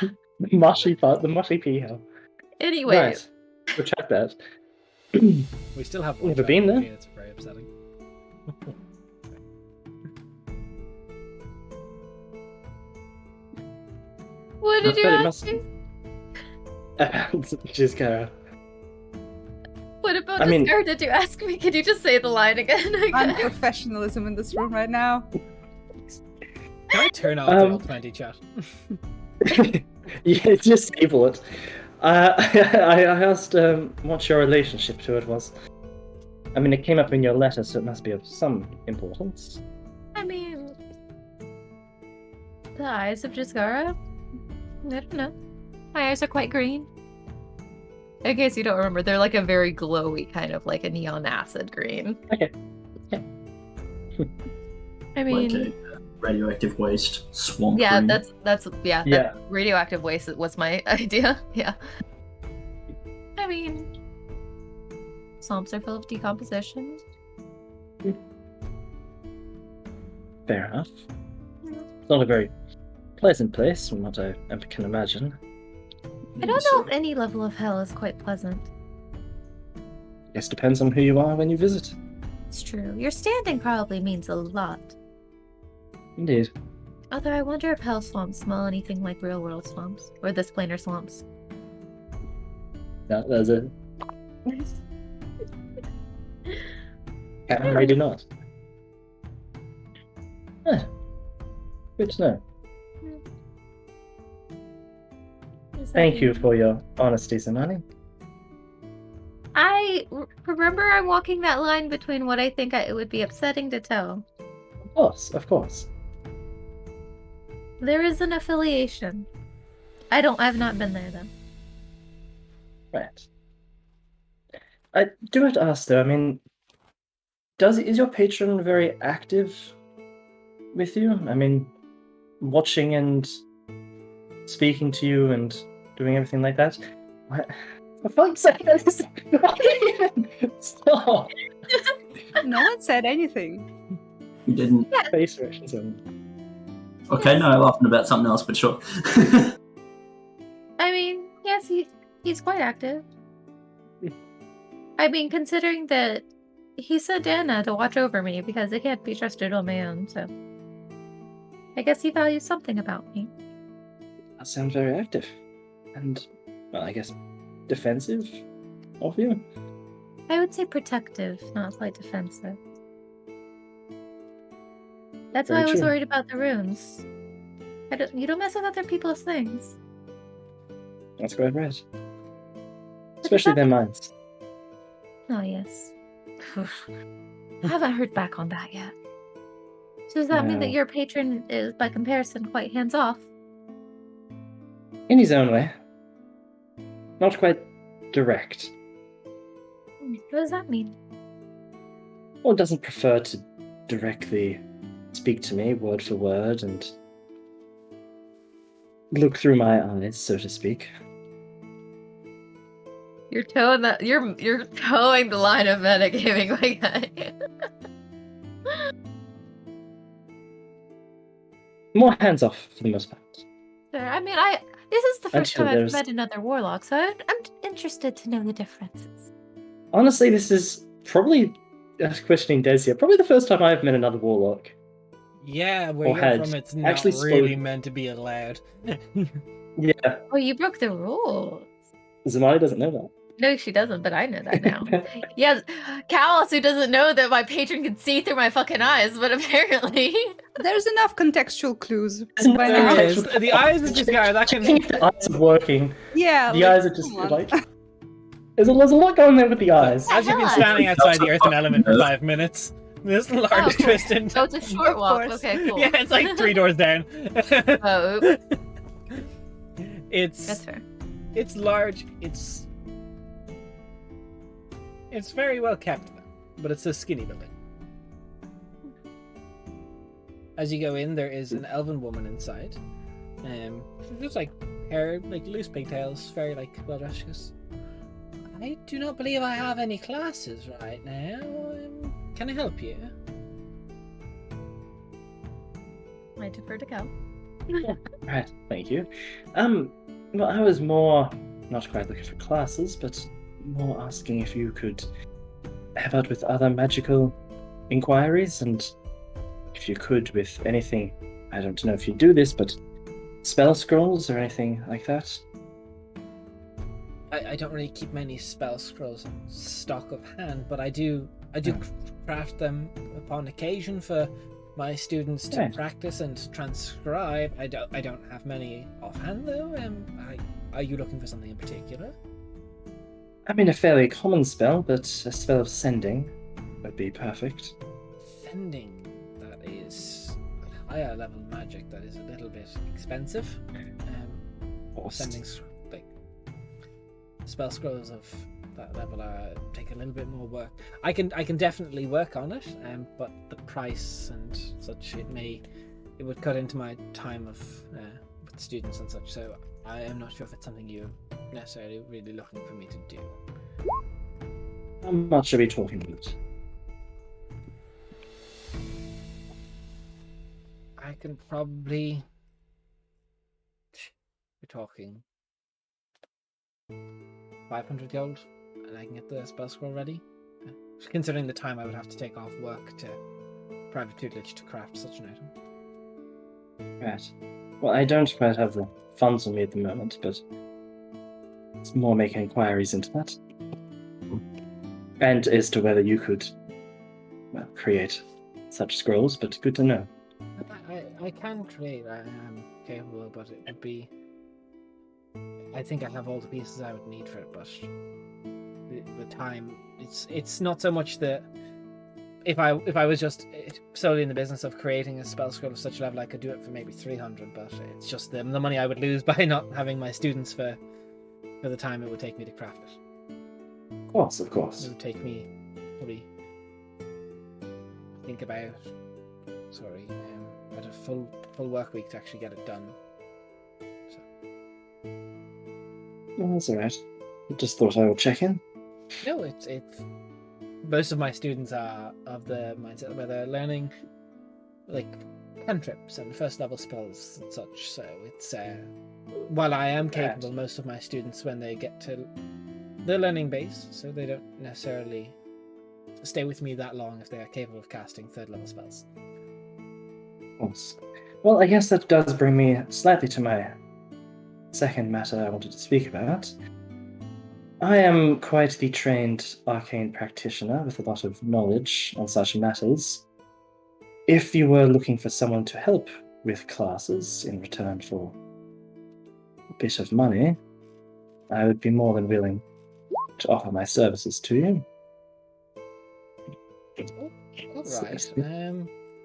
The mushy part, the mushy pea hell. Anyway, Right. So check that. We still have one Never child been there? movie, it's very upsetting. what did you But it ask must- me? Just go. What about I mean- Discard? Did you ask me? Could you just say the line again? Unprofessionalism in this room right now. Can I turn off the all 20 chat? Yeah, just disable it. I asked what your relationship to it was. I mean, it came up in your letter, so it must be of some importance. I mean, the eyes of Gisgara? I don't know. My eyes are quite green. In case you don't remember, they're like a very glowy kind of like a neon acid green. Okay. Yeah. I mean, Like a radioactive waste swamp. yeah, green. that's Yeah. that radioactive waste was my idea. Yeah. I mean, swamps are full of decomposition. Fair enough. It's not a very pleasant place, from what I can imagine. I don't know if any level of hell is quite pleasant. Guess depends on who you are when you visit. It's true. Your standing probably means a lot. Indeed. Although I wonder if hell swamps smell anything like real world swamps. Or this planar swamps. That's it. Maybe not. Huh. Good to know. Thank you for your honesty, Zamani. Remember I'm walking that line between what I think it would be upsetting to tell. Of course, of course. There is an affiliation. I've not been there though. Right. I do have to ask though, I mean, is your patron very active with you? I mean, watching and speaking to you and doing everything like that? What? For fuck's sake, stop! No one said anything. You didn't. Face reactions and Okay, no, I'm laughing about something else, but sure. I mean, yes, he's quite active. I mean, considering that he sent Anna to watch over me because I can't be trusted on my own, so I guess he values something about me. that sounds very active. And, well, I guess defensive of you? I would say protective, not like defensive. That's why Very I was true. worried about the runes. You don't mess with other people's things. That's quite right. Especially their minds. Oh, yes. I haven't heard back on that yet. So does that mean that No. your patron is, by comparison, quite hands-off? In his own way. Not quite direct. What does that mean? or doesn't prefer to directly speak to me word for word and look through my eyes, so to speak. You're towing you're towing the line of metagaming, my guy. More hands off for the most part. Sure. I mean, this is the first Until time I've there's- met another warlock, so I'm interested to know the differences. Honestly, this is probably, questioning Des here, probably the first time I've met another warlock. Yeah, where Or you're had from, it's not actually really spoken- meant to be allowed. Yeah, Oh, you broke the rules. Zamali doesn't know that. No, she doesn't, but I know that now. Yes, Cal also doesn't know that my patron can see through my fucking eyes, but apparently. There's enough contextual clues Isn't by there now. There is. The eyes of this guy, that can... The eyes are working. Yeah, The like, eyes are just come on. like... There's a lot going there with the eyes. As you've been Hell, standing outside the Earthen Element for 5 minutes, this large Oh, cool. Tristan... Oh, it's a short Of walk. course. Okay, cool. Yeah, it's like 3 doors down. Oh, oops. It's... That's fair. It's large, it's very well kept, though, but it's a skinny building. As you go in, there is an elven woman inside. Just like hair, like loose pigtails, very like well dressed. She goes, I do not believe I have any classes right now. Can I help you? I defer to Cal. Right, thank you. Well, I was more, not quite looking for classes, but more asking if you could help out with other magical inquiries, and if you could with anything. I don't know if you do this, but spell scrolls or anything like that. I don't really keep many spell scrolls in stock of hand, but I do craft them upon occasion for my students to Right. practice and transcribe. I don't have many offhand though. Are you looking for something in particular? I mean, a fairly common spell, but a spell of sending would be perfect. Sending, that is a higher level magic. That is a little bit expensive. Sending like spell scrolls of that level take a little bit more work. I can definitely work on it, but the price and such, it would cut into my time of with students and such. So I am not sure if it's something you're necessarily really looking for me to do. How much are we talking about? I can probably. We're talking 500 gold, and I can get the spell scroll ready. Considering the time I would have to take off work to private tutelage to craft such an item. Right. Well, I don't quite have the funds on me at the moment, but it's more making inquiries into that. And as to whether you could, well, create such scrolls, but good to know. I can create, I am capable, but it would be... I think I have all the pieces I would need for it, but the time, it's not so much that if I was just solely in the business of creating a spell scroll of such a level, I could do it for maybe 300, but it's just the money I would lose by not having my students for the time it would take me to craft it. Of It course. would take me probably think about about a full work week to actually get it done. So. Well, that's alright. I just thought I would check in. No, it's most of my students are of the mindset where they're learning like cantrips and first level spells and such. So it's while I am capable, most of my students when they get to the learning base, so they don't necessarily stay with me that long if they are capable of casting third level spells. Of course. Well, I guess that does bring me slightly to my second matter I wanted to speak about. I am quite the trained arcane practitioner with a lot of knowledge on such matters. If you were looking for someone to help with classes in return for a bit of money, I would be more than willing to offer my services to you. All right.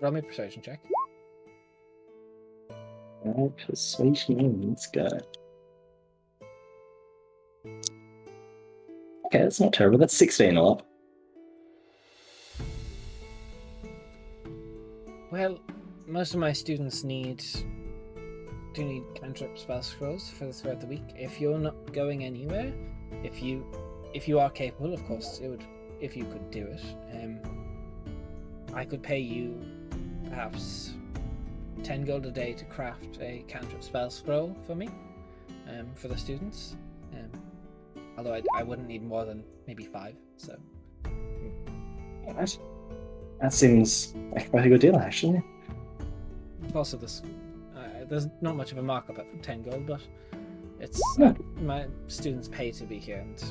Roll me a persuasion check. Alright, persuasion, let's go. Okay, that's not terrible. That's 16 all up. Well, most of my students do need cantrip spell scrolls throughout the week. If you're not going anywhere, if you are capable, of course, if you could do it. I could pay you perhaps 10 gold a day to craft a cantrip spell scroll for me, for the students. Although I wouldn't need more than maybe 5. So. Alright. That seems like quite a good deal, actually. Also, there's not much of a markup at 10 gold, but it's my students pay to be here, and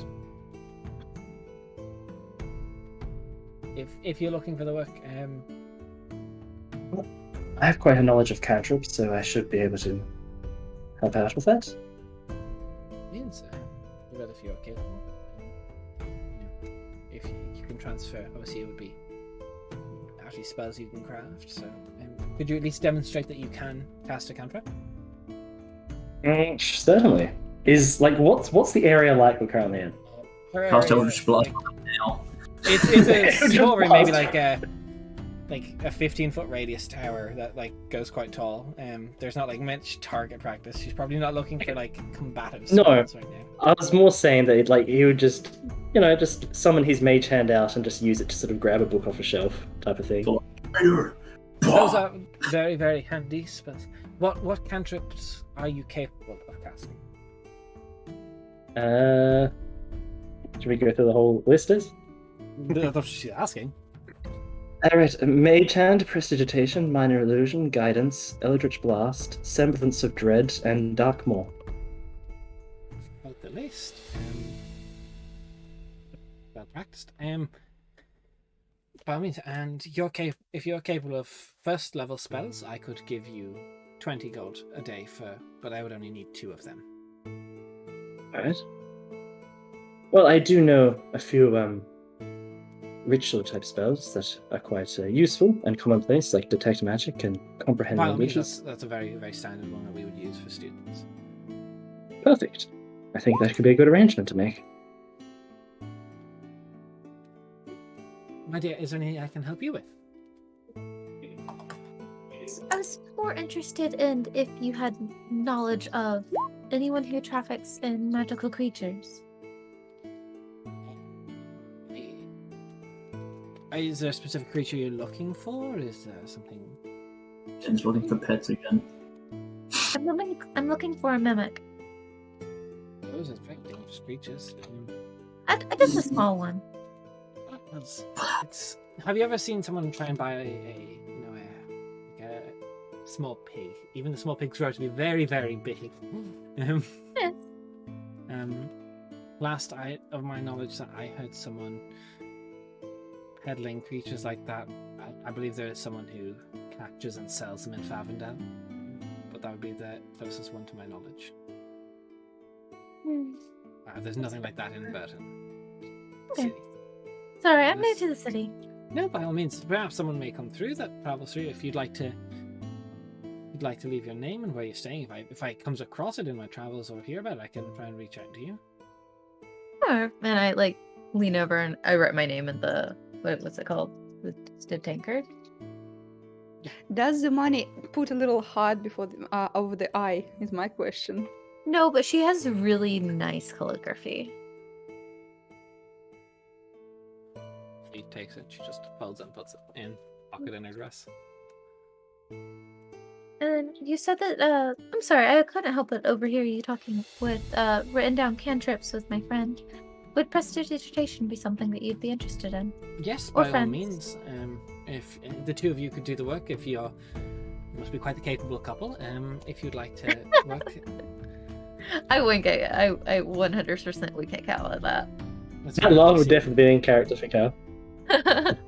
if you're looking for the work, I have quite a knowledge of cantrips, so I should be able to help out with that. means well, if you're capable, if you can transfer, obviously it would be actually spells you can craft. So, could you at least demonstrate that you can cast a cantrip? Certainly. Is what's the area like we're currently in? Cast Eldritch Blast now. It's a small room, maybe like a 15-foot radius tower that goes quite tall. There's not much target practice. She's probably not looking for combative spells right now. I was more saying that he would just summon his mage hand out and just use it to sort of grab a book off a shelf type of thing. Those are very, very handy spells. What cantrips are you capable of casting? Should we go through the whole list? That's what she's asking. Alright, Mage Hand, Prestidigitation, Minor Illusion, Guidance, Eldritch Blast, Semblance of Dread, and Dark Maw. About the list. Well practiced. By all means, and if you're capable of first level spells, I could give you 20 gold a day but I would only need 2 of them. Alright. Well, I do know a few ritual type spells that are quite useful and commonplace, like Detect Magic and Comprehend Languages. That's a very, very standard one that we would use for students. Perfect. I think that could be a good arrangement to make. My dear, is there anything I can help you with? I was more interested in if you had knowledge of anyone who traffics in magical creatures. Is there a specific creature you're looking for? Or is there something? Jen's looking for pets again. I'm looking for a mimic. Those are very dangerous creatures. Just a small one. Have you ever seen someone try and buy a small pig? Even the small pigs grow to be very, very big. Yes. Last of my knowledge that I heard someone peddling creatures like that. I believe there is someone who captures and sells them in Favendale, but that would be the closest one to my knowledge. There's nothing like that in Birten. Okay. Sorry, I'm new to the city. No, by all means. Perhaps someone may come through that travels through. If you'd like to leave your name and where you're staying. If I comes across it in my travels or hear about it, I can try and reach out to you. Sure. And I lean over and I write my name in the what's it called? The Twisted Tankard. Does the money put a little heart before over the eye? Is my question. No, but she has really nice calligraphy. She takes it. She just folds it and puts it in pocket in her dress. And you said that I'm sorry, I couldn't help but overhear you talking with written down cantrips with my friend. Would prestidigitation be something that you'd be interested in? Yes, Or by all friends. means. If the two of you could do the work, you must be quite the capable couple. If you'd like to work, I wink at I 100% would kick out at that. that's That really love would easy. definitely be in character for Cal.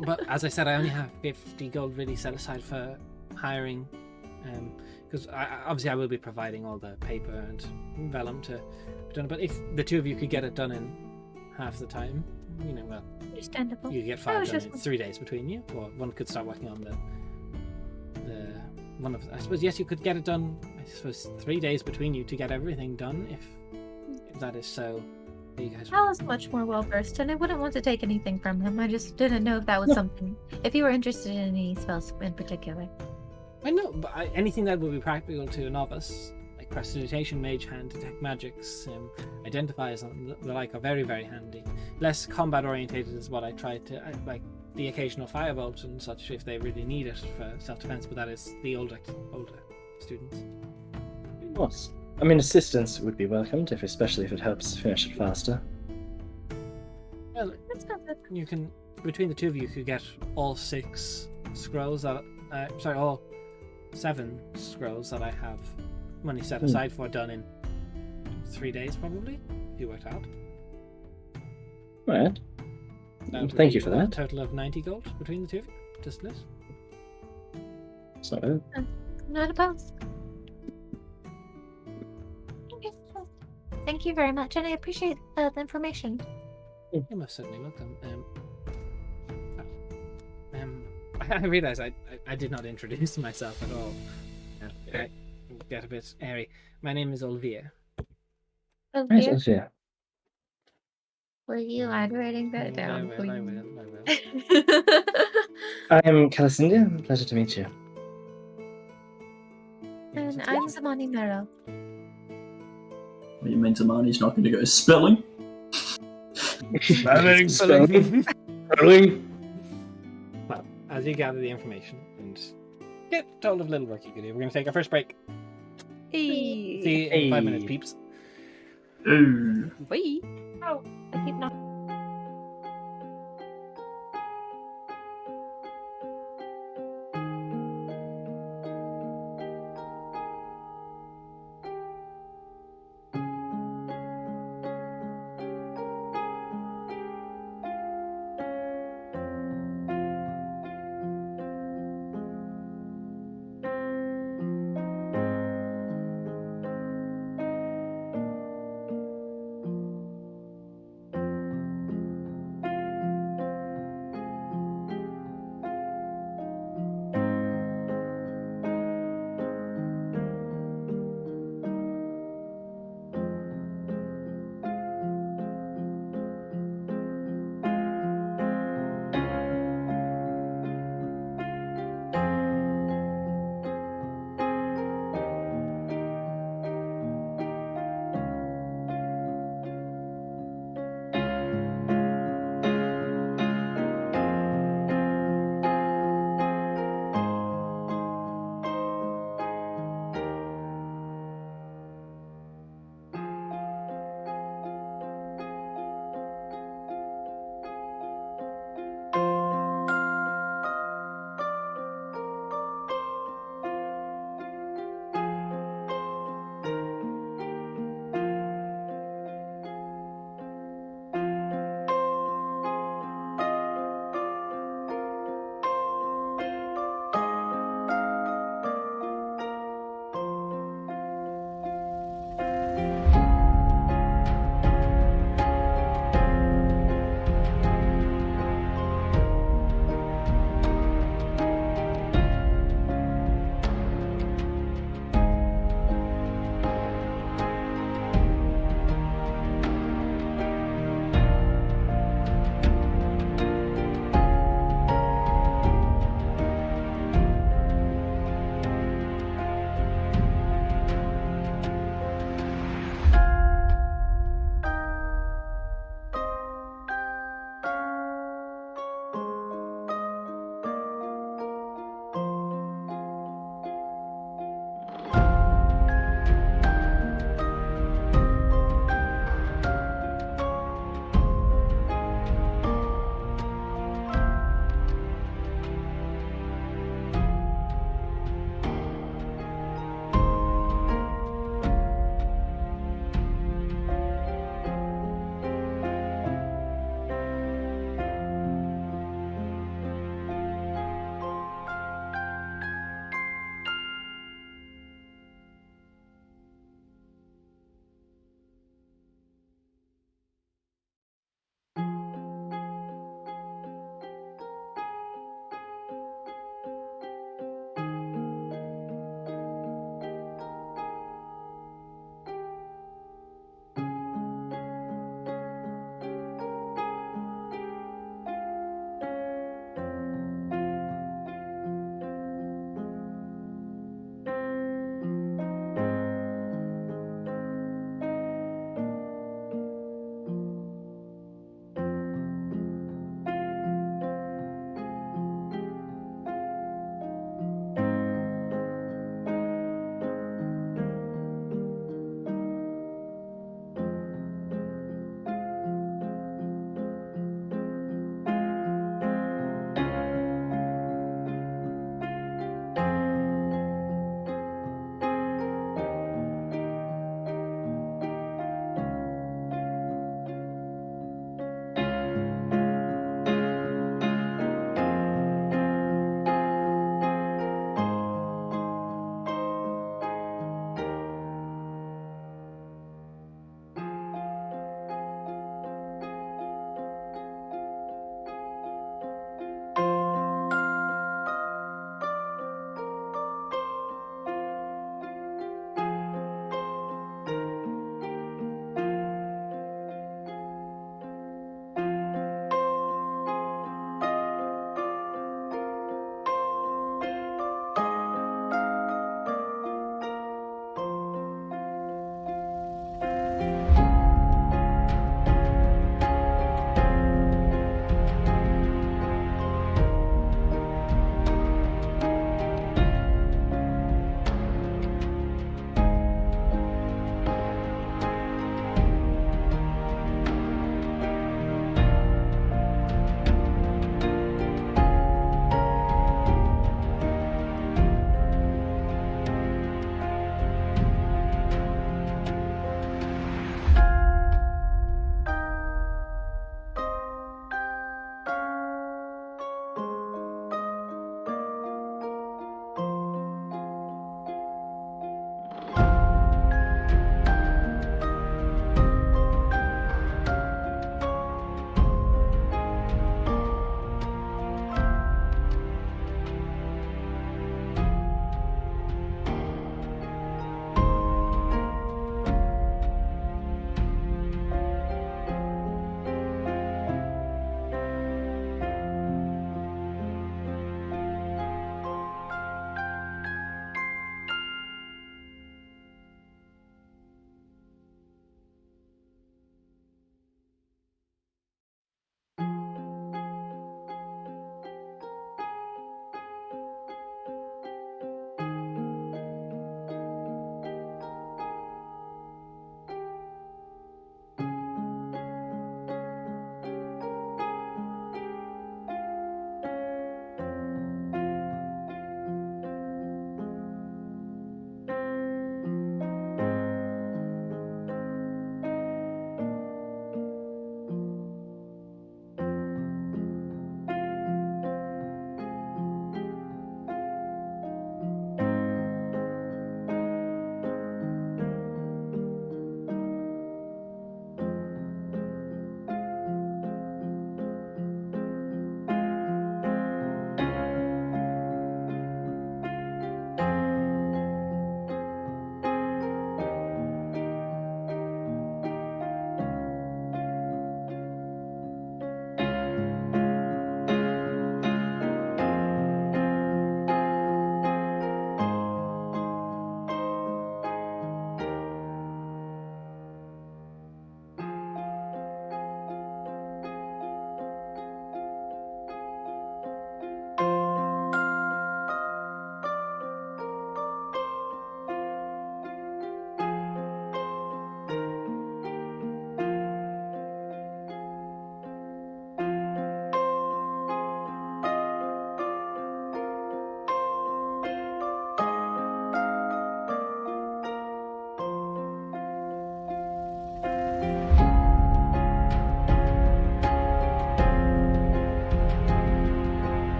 But as I said, I only have 50 gold really set aside for hiring, because obviously I will be providing all the paper and vellum to be done. But if the two of you could get it done in half the time, well, Understandable. you could get I 5 was done just in 3 days between you, or one could start working on the one of. I suppose yes, you could get it done. I suppose 3 days between you to get everything done, if that is so You guys. Al is much more well versed, and I wouldn't want to take anything from him. I just didn't know if that was No. something. If you were interested in any spells in particular. I know, but anything that would be practical to a novice, like prestidigitation, mage hand, detect magics, identifiers, and the like, are very, very handy. Less combat orientated is what I try to like. The occasional firebolt and such, if they really need it for self-defense, but that is the older students. Of course. I mean, assistance would be welcomed, especially if it helps finish it faster. Well, That's not good. you can, between the two of you, could get all 6 scrolls that, all 7 scrolls that I have money set aside for done in 3 days, probably, if you worked out. Right. That would Thank be you for a that. total of 90 gold between the two of you to split. So, Not opposed. Okay. Thank you very much, and I appreciate the information. You're most certainly welcome. I realize I did not introduce myself at all. I get a bit airy. My name is Olvia. right, Olivia, Olivia. were you writing that I down, will. please? I am Calicindia. Pleasure to meet you. And I'm Zamani Mero. What you mean Zamani's not going to go spelling? Spelling. Well, as you gather the information and get told of little work you can do, we're going to take our first break. Hey. See you in 5 minutes, Hey. peeps. Ooh. Wait. Oh, I keep not.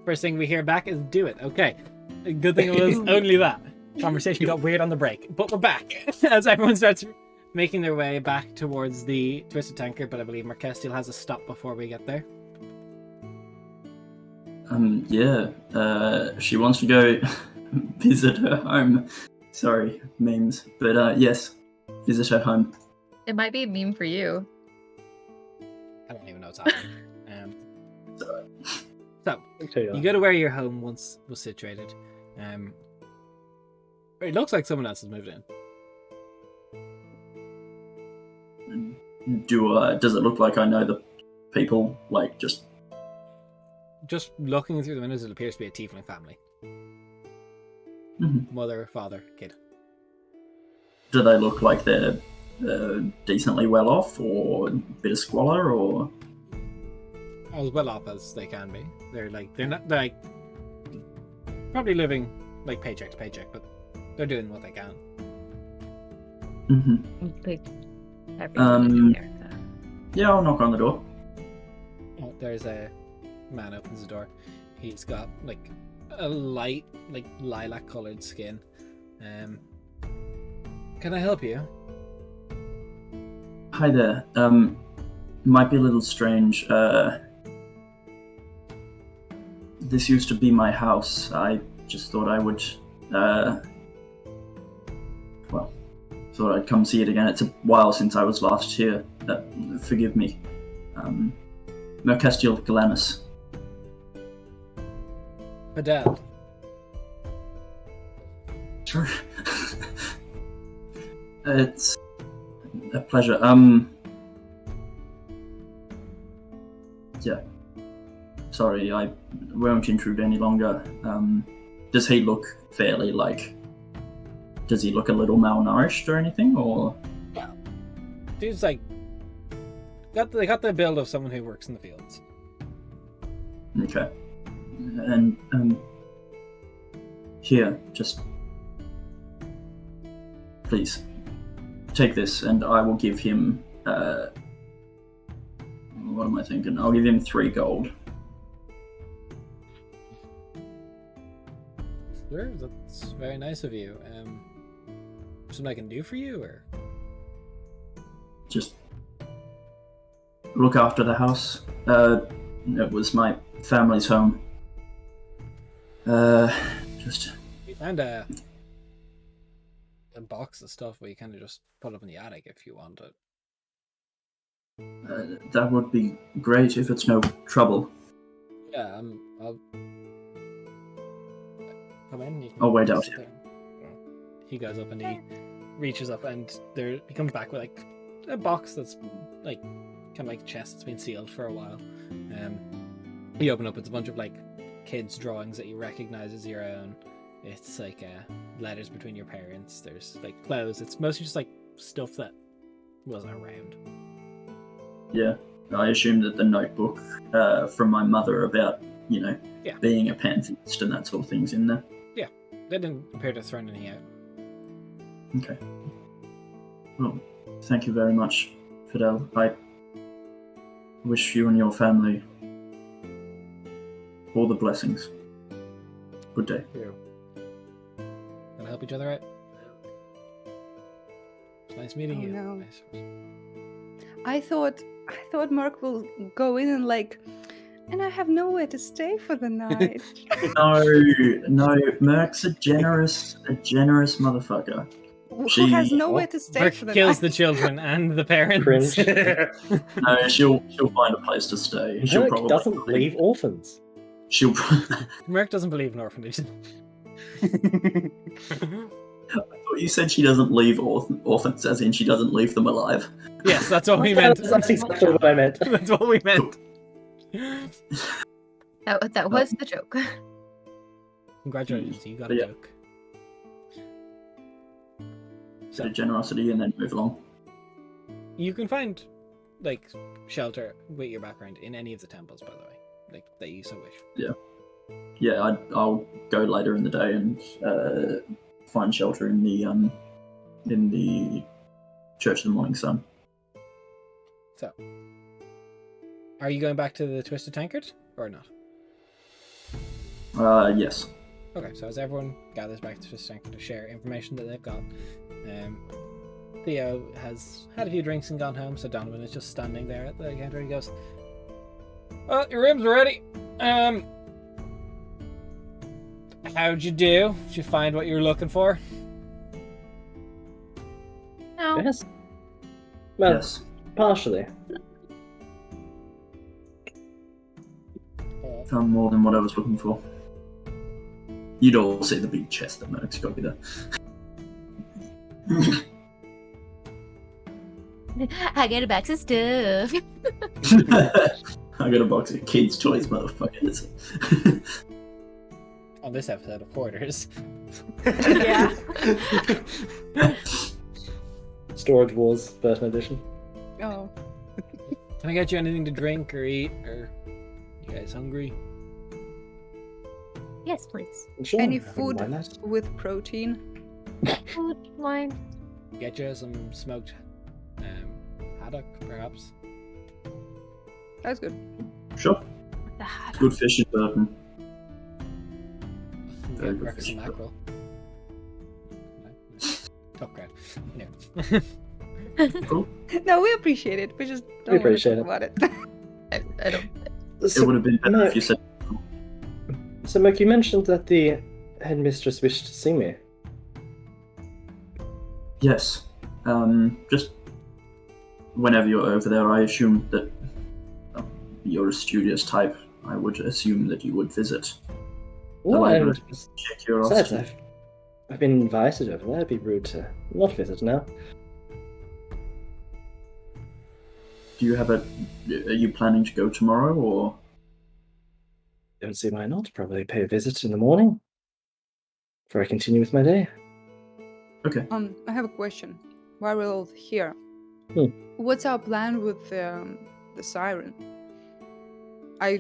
First thing we hear back is do it. Okay. Good thing it was only that. Conversation got weird on the break, but we're back as everyone starts making their way back towards the Twisted Tankard, but I believe Merk still has a stop before we get there. She wants to go visit her home. Sorry, memes. But yes, visit her home. It might be a meme for you. I don't even know what's happening. So, Okay, you go to where your home once was situated. It looks like someone else has moved in. Does it look like I know the people? Like, just looking through the windows, it appears to be a tiefling family. Mhm. Mother, father, kid. Do they look like they're decently well off, or a bit of squalor, or? As well off as they can be. They're not like probably living like paycheck to paycheck, but they're doing what they can. Yeah, I'll knock on the door. Oh, there's a man opens the door. He's got like a light, like lilac colored skin. Can I help you? Hi there. Might be a little strange. This used to be my house. I just thought I would, thought I'd come see it again. It's a while since I was last here. Forgive me. Merkestiel Galanus. Fidel. Sure. It's a pleasure. Yeah. Sorry, I won't intrude any longer. Does he look fairly does he look a little malnourished or anything, or? Dude's like they got the build of someone who works in the fields. Okay. And here, just please take this, and I will give him. What am I thinking? I'll give him 3 gold. Sure, that's very nice of you. Something I can do for you, or Just look after the house. It was my family's home. Just we found a box of stuff where you kind of just put up in the attic if you want it. that would be great if it's no trouble. Yeah, I'll come in. You can I'll wait out sit there. He goes up and he reaches up, and he comes back with like a box that's like kind of like a chest that's been sealed for a while. You open up, it's a bunch of like kids' drawings that you recognize as your own. It's like letters between your parents. There's like clothes. It's mostly just like stuff that wasn't around. Yeah, I assume that the notebook from my mother about, being a pantheist and that sort of thing's in there. Yeah, they didn't appear to have thrown any out. Okay. Well, thank you very much, Fidel. I wish you and your family all the blessings. Good day. Gonna help each other out. It's nice meeting you. No. I suppose. I thought Merk will go in and and I have nowhere to stay for the night. No, Merk's a generous motherfucker. Who has nowhere to stay Merk for the kills night? the children and the parents. Cringe. No, she'll find a place to stay. She'll Merk doesn't leave orphans. She'll. Merk doesn't believe in orphanages. I thought you said she doesn't leave orphans, as in she doesn't leave them alive. Yes, that's what we meant. That's exactly what I meant. That's what we meant. That was the joke. Congratulations, you got a Yeah. joke. Bit of generosity and then move along. You can find like shelter with your background in any of the temples, by the way, like that you so wish. Yeah, I'll go later in the day and find shelter in the Church of the Morning Sun. So, are you going back to the Twisted Tankard or not? Yes. Okay, so as everyone gathers back to Twisted Tankard to share information that they've got, Theo has had a few drinks and gone home, so Donovan is just standing there at the counter. He goes, "Well, your rooms are ready. How'd you do? Did you find what you were looking for?" No. Yes. Well, Yes. partially. Found more than what I was looking for. You'd all see the big chest that Merk's got to be there. I get a box of stuff. I got a box of kids' toys, motherfuckers. On this episode of Hoarders. Yeah. Storage Wars Burton edition. Oh. Can I get you anything to drink or eat? Or you guys hungry? Yes, please. Sure, Any I wouldn't food mind that. with protein? Food, wine. Get you some smoked haddock, perhaps. That's good. Sure. The hat. Good fish in Birten. Very Get good breakfast fish. and mackerel. Top grade. Anyway. Cool. No, we appreciate it. We just don't We want to appreciate talk it. about it. I don't. It would have been better if you said. So, Merk, you mentioned that the headmistress wished to see me. Yes. Just whenever you're over there, I assume that you're a studious type. I would assume that you would visit the Well, library. and Check besides, curiosity. I've been invited over there. It'd be rude to not visit now. Do you have a? Are you planning to go tomorrow, or? Don't see why not. Probably pay a visit in the morning before I continue with my day. Okay. I have a question. While we're all here, Hmm. what's our plan with the siren? I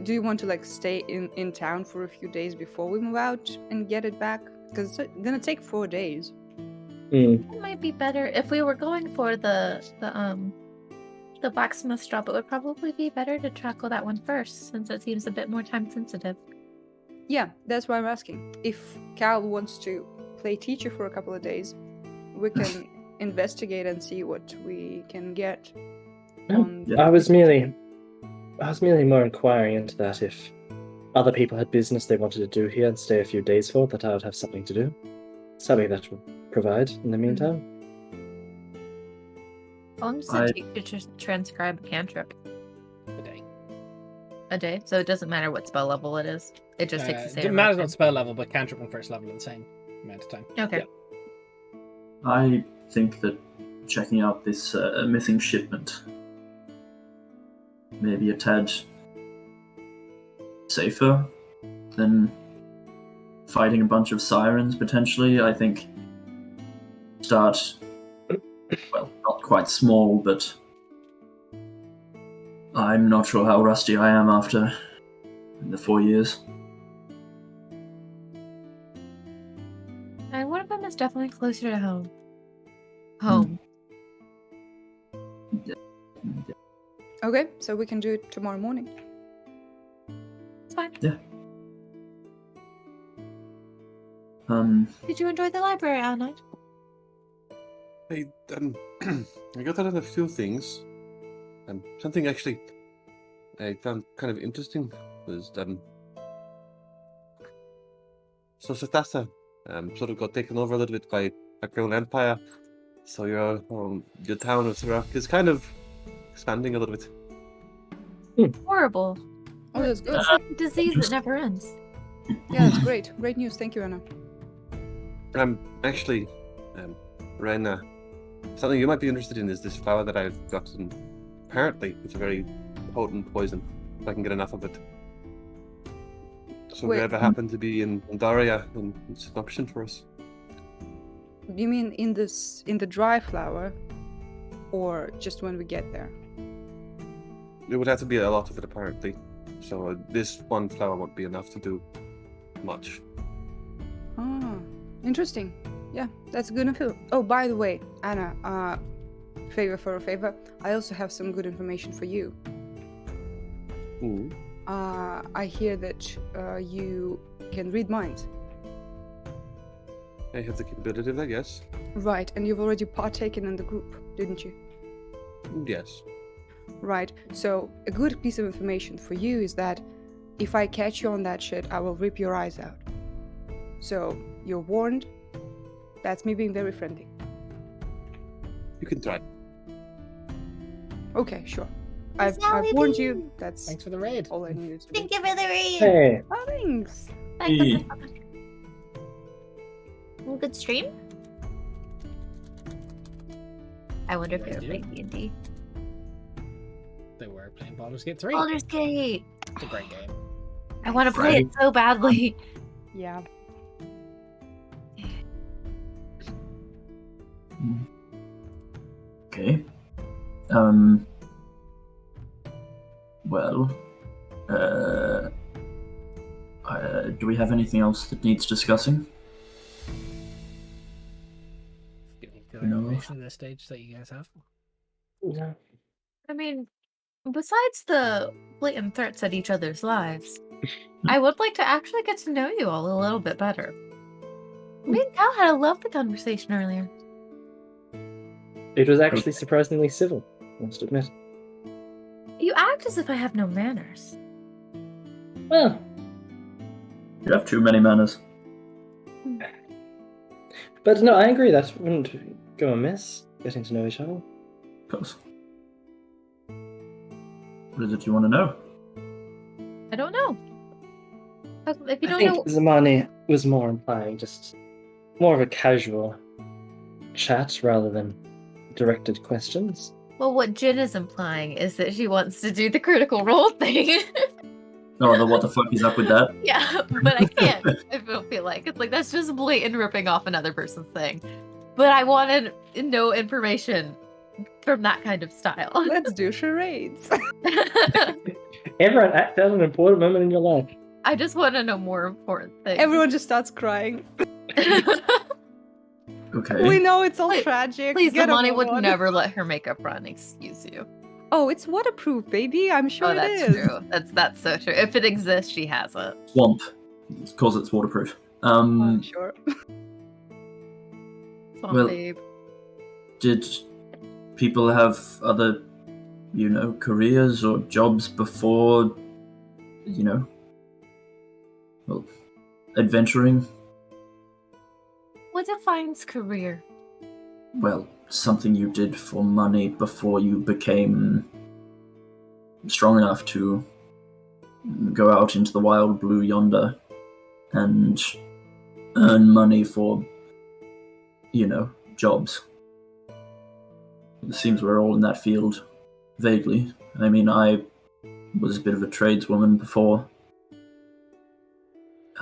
do you want to like stay in town for a few days before we move out and get it back? Because it's gonna take 4 days. Hmm. It might be better if we were going for the blacksmith's job. It would probably be better to tackle that one first, since it seems a bit more time sensitive. Yeah, that's why I'm asking. If Cal wants to play teacher for a couple of days, we can investigate and see what we can get. Yeah. I was merely more inquiring into that if other people had business they wanted to do here and stay a few days for, that I would have something to do. Something that would provide in the meantime. How long does I- it take to transcribe a cantrip? A day. A day? So it doesn't matter what spell level it is. It just takes the same It amount matters of what time. spell level, but cantrip and first level are the same amount of time. Okay. I think that checking out this missing shipment may be a tad safer than fighting a bunch of sirens, potentially. I think start, well, not quite small, but I'm not sure how rusty I am after the 4 years. And one of them is definitely closer to home. Home. Okay, so we can do it tomorrow morning. It's fine. Did you enjoy the library all night? I got out of a few things. Something actually I found kind of interesting was so Satasa sort of got taken over a little bit by a Crown Empire. So your town of Sarak is kind of expanding a little bit. Horrible. Oh, that's good. It's like a disease that never ends. Yeah, that's great. Great news. Thank you, Anna. Actually, Rena, something you might be interested in is this flower that I've gotten. Apparently, it's a very potent poison. If I can get enough of it. So Wait. if you ever happen to be in Andaria, then it's an option for us. You mean in the dry flower, or just when we get there? It would have to be a lot of it, apparently. So this one flower won't be enough to do much. Ah, interesting. Yeah, that's good info. Oh, by the way, Anna, favor for a favor. I also have some good information for you. Ooh. I hear that you can read minds. I have the capability of that, yes. Right, and you've already partaken in the group, didn't you? Yes. Right, so a good piece of information for you is that if I catch you on that shit, I will rip your eyes out. So, you're warned. That's me being very friendly. You can try. Okay, sure. I've Sally warned you. Bean. That's Thanks for the raid. all I needed to do. Thank you for the read. Hey, Oh, thanks. Hey. Good stream. I wonder if Yeah, they were dude. playing D&D. They were playing Baldur's Gate 3. Baldur's Gate. It's a great game. I want to play it so badly. Yeah. Okay. Well, do we have anything else that needs discussing? Give me the No. information at this stage that you guys have. no. I mean, besides the blatant threats at each other's lives, I would like to actually get to know you all a little bit better. Me and Cal had a lovely conversation earlier. It was actually surprisingly civil, I must admit. You act as if I have no manners. Well, You have too many manners. but no, I agree that wouldn't go amiss, getting to know each other. Of course. What is it you want to know? I don't know. If you I don't think know, Zamani was more implying just more of a casual chat rather than directed questions. well, what Jin is implying is that she wants to do the critical role thing. Oh, what the fuck is up with that? Yeah, but I can't. I don't feel like it's like that's just blatant ripping off another person's thing. But I wanted no information from that kind of style. Let's do charades. Everyone act out an important moment in your life. I just want to know more important things. Everyone just starts crying. Okay. We know it's all Please- tragic. Please, Get Zamani over would on. never let her makeup run. Excuse you. Oh, it's waterproof, baby. I'm sure Oh, it that's is. true. That's so true. If it exists, she has it. Swamp. Because it's waterproof. I'm sure. Swamp Well- babe. Did people have other, careers or jobs before, adventuring? What defines career? Well, something you did for money before you became strong enough to go out into the wild blue yonder and earn money for, jobs. It seems we're all in that field, vaguely. I mean, I was a bit of a tradeswoman before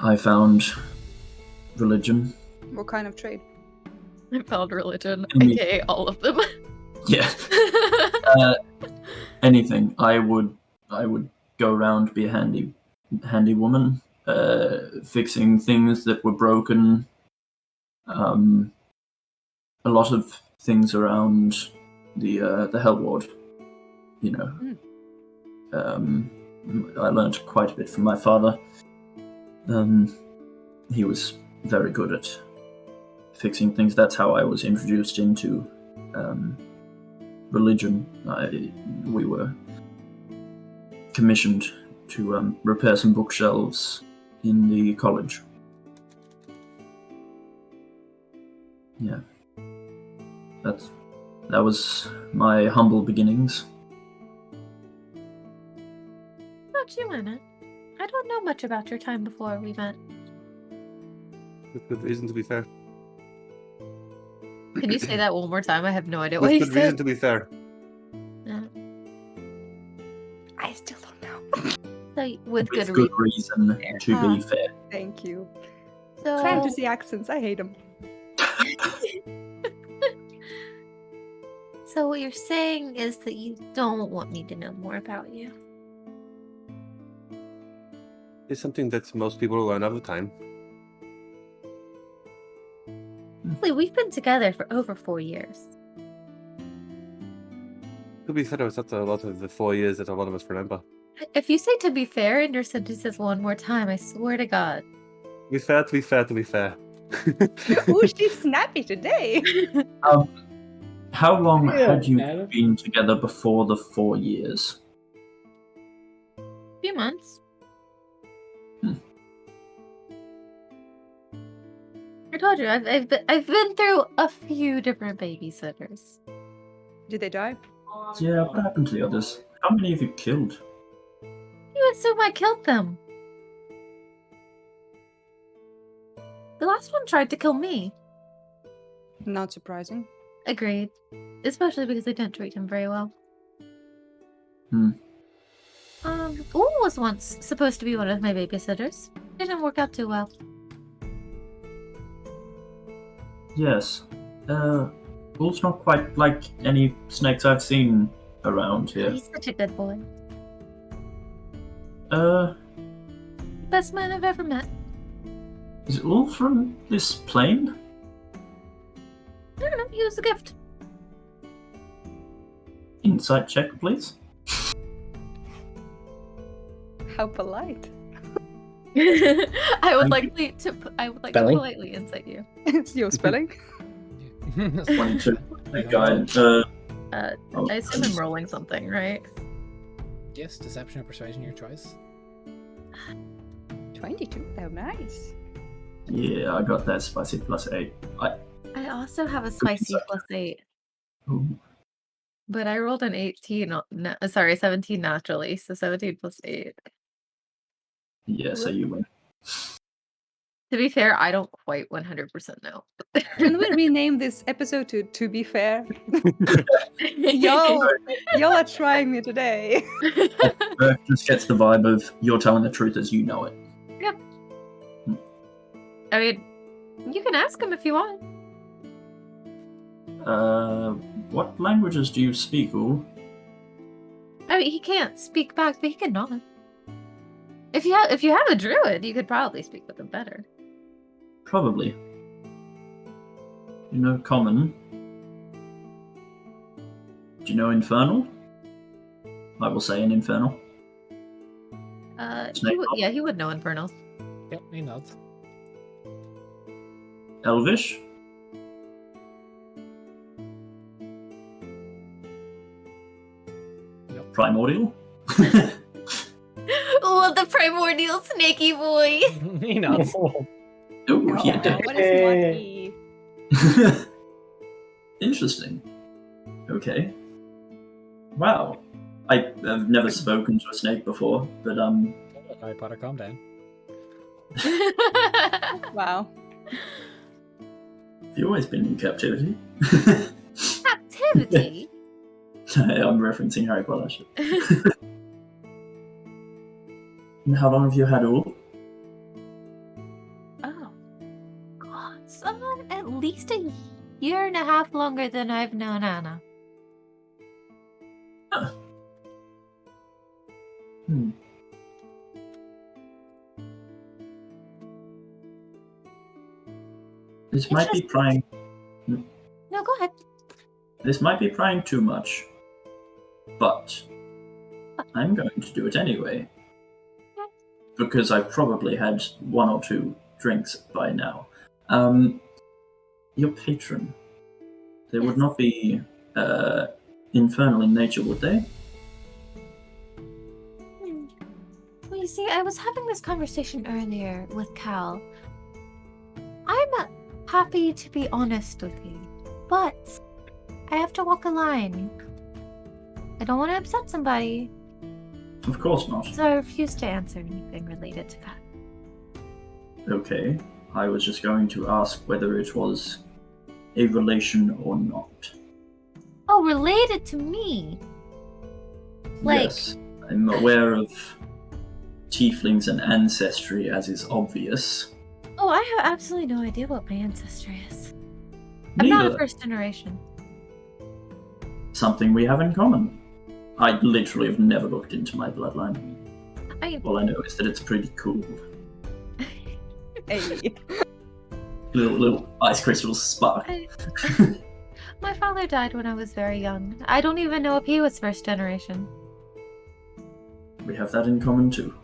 I found religion. What kind of trade? I found religion, Mm. aka all of them. Yeah. Anything. I would go around, be a handy woman, fixing things that were broken. A lot of things around the Hell Ward. I learned quite a bit from my father. He was very good at fixing things. That's how I was introduced into religion. We were commissioned to repair some bookshelves in the college. Yeah. That was my humble beginnings. About you, Emmett. I don't know much about your time before we met. With good reason, to be fair. Can you say that one more time? I have no idea With what you good reason, said. to be fair. I still don't know. So, with good good reason. reason, to be fair. Thank you. So, Fantasy accents, I hate them. so what you're saying is that you don't want me to know more about you. It's something that most people learn over time. Wait, we've been together for over 4 years. To be fair, it's not a lot of the 4 years that a lot of us remember. If you say to be fair in your sentences one more time, I swear to God. To be fair, to be fair, to be fair. Ooh, she's snappy today. How long Yeah, had you Adam. been together before the 4 years? A few months. I told you, I've been through a few different babysitters. Did they die? Yeah, what happened to the others? How many have you killed? You assume I killed them. The last one tried to kill me. Not surprising. Agreed. Especially because I didn't treat him very well. Ooh was once supposed to be one of my babysitters. Didn't work out too well. Yes. Bull's not quite like any snakes I've seen around here. He's such a good boy. Best man I've ever met. Is it all from this plane? I don't know, he was a gift. Insight check, please. How polite. I would like to Spelling? politely insight you. It's your spelling. 22. That guy. I assume I'm rolling something, right? Yes, deception or persuasion, your choice. 22. Oh, nice. Yeah, I got that spicy +8. I also have a spicy +8, Ooh. but I rolled an 17 naturally, so 17 +8. Yeah, so you win. To be fair, I don't quite 100% know. Can we rename this episode to Be Fair? Y'all are trying me today. Merk just gets the vibe of you're telling the truth as you know it. Yep. I mean, you can ask him if you want. What languages do you speak, Ooh? I mean, he can't speak back, but he can nod. If you have a druid, you could probably speak with him better. Probably. You know Common? Do you know Infernal? I will say an Infernal. He would know Infernal. Yep, he nods. Elvish? Yep. Primordial? Oh, the primordial snaky boy. He nods. Ooh, he did. What is lucky? Interesting. Okay. Wow. I've never spoken to a snake before, but Harry Potter, calm down. Wow. have you always been in captivity? Activity? I'm referencing Harry Potter shit. And how long have you had all? Oh. God, at least a year and a half longer than I've known Anna. Huh. This might be prying. No, go ahead. This might be prying too much, but I'm going to do it anyway. Because I've probably had 1 or 2 drinks by now. Your patron, they would not be infernal in nature, would they? Well, you see, I was having this conversation earlier with Cal. I'm happy to be honest with you, but I have to walk a line. I don't want to upset somebody, Of course not. so I refuse to answer anything related to that. Okay, I was just going to ask whether it was a relation or not. Oh, related to me? Like, Yes, I'm aware of tieflings and ancestry, as is obvious. oh, I have absolutely no idea what my ancestry is. I'm not a Neither. first generation. Something we have in common. I literally have never looked into my bloodline. All I know is that it's pretty cool. Hey. Little ice crystals spark. My father died when I was very young. I don't even know if he was first generation. We have that in common too.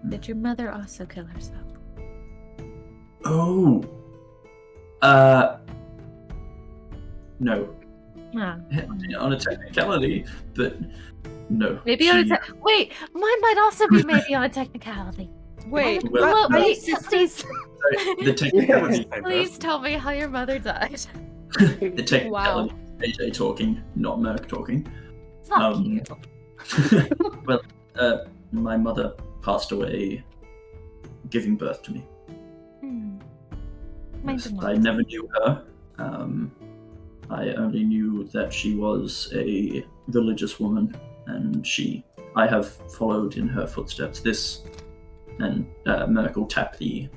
Did your mother also kill herself? Oh. No. Ah. On a technicality, but no. Maybe on a wait, mine might also be maybe on a technicality. Wait, Well, wait, sisters? The technicality. Please tell me how your mother died. The technicality. AJ talking, not Merk talking. Fuck you. Well, my mother passed away giving birth to me. Yes, I never knew her. I only knew that she was a religious woman, and I have followed in her footsteps. This, and Merk will tap the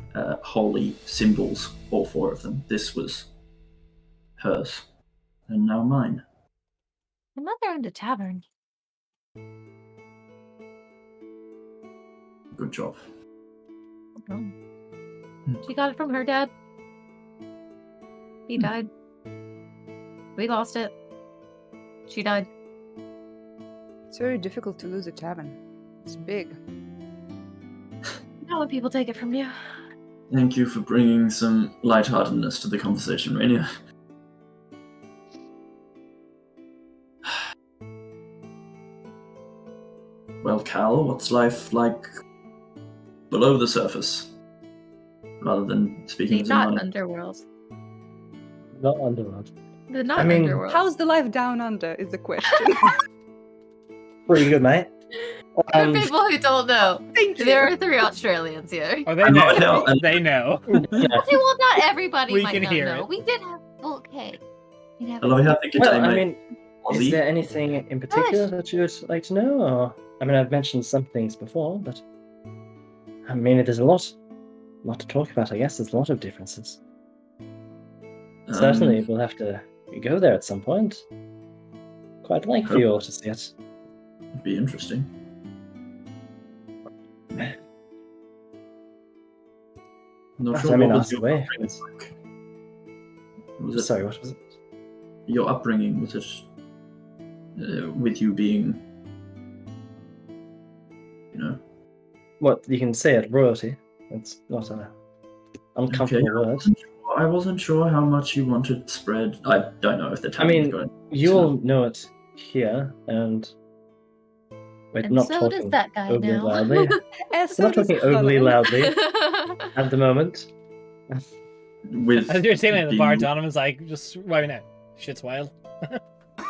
holy symbols, all 4 of them. This was hers, and now mine. My mother owned a tavern. Good job. Oh. She got it from her dad. He died. We lost it. She died. It's very difficult to lose a tavern. It's big. Not when people take it from you. Thank you for bringing some lightheartedness to the conversation, Rainier. Well, Cal, what's life like below the surface? Rather than speaking to Not money. underworld. Not underworld. The not I mean, underworld. How's the life down under is the question. Pretty good, mate. For people who don't know, Thank you. there are 3 Australians here. Oh, they I know. know. They know. Yeah. Okay, well, not everybody We might can not hear know. it. We did have okay. We have I love how they Well, contain I my mean, is Ollie. there anything in particular that you would like to know? Or, I mean, I've mentioned some things before, but I mean, there's a lot to talk about. I guess there's a lot of differences. Certainly, we'll have to go there at some point. Quite like for you all to see it. It'd be interesting. Not Perhaps sure I mean, what was ask your away. upbringing like. Was it Sorry, what was it? your upbringing? Was it with you being, you know? What you can say it, royalty. It's not an uncomfortable word. I wasn't sure how much you wanted spread. I don't know if the town is going. You'll know it here, and we're And not so talking does that guy overly now. loudly. And We're not talking overly loudly at the moment. With As you're sitting at the bar, the- Donovan's like, just wiping out. Shit's wild.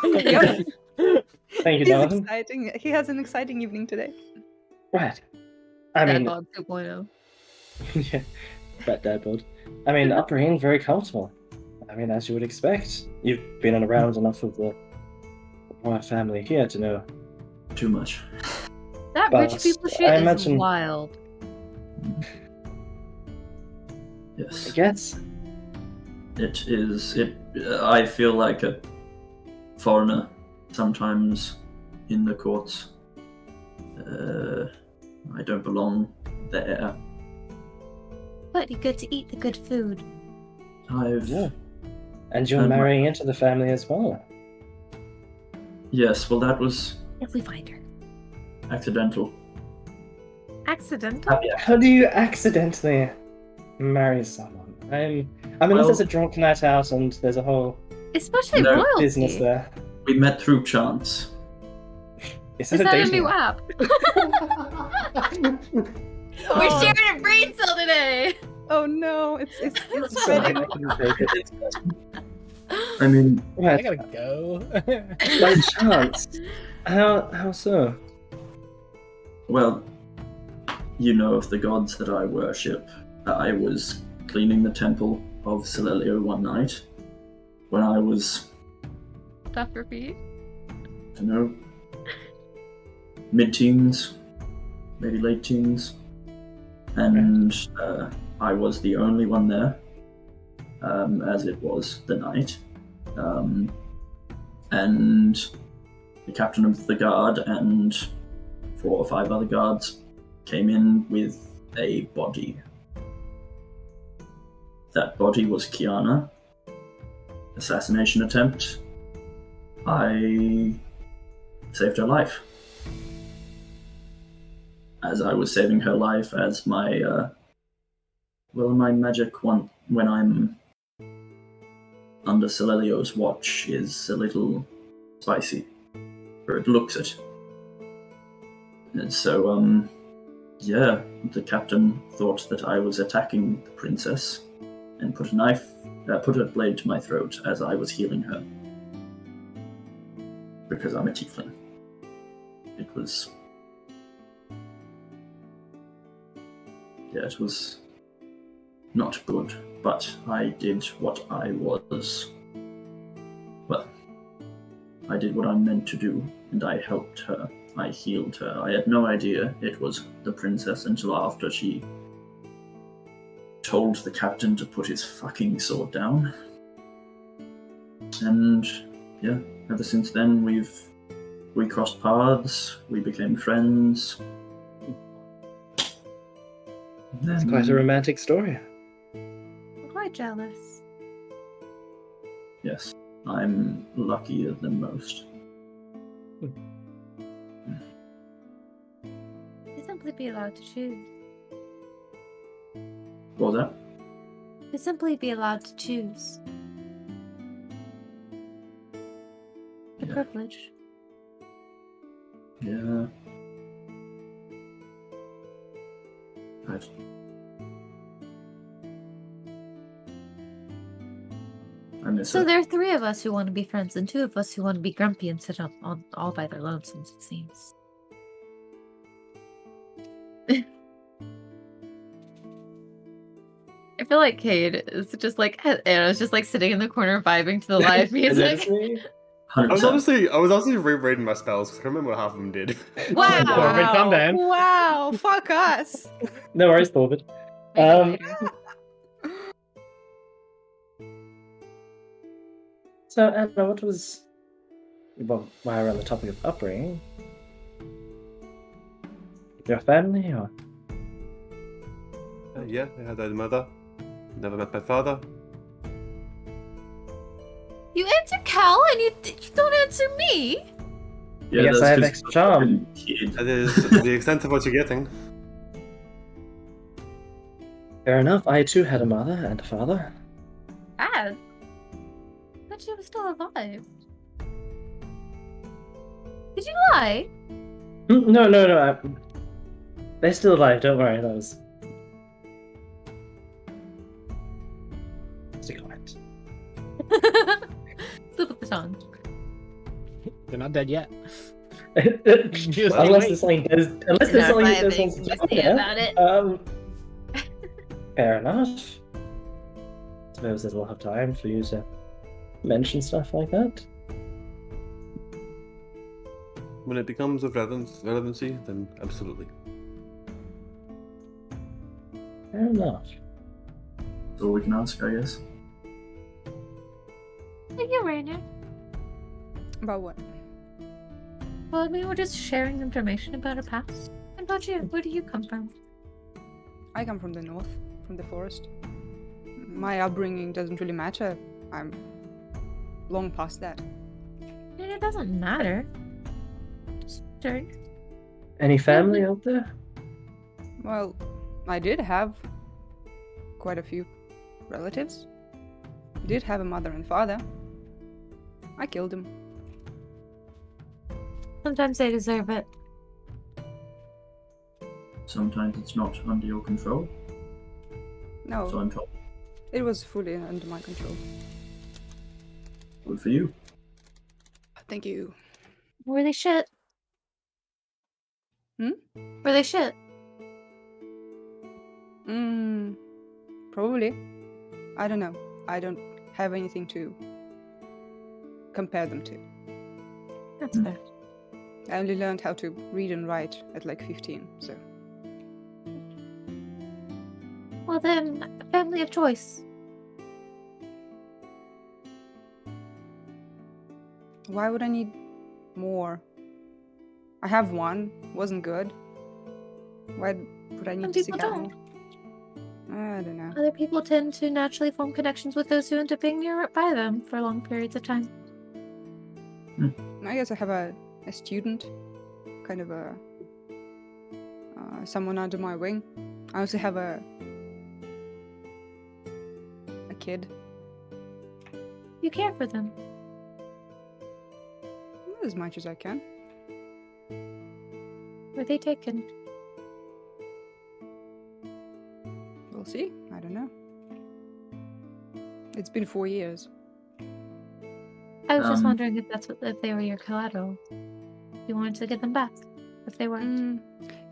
Yep. Thank you, He's Donovan. exciting. He has an exciting evening today. Right. I Dad mean, bod 2.0. yeah, that dad bod. I mean, upbringing very comfortable. I mean, as you would expect, you've been around enough of the royal family here to know. too much. That But rich people shit I is imagine- wild. Yes, I guess. it is. I feel like a foreigner sometimes in the courts. I don't belong there. But you get to eat the good food. Yeah. And you're And- marrying into the family as well. Yes, well, that was If we find her. accidental. Accidental? How do you accidentally marry someone? Unless Well- there's a drunk night out and there's a whole Especially No, royalty. business there. We met through chance. Is Is that a that a dating new app? app? We're Oh. sharing a brain cell today. Oh no, it's Sorry, spreading. I couldn't take it. I mean, I Right, gotta go. by chance. How so? well, you know of the gods that I worship. I was cleaning the temple of Celelio one night when I was, Stop your feet. I don't know, mid-teens, maybe late teens, and I was the only one there, as it was the night, and the captain of the guard and 4 or 5 other guards came in with a body. That body was Kiana. Assassination attempt. I saved her life. As I was saving her life, as my my magic one when I'm under Celelio's watch is a little spicy, or it looks it. And so, yeah, the captain thought that I was attacking the princess and put a blade to my throat as I was healing her. Because I'm a tiefling. It was not good, but I did what I was. Well, I did what I'm meant to do, and I helped her. I healed her. I had no idea it was the princess until after she told the captain to put his fucking sword down. And yeah, ever since then we crossed paths, we became friends. It's quite a romantic story. I'm quite jealous. Yes, I'm luckier than most. You simply be allowed to choose. What was that? To simply be allowed to choose. The Yeah. privilege. Yeah. I miss So her. there are three of us who want to be friends, and two of us who want to be grumpy and sit up on all by their lonesomes, it seems. I feel like Cade is just like Anna's just like sitting in the corner vibing to the live music. I was 100%. honestly rereading my spells because I can't remember what half of them did. Wow. Corbin, calm down. Wow, fuck us. No worries, Corbin. Maybe So, Anna, what was... Well, while we're on the topic of upbringing... Your family, or... Yeah, I had a mother. Never met my father. You answer Cal and you don't answer me? Yeah, Yes, that's I have 'cause extra charm. kid. That is the extent of what you're getting. Fair enough, I too had a mother and a father. Bad. But she was still alive. Did you lie? No, they're still alive, don't worry, that was... Just a comment. Slip of the tongue. They're not dead yet. Unless Just there's wait. something unless there's something that does Just say about it. Fair enough. Suppose there's a lot of time for you to mention stuff like that. When it becomes of relevancy, then absolutely. Fair enough. That's all we can ask, I guess. Thank you, Rainer. About what? Well, we were just sharing information about our past. What about you? Where do you come from? I come from the north, from the forest. My upbringing doesn't really matter. I'm long past that. And it doesn't matter. Just sure. Any family out there? Well, I did have quite a few relatives. Did have a mother and father. I killed them. Sometimes they deserve it. Sometimes it's not under your control, No, so I'm told. it was fully under my control. Good for you. Thank you. Were they shit? Hmm? Were they shit? Probably. I don't know. I don't have anything to compare them to. That's fair. I only learned how to read and write at like 15, so. Well then, family of choice. Why would I need more? I have one, wasn't good. Why would I need Some to seek people out don't. more? I don't know. Other people tend to naturally form connections with those who end up being nearby them for long periods of time. I guess I have a a student, kind of someone under my wing. I also have a kid. You care for them. As much as I can. Were they taken? We'll see. I don't know. It's been 4 years. I was just wondering if they were your collateral. You wanted to get them back, if they weren't.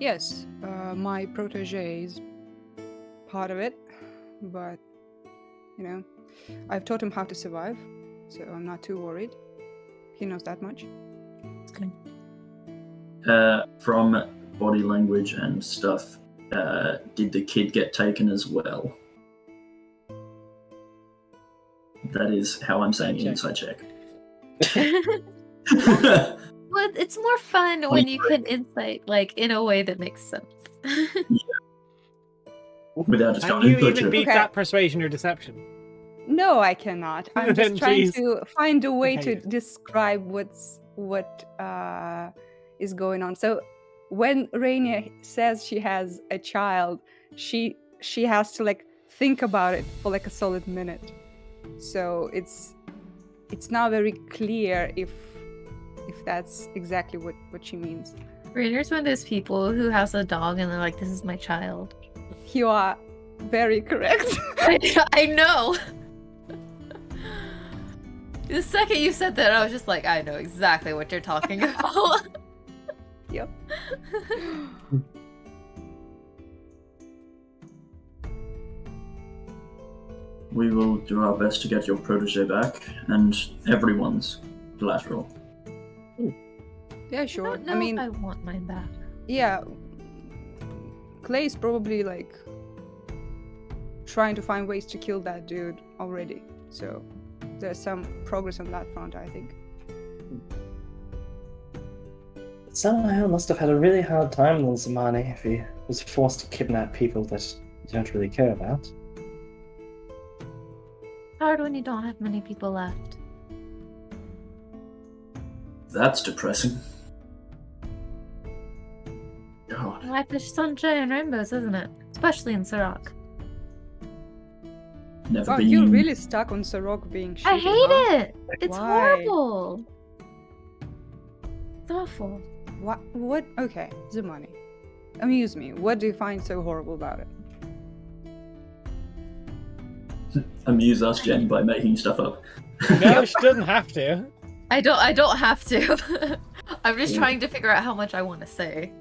Yes, my protege is part of it, but I've taught him how to survive, so I'm not too worried. He knows that much. Okay. From body language and stuff, did the kid get taken as well? That is how I'm saying inside check. Well, it's more fun when you can insight, in a way that makes sense. Without just Can going you to even beat that persuasion or deception? No, I cannot. I'm just trying to find a way to Okay. describe what is going on. So when Rainier says she has a child, she has to think about it for a solid minute. So it's not very clear if that's exactly what she means. Rainer's one of those people who has a dog and they're like, "This is my child." You are very correct. I know. The second you said that, I was just like, I know exactly what you're talking about. Yep. We will do our best to get your protege back, and everyone's collateral. Yeah, sure. I don't know if I want mine back. Yeah. Clay's probably trying to find ways to kill that dude already. So there's some progress on that front, I think. Somehow must have had a really hard time on Zamani if he was forced to kidnap people that you don't really care about. Hard when you don't have many people left. That's depressing. God. Life is sunshine and rainbows, isn't it? Especially in Sirach. Never Wow, been. you're really stuck on Sarok being shitty. I hate it! It's Why? horrible! It's awful. What? Okay, Zamani. Amuse me. What do you find so horrible about it? Amuse us, Jen, by making stuff up. No, she doesn't have to. I don't have to. I'm just trying to figure out how much I want to say.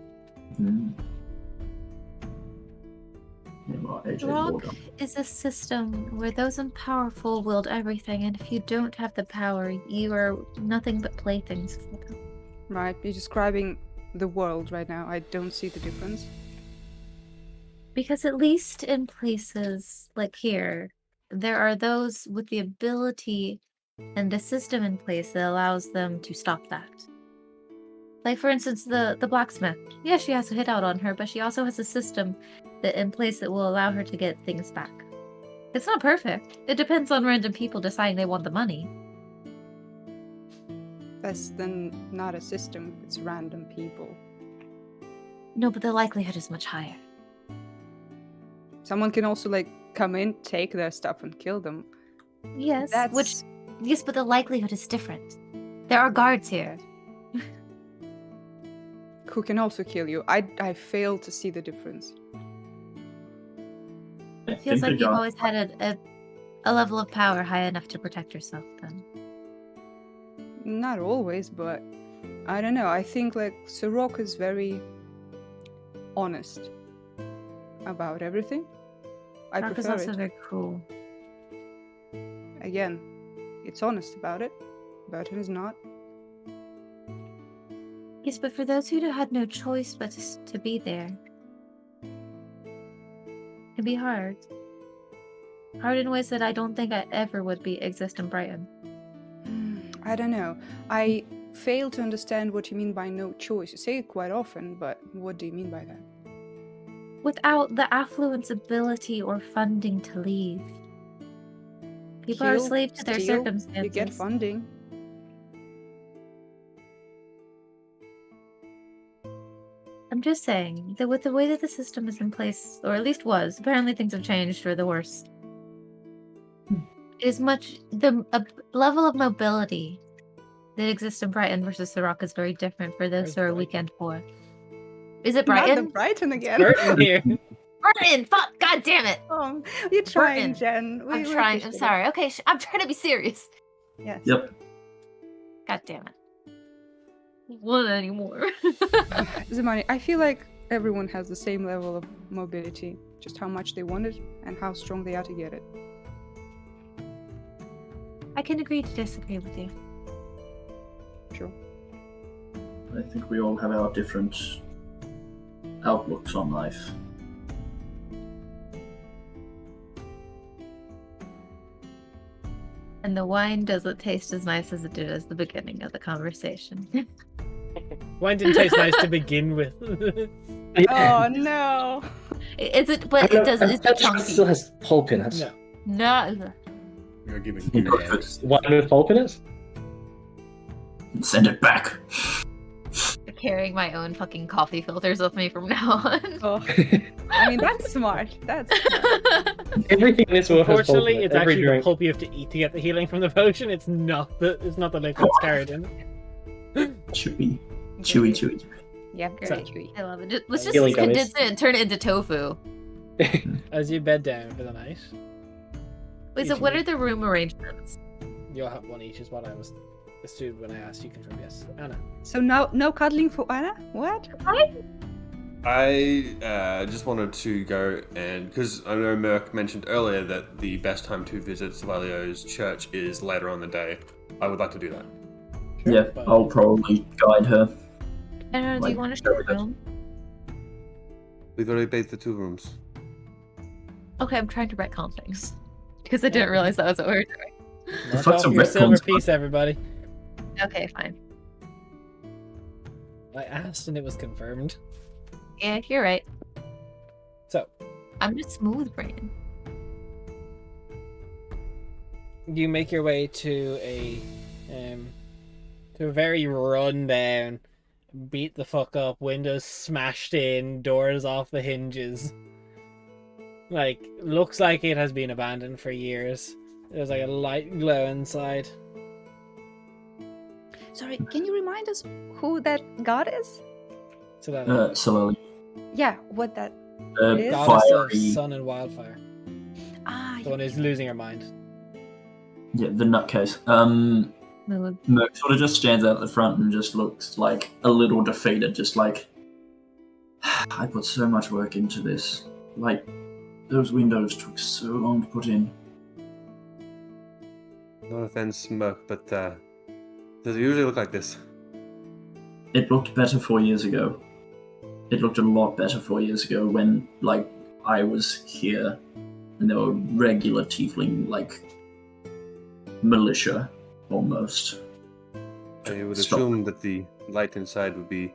Rock is a system where those in powerful wield everything, and if you don't have the power, you are nothing but playthings for them. Right, you're describing the world right now. I don't see the difference. Because at least in places like here, there are those with the ability and a system in place that allows them to stop that. Like, for instance, the blacksmith. Yeah, she has to hit out on her, but she also has a system that in place that will allow her to get things back. It's not perfect. It depends on random people deciding they want the money. That's then not a system, it's random people. No, but the likelihood is much higher. Someone can also come in, take their stuff and kill them. Yes, That's... yes, but the likelihood is different. There are guards here. Who can also kill you. I fail to see the difference. It feels like you've always had a level of power high enough to protect yourself, then. Not always, but I don't know. I think Sirok is very honest about everything. I Rock is prefer also it. very cruel. Again, it's honest about it. Birten is not. Yes, but for those who had no choice but to be there, it'd be hard. Hard in ways that I don't think I ever would exist in Brighton. I don't know. I fail to understand what you mean by no choice. You say it quite often, but what do you mean by that? Without the affluence, ability, or funding to leave. People are Kill, slaves to their steal, circumstances. You get funding. just saying that with the way that the system is in place, or at least was, apparently things have changed for the worse. Is much the level of mobility that exists in Brighton versus the Rock is very different for those Where's who are Brighton? weekend poor. Is it Not the Brighton? Brighton again. Burton here. Brighton! Fuck! God damn it! Oh, you're trying, Burton. Jen. I'm We trying. I'm appreciate it. sorry. Okay, I'm trying to be serious. Yes. Yep. God damn it. What anymore? Zamani, I feel like everyone has the same level of mobility, just how much they want it and how strong they are to get it. I can agree to disagree with you. True. I think we all have our different outlooks on life. And the wine doesn't taste as nice as it did at the beginning of the conversation. Wine didn't taste nice to begin with. Oh no! Is it? But it doesn't. It's That chunky. still has pulp in it. No. No. You're giving You me know, eggs. Wine with pulp in it? Send it back. Carrying my own fucking coffee filters with me from now on. Oh, I mean that's smart. That's smart. Everything in this world has pulp Unfortunately, in it. it's Every actually drink. the pulp you have to eat to get the healing from the potion. It's not the liquid that's carried in. Chewy. Chewy. Yeah, So- very chewy. I love it. Let's just Healing condense gummies. it and turn it into tofu. As you bed down for the night, Wait, so what are the room arrangements? you'll have one each, is what I was assumed when I asked you. Confirm yes, Anna. So no cuddling for Anna? What? I just wanted to go and because I know Merk mentioned earlier that the best time to visit Savalio's church is later on the day. I would like to do that. Sure, Yeah, but- I'll probably guide her. I don't know, do Like, you want to go share with a it. room? We've already bathed the 2 rooms. Okay, I'm trying to retcon things. Because I didn't realize that was what we were doing. Mark fuck's off a your silver retcon? piece, everybody. Okay, fine. I asked and it was confirmed. Yeah, you're right. So, I'm just smooth brain. you make your way to a very rundown, beat the fuck up, windows smashed in, doors off the hinges. Like, looks like it has been abandoned for years. There's like a light glow inside. Sorry, can you remind us who that god is? So that Slowly. Yeah, what that? The goddess of fiery. sun and wildfire. Ah, The one who's losing her mind. Yeah, the nutcase. Smooth. Merk sort of just stands out the front and just looks like a little defeated, just like I put so much work into this. Like those windows took so long to put in. No offense, Merk, but does it usually look like this? It looked better 4 years ago. It looked a lot better 4 years ago when, like, I was here and there were regular tiefling, like, militia, almost. I would Stop. assume that the light inside would be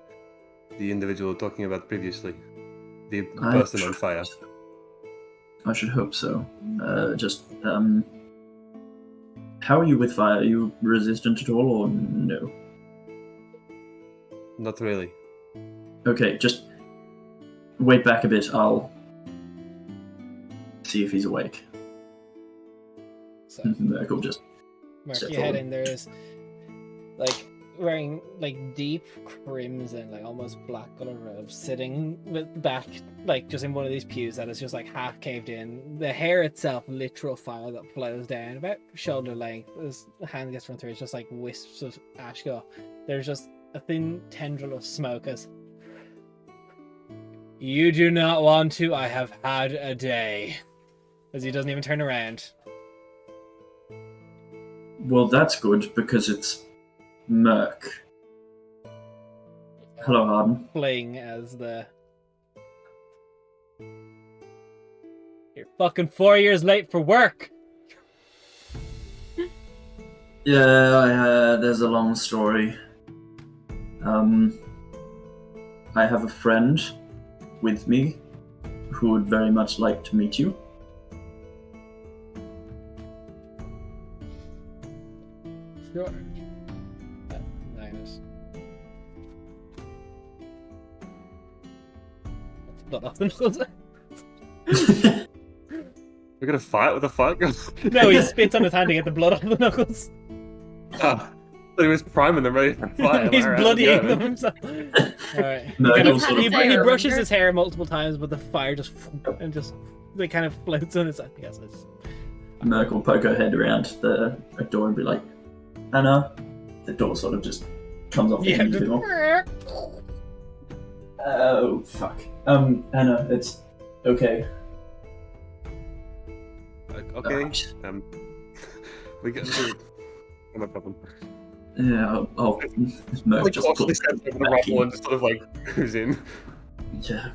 the individual talking about previously. The person on fire. I should hope so. How are you with fire? Are you resistant at all, or no? Not really. Okay, just wait back a bit. I'll see if he's awake. So, Merk will just Mark, Step you head forward. in. There's like wearing like deep crimson, like almost black color robes, sitting with back like just in one of these pews that is just like half caved in. The hair itself, literal fire that flows down about shoulder length. As the hand gets run through, it's just like wisps of ash go. There's just a thin tendril of smoke as you do not want to. I have had a day. As he doesn't even turn around. Well, that's good because it's Merk. Hello, Harden. Playing as the. You're fucking 4 years late for work. Yeah, there's a long story. I have a friend with me who would very much like to meet you. Sure. Nice. blood off the knuckles. We're gonna fight with the fire gun? No, he spits on his hand to get the blood off the knuckles. Ah, he was priming them ready for fire. He's Alright, bloodying yeah. them himself. Alright. No, He, he'll sort of- he brushes his hair multiple times, but the fire just and just it kind of floats on his head. Yes, it's Merk will poke her head around the door and be like, Anna. The door sort of just comes off. yeah. The door. Oh fuck. Anna, it's okay. Okay. Right. We get no problem. Yeah, I'll Merk Like, just actually puts steps over the back rubble in. and just sort of like moves in. Yeah.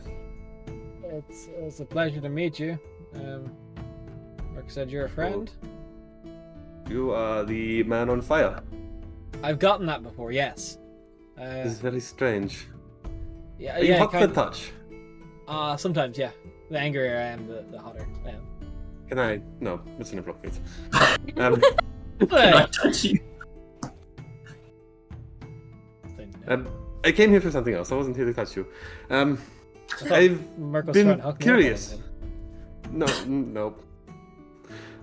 It's a pleasure to meet you. Merk said you're a friend. You are the man on fire. I've gotten that before. Yes. This is very strange. Yeah. Are you Yeah. hot to the touch? Sometimes, yeah. The angrier I am, the hotter I am. Can I? No, it's inappropriate. Can I touch you? I came here for something else. I wasn't here to touch you. I've Merk was been trying to hook me up curious. on No.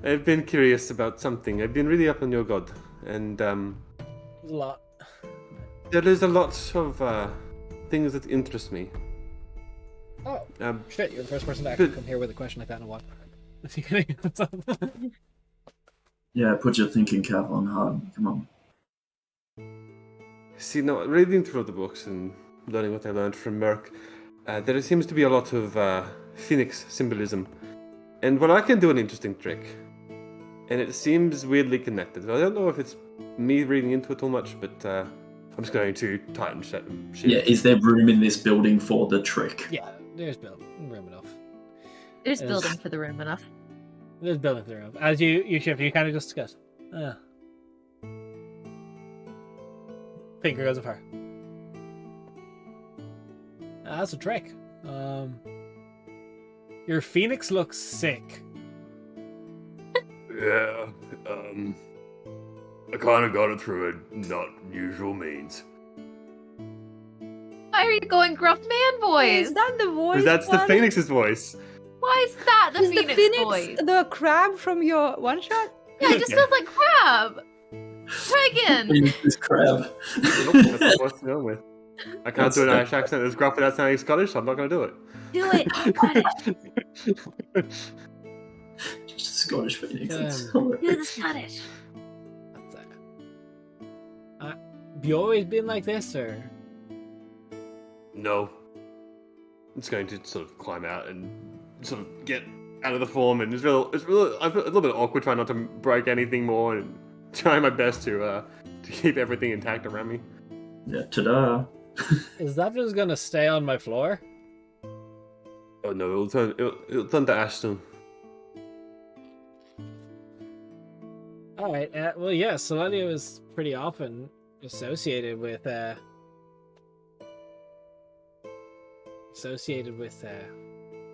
I've been curious about something. I've been really up on your god, and anything. There's a lot. there is a lot of things that interest me. Oh, shit, you're the first person to but- actually come here with a question like that in a while. Yeah, put your thinking cap on hard. Come on. See, now reading through the books and learning what I learned from Merk, there seems to be a lot of phoenix symbolism. And well, I can do an interesting trick. And it seems weirdly connected. I don't know if it's me reading into it too much, but I'm just going to tighten shit. Yeah, is there room in this building for the trick? Yeah, there's room enough. There's Yes. building for the room enough. There's building for the room. As you shift, you kind of just go, Finger goes afar. That's a trick. Your phoenix looks sick. Yeah, I kind of got it through a not usual means. Why are you going gruff man voice? Is that the voice? Because that's the Juan? Phoenix's voice. Why is that the Is Phoenix, the Phoenix voice? the crab from your one shot? Yeah, it just feels like crab. Try again. This crab. Nope, that's not what I'm going with. I can't do an Irish accent as gruff without sounding Scottish, so I'm not going to do it. Do it. You got it. Just a Scottish phoenix. It's Um, Do the hilarious. Scottish. That's have you always been like this, or? No. I'm just going to sort of climb out and sort of get out of the form, and it's really, I feel a little bit awkward trying not to break anything more, and trying my best to keep everything intact around me. Yeah, ta-da. Is that just gonna stay on my floor? Oh no, it'll turn to ash soon. Alright, well yeah, Selenia is pretty often associated with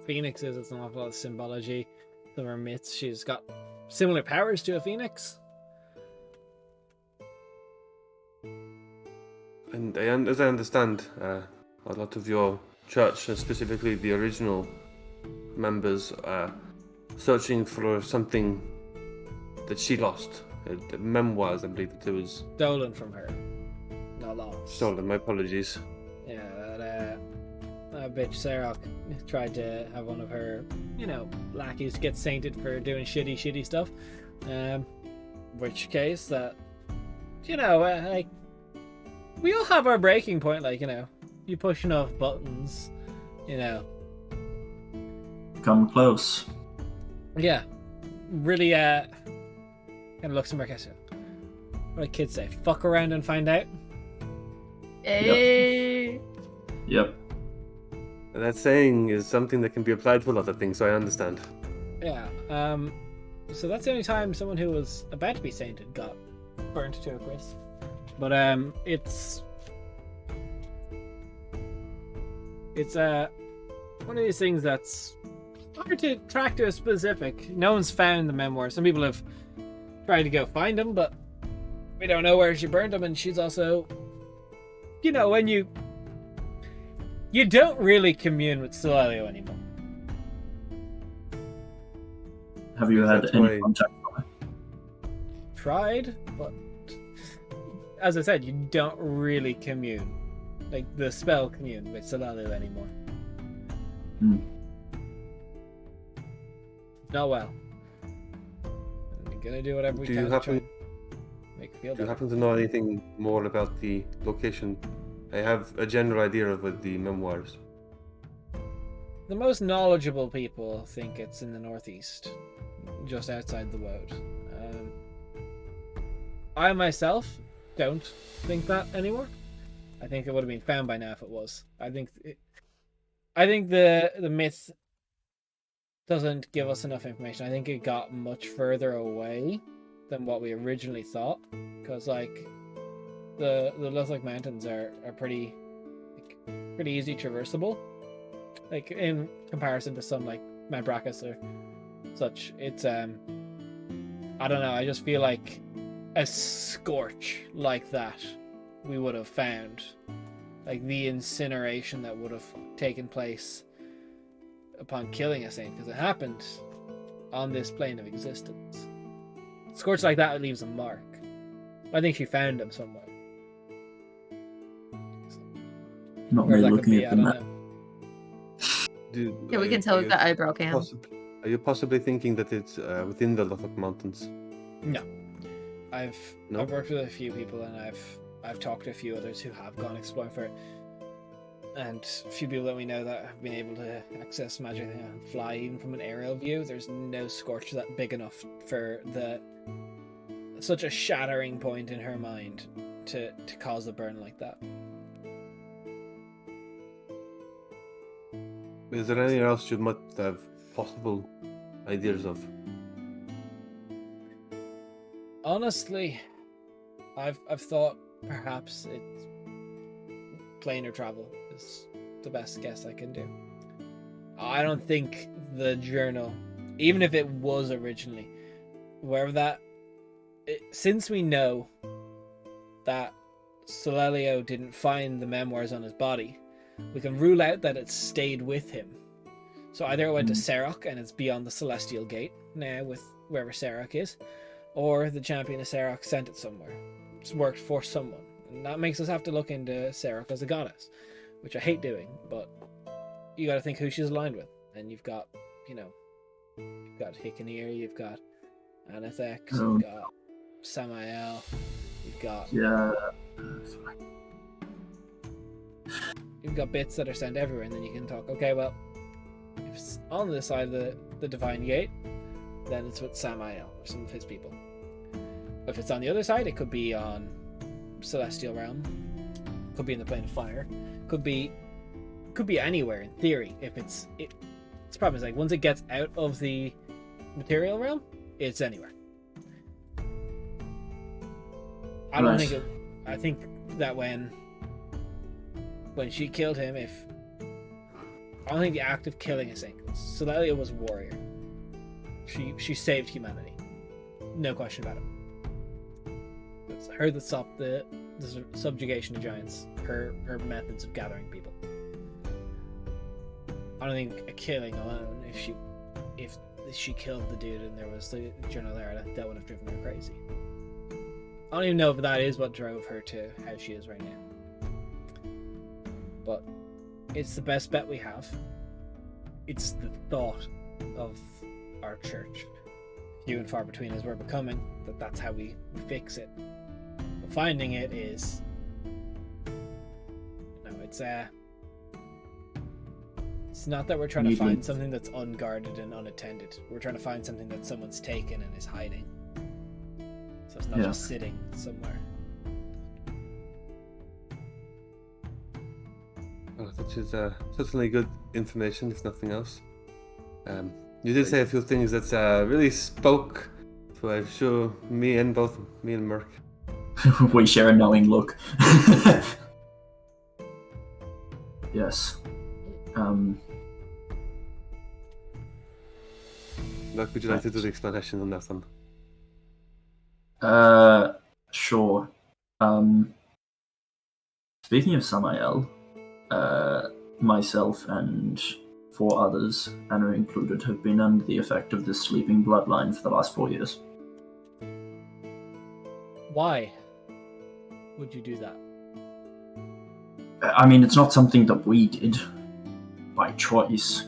phoenixes. It's an awful lot of symbology. Some of her myths, she's got similar powers to a phoenix. And as I understand, a lot of your church, specifically the original members, are searching for something that she lost. The memoirs, I believe that it was Stolen from her. Not lost. stolen. My apologies. Yeah, that bitch Sarah tried to have one of her, lackeys get sainted for doing shitty stuff. Which case that, like, we all have our breaking point, like, you push enough buttons, Come close. Yeah. Really, kind of looks at Merk. What do kids say? Fuck around and find out? Hey. Yep. And that saying is something that can be applied to a lot of things, so I understand. Yeah. So that's the only time someone who was about to be sainted got burnt to a crisp. But it's one of these things that's hard to track to a specific. No one's found the memoir. Some people have tried to go find them, but we don't know where she burned them. And she's also, when you You don't really commune with Solalio anymore. Have you had That's any why- contact? Tried, but as I said, you don't really commune. Like the spell commune with Solalio anymore. Hmm. Not well. We're gonna do whatever we Do you can to try happen- and make it feel Do you better. happen to know anything more about the location? I have a general idea of the memoirs. The most knowledgeable people think it's in the northeast, just outside the woad. I myself don't think that anymore. I think it would have been found by now if it was. I think the myth doesn't give us enough information. I think it got much further away than what we originally thought, because like the Lothric Mountains are pretty easy traversable. Like in comparison to some like Mount Brachus or such, it's I don't know. I just feel like a scorch like that we would have found, like the incineration that would have taken place upon killing a saint, because it happened on this plane of existence. Scorch like that leaves a mark. I think she found him somewhere. Not Where really that could looking be, at I the don't map. know. Yeah, we can tell with the eyebrow cam. Are you possibly thinking that it's within the Lothric Mountains? No. I've No? worked with a few people, and I've talked to a few others who have gone exploring for it, and a few people that we know that have been able to access magic and fly even from an aerial view. There's no scorch that big enough for such a shattering point in her mind to cause a burn like that. Is there anything else you might have possible ideas of? Honestly, I've thought perhaps it's planar travel is the best guess I can do. I don't think the journal, even if it was originally, wherever since we know that Solalio didn't find the memoirs on his body, we can rule out that it stayed with him. So either it went to Serok and it's beyond the Celestial Gate now with wherever Serok is, or the champion of Serok sent it somewhere. It's worked for someone. And that makes us have to look into Serok as a goddess, which I hate doing, but you gotta think who she's aligned with. And you've got, you've got Hikaneir, you've got Anathex, you've got Samael, you've got... Yeah. You've got bits that are sent everywhere, and then you can talk, okay, well, if it's on this side of the Divine Gate, then it's with Samael or some of his people. If it's on the other side, it could be on Celestial Realm, could be in the Plane of Fire, could be anywhere in theory. If its problem is like once it gets out of the material realm, it's anywhere. I don't Nice. think I think that when she killed him, I don't think the act of killing a saint, Solalio was a warrior. She saved humanity, no question about it. It's her that stopped the subjugation of giants. Her methods of gathering people. I don't think a killing alone, if she killed the dude and there was the journal there, that would have driven her crazy. I don't even know if that is what drove her to how she is right now. But it's the best bet we have. It's the thought of our church, few and far between as we're becoming, that's how we fix it. But finding it is, it's not that we're trying to find something that's unguarded and unattended. We're trying to find something that someone's taken and is hiding. So it's not just sitting somewhere. Oh, that is certainly good information, if nothing else. You did say a few things that really spoke to, I'm sure, me and Merk. We share a knowing look. Yes. Merk, would you like to do the explanation on that one? Sure. Speaking of Samael, myself and 4 others, Anna included, have been under the effect of this Sleeping Bloodline for the last 4 years. Why would you do that? I mean, it's not something that we did by choice.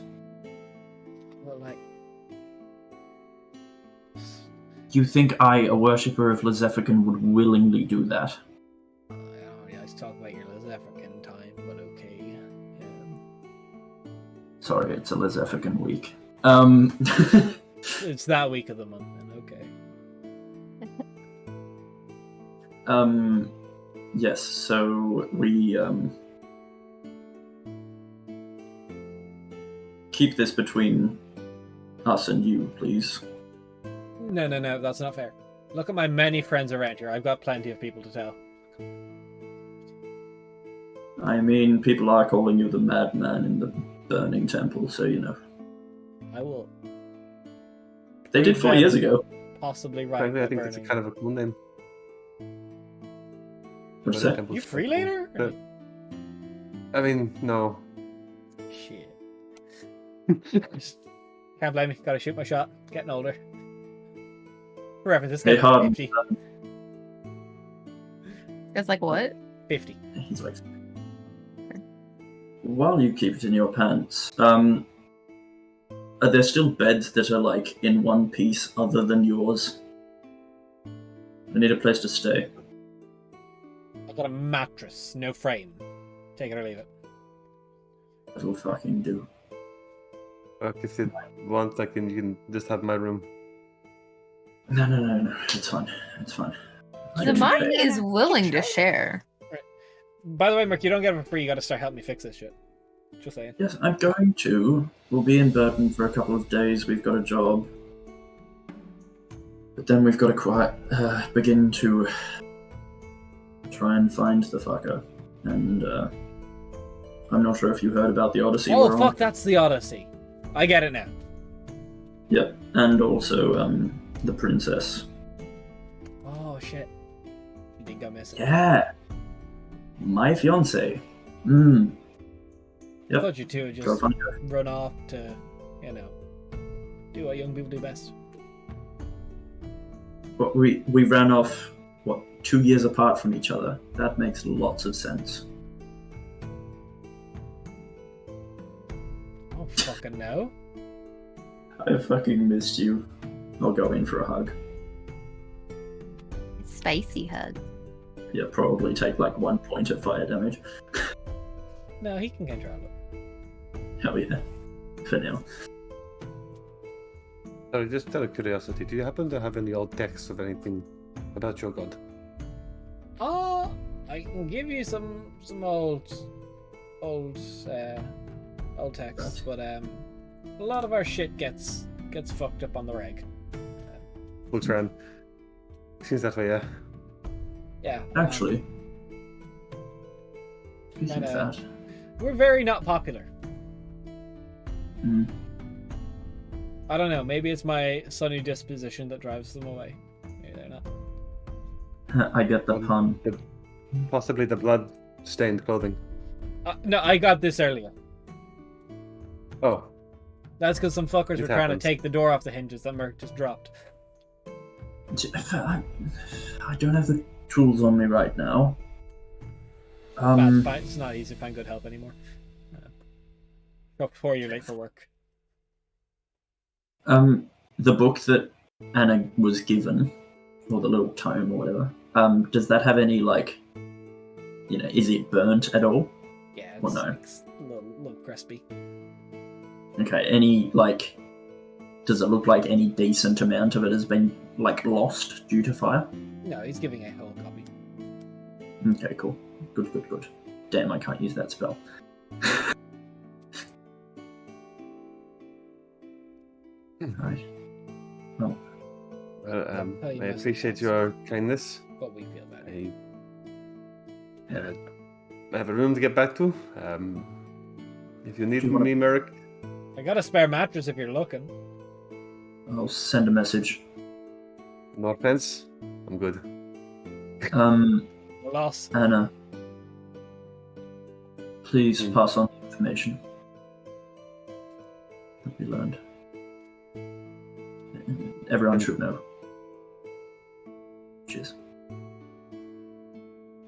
Well, like, You think I, a worshipper of Lezephican, would willingly do that? I don't really like to talk about your Lezephican time, but okay. Sorry, it's a Lezephican week. It's that week of the month, then, okay. Yes, so we, keep this between us and you, please. No, that's not fair. Look at my many friends around here. I've got plenty of people to tell. I mean, people are calling you the madman in the burning temple, so you know. I will They did 4 years ago. possibly write Frankly, I think burning. it's kind of a cool name. What's Burning that? Temple's You so free cool. later? But- I mean, no. Shit. Can't blame me. Gotta shoot my shot. Getting older. For reference, this Hey, guy's Hard. 50. It's like what? 50. He's like... While you keep it in your pants, are there still beds that are, like, in one piece other than yours? I need a place to stay. I've got a mattress, no frame. Take it or leave it. That'll fucking do. Look, if you want, you can just have my room. No. It's fine. It's fine. I The can money pay. is willing to share. By the way, Merk, you don't get it for free. You gotta start helping me fix this shit. Just saying. Yes, I'm going to. We'll be in Birten for a couple of days. We've got a job. But then we've got to begin to try and find the fucker. And I'm not sure if you heard about the Odyssey Oh, we're fuck, on. that's the Odyssey. I get it now. Yep, and also the princess. Oh, shit. You think I miss it? Yeah, my fiance. I Yep. thought you two would Go just find her. run off to, do what young people do best. But we ran off 2 years apart from each other. That makes lots of sense. Oh, fucking no. I fucking missed you. I'll go in for a hug. Spicy hug. Yeah, probably take like 1 point of fire damage. No, he can control it. Hell yeah. For now. Sorry, just out of curiosity, do you happen to have any old texts of anything about your god? Oh, I can give you some old texts, but a lot of our shit gets fucked up on the reg. Looks around. Seems that way, yeah. Yeah. Actually, speaking of kinda- that, we're very not popular. mm, I don't know. Maybe it's my sunny disposition that drives them away. Maybe they're not. I get the pun. Possibly the blood-stained clothing. No, I got this earlier. Oh, That's because some fuckers It were trying to happens. take the door off the hinges that Merk just dropped. I don't have the tools on me right now. That's fine. It's not easy to find good help anymore. Up before you're late for work. The book that Anna was given, or the little tome or whatever, does that have any, is it burnt at all? Yeah, Well, no. it's a little crispy. Okay, does it look like any decent amount of it has been, lost due to fire? No, he's giving a whole copy. Okay, cool. Good. Damn, I can't use that spell. Right. Well, tell you I my appreciate secrets. your kindness. What we feel about it. I have a room to get back to. If you need Do you wanna- me, Merk, I got a spare mattress if you're looking. I'll send a message. no offense, I'm good. Loss. Anna, please Hmm. pass on the information that we learned. Everyone should know. Cheers.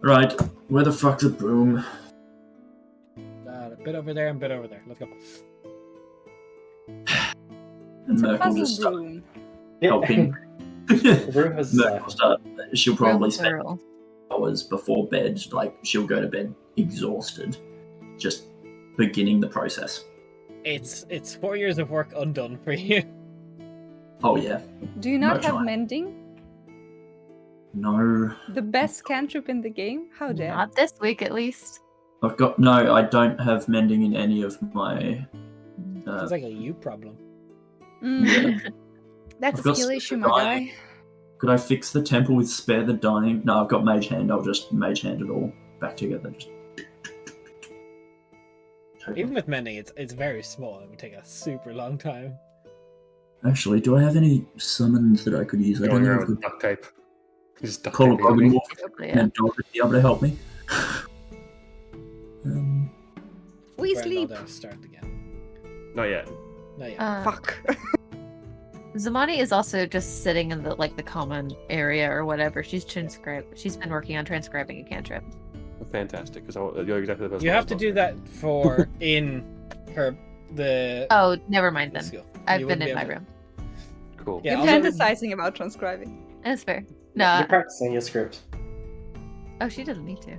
Right, where the fuck's a broom? A bit over there and a bit over there. Let's go. And It's a Merk will puzzle just start broom. helping. The room has Merk will start. She'll probably Room spend girl. hours before bed. Like, she'll go to bed exhausted, just beginning the process. It's 4 years of work undone for you. Oh yeah. Do you not Much have like- mending? No. The best cantrip in the game? How dare? Not this week, at least. I don't have mending in any of my. It's like a you problem. Mm, that's I've a got skill Spare issue, the my Dying. guy. Could I fix the temple with Spare the Dying? No, I've got Mage Hand. I'll just Mage Hand it all back together. Just... Even with mending, it's very small. It would take a super long time. Actually, do I have any summons that I could use? I don't Going know around if with duct tape. Just duct Call tape of me. Morph Yeah. and Dog would be able to help me. We We're sleep. allowed to start again. Not yet. No, yeah. Fuck. Zamani is also just sitting in the common area or whatever. She's been working on transcribing a cantrip. Fantastic, because you're exactly the person. You I have was to do looking that for the Oh, never mind then. skill. I've You been wouldn't in be my able room. for. Cool. Yeah, You're although- fantasizing about transcribing. That's fair. You're No. practicing your script. Oh, she doesn't need to.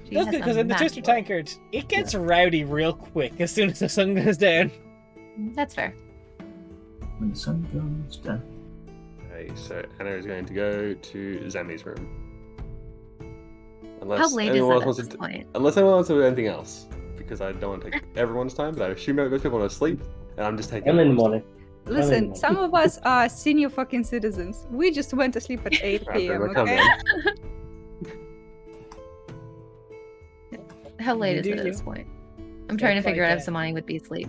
She That's has because a in the Twisted manual. Tankard, it gets rowdy real quick as soon as the sun goes down. That's fair. When the sun goes down. Okay, so Anna is going to go to Zami's room. How late is anyone it else at wants this to, point? unless anyone wants to do anything else, because I don't want to take everyone's time, but I assume most people want to sleep, and I'm just taking. Early in the everyone's morning. Listen, some of us are senior fucking citizens. We just went to sleep at 8 time. p.m., Calm okay? down. How late You is do it at you. this point? I'm trying to It's figure like, out if Zamani would be asleep.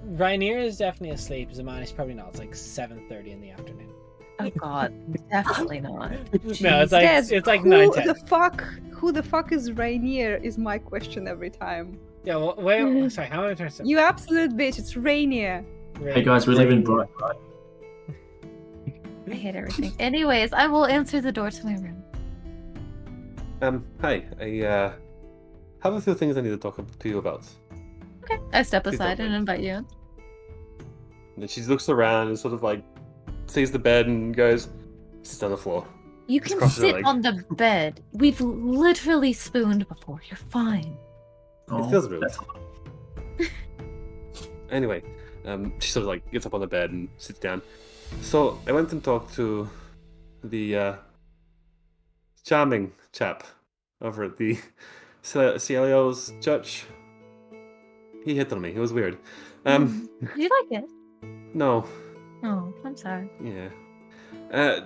Rainier is definitely asleep. Zamani's probably not. It's like 7:30 in the afternoon. Oh god, definitely not. No, it's like Yes, it's like who 9:10. Who the fuck is Rainier is my question every time. Yeah, well, wait, sorry, how many times? You absolute bitch, it's Rainier. Hey guys, we live in Bright, right? I hate everything. Anyways, I will answer the door to my room. Hi. I have a few things I need to talk to you about. Okay. I step Please aside don't and mind. invite you in. And then she looks around and sort of like sees the bed and goes, sits on the floor. You Just can cross her sit leg. on the bed. We've literally spooned before. You're fine. Oh, feels rude. that's- Anyway, she sort of like gets up on the bed and sits down. So I went and talked to the charming chap over at the Cielio's church. He hit on me. It was weird. Did you like it? No, Oh, I'm sorry. yeah,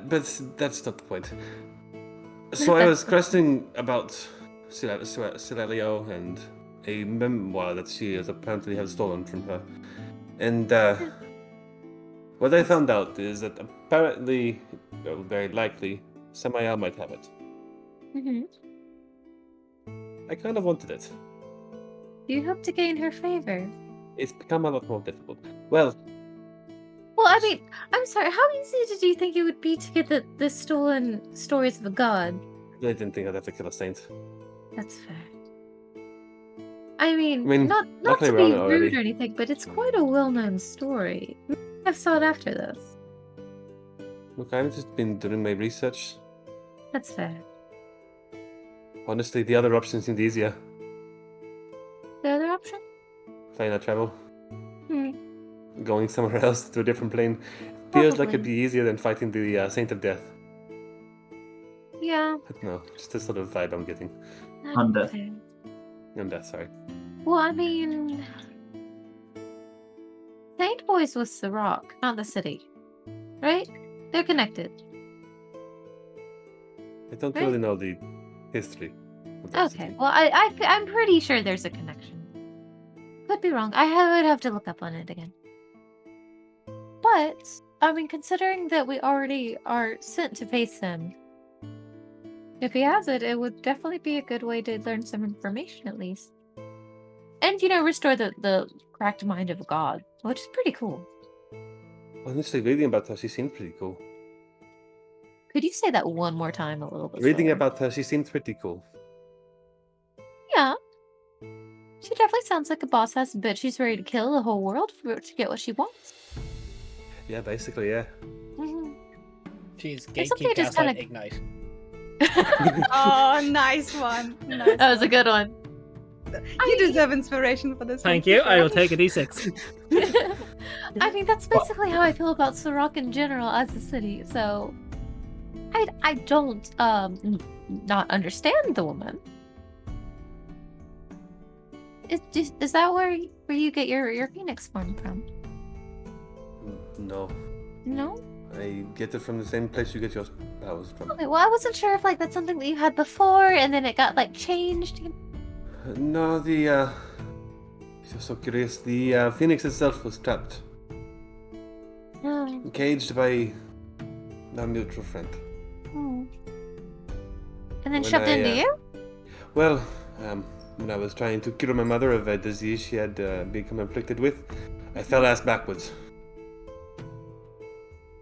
but that's not the point. So I was questioning about Cielio and a memoir that she has apparently have stolen from her. And what I found out is that apparently, well, very likely, Samael might have it. Mm-hmm. I kind of wanted it. Do you hope to gain her favor? It's become a lot more difficult. Well, Well, I mean, I'm sorry. How easy did you think it would be to get the stolen stories of a god? I didn't think I'd have to kill a saint. That's fair. I mean, not luckily to we're on be it rude already. or anything, but it's quite a well-known story. I've sought after this. Look, I've just been doing my research. That's fair. Honestly, the other option seemed easier. The other option? Flying out travel. Hmm. Going somewhere else to a different plane. Feels like it'd Probably. be easier than fighting the Saint of Death. Yeah. I don't know, just the sort of vibe I'm getting. that's Undeath. fair. And Death, sorry. Well, I mean, Saint Boys was the rock, not the city, right? They're connected. I don't Right. really know the history of that Okay. city. Well, I'm pretty sure there's a connection. Could be wrong. would have to look up on it again. But I mean, considering that we already are sent to face him, if he has it, it would definitely be a good way to learn some information at least. and restore the cracked mind of a god, which is pretty cool. Honestly, reading about her, she seemed pretty cool. Could you say that one more time a little bit? Reading slower? about her, she seemed pretty cool. Yeah. She definitely sounds like a boss ass bitch. She's ready to kill the whole world to get what she wants. Yeah, basically, yeah. Jeez, It's something gatekeep to just gaslight kinda- ignite. Oh, nice one. Nice That was a one. good one. You deserve inspiration for this Thank one. you. for I will sure. take a d6. I mean, that's basically how I feel about Sorok in general as a city. So, I don't not understand the woman. Is that where you get your phoenix form from? No. No. I get it from the same place you get your powers from. Okay. Well, I wasn't sure if that's something that you had before, and then it got changed. No, if you're so curious, the phoenix itself was trapped, Oh. caged by a mutual friend. Oh. And then When shoved into you? Well, when I was trying to cure my mother of a disease she had become afflicted with, I fell ass backwards.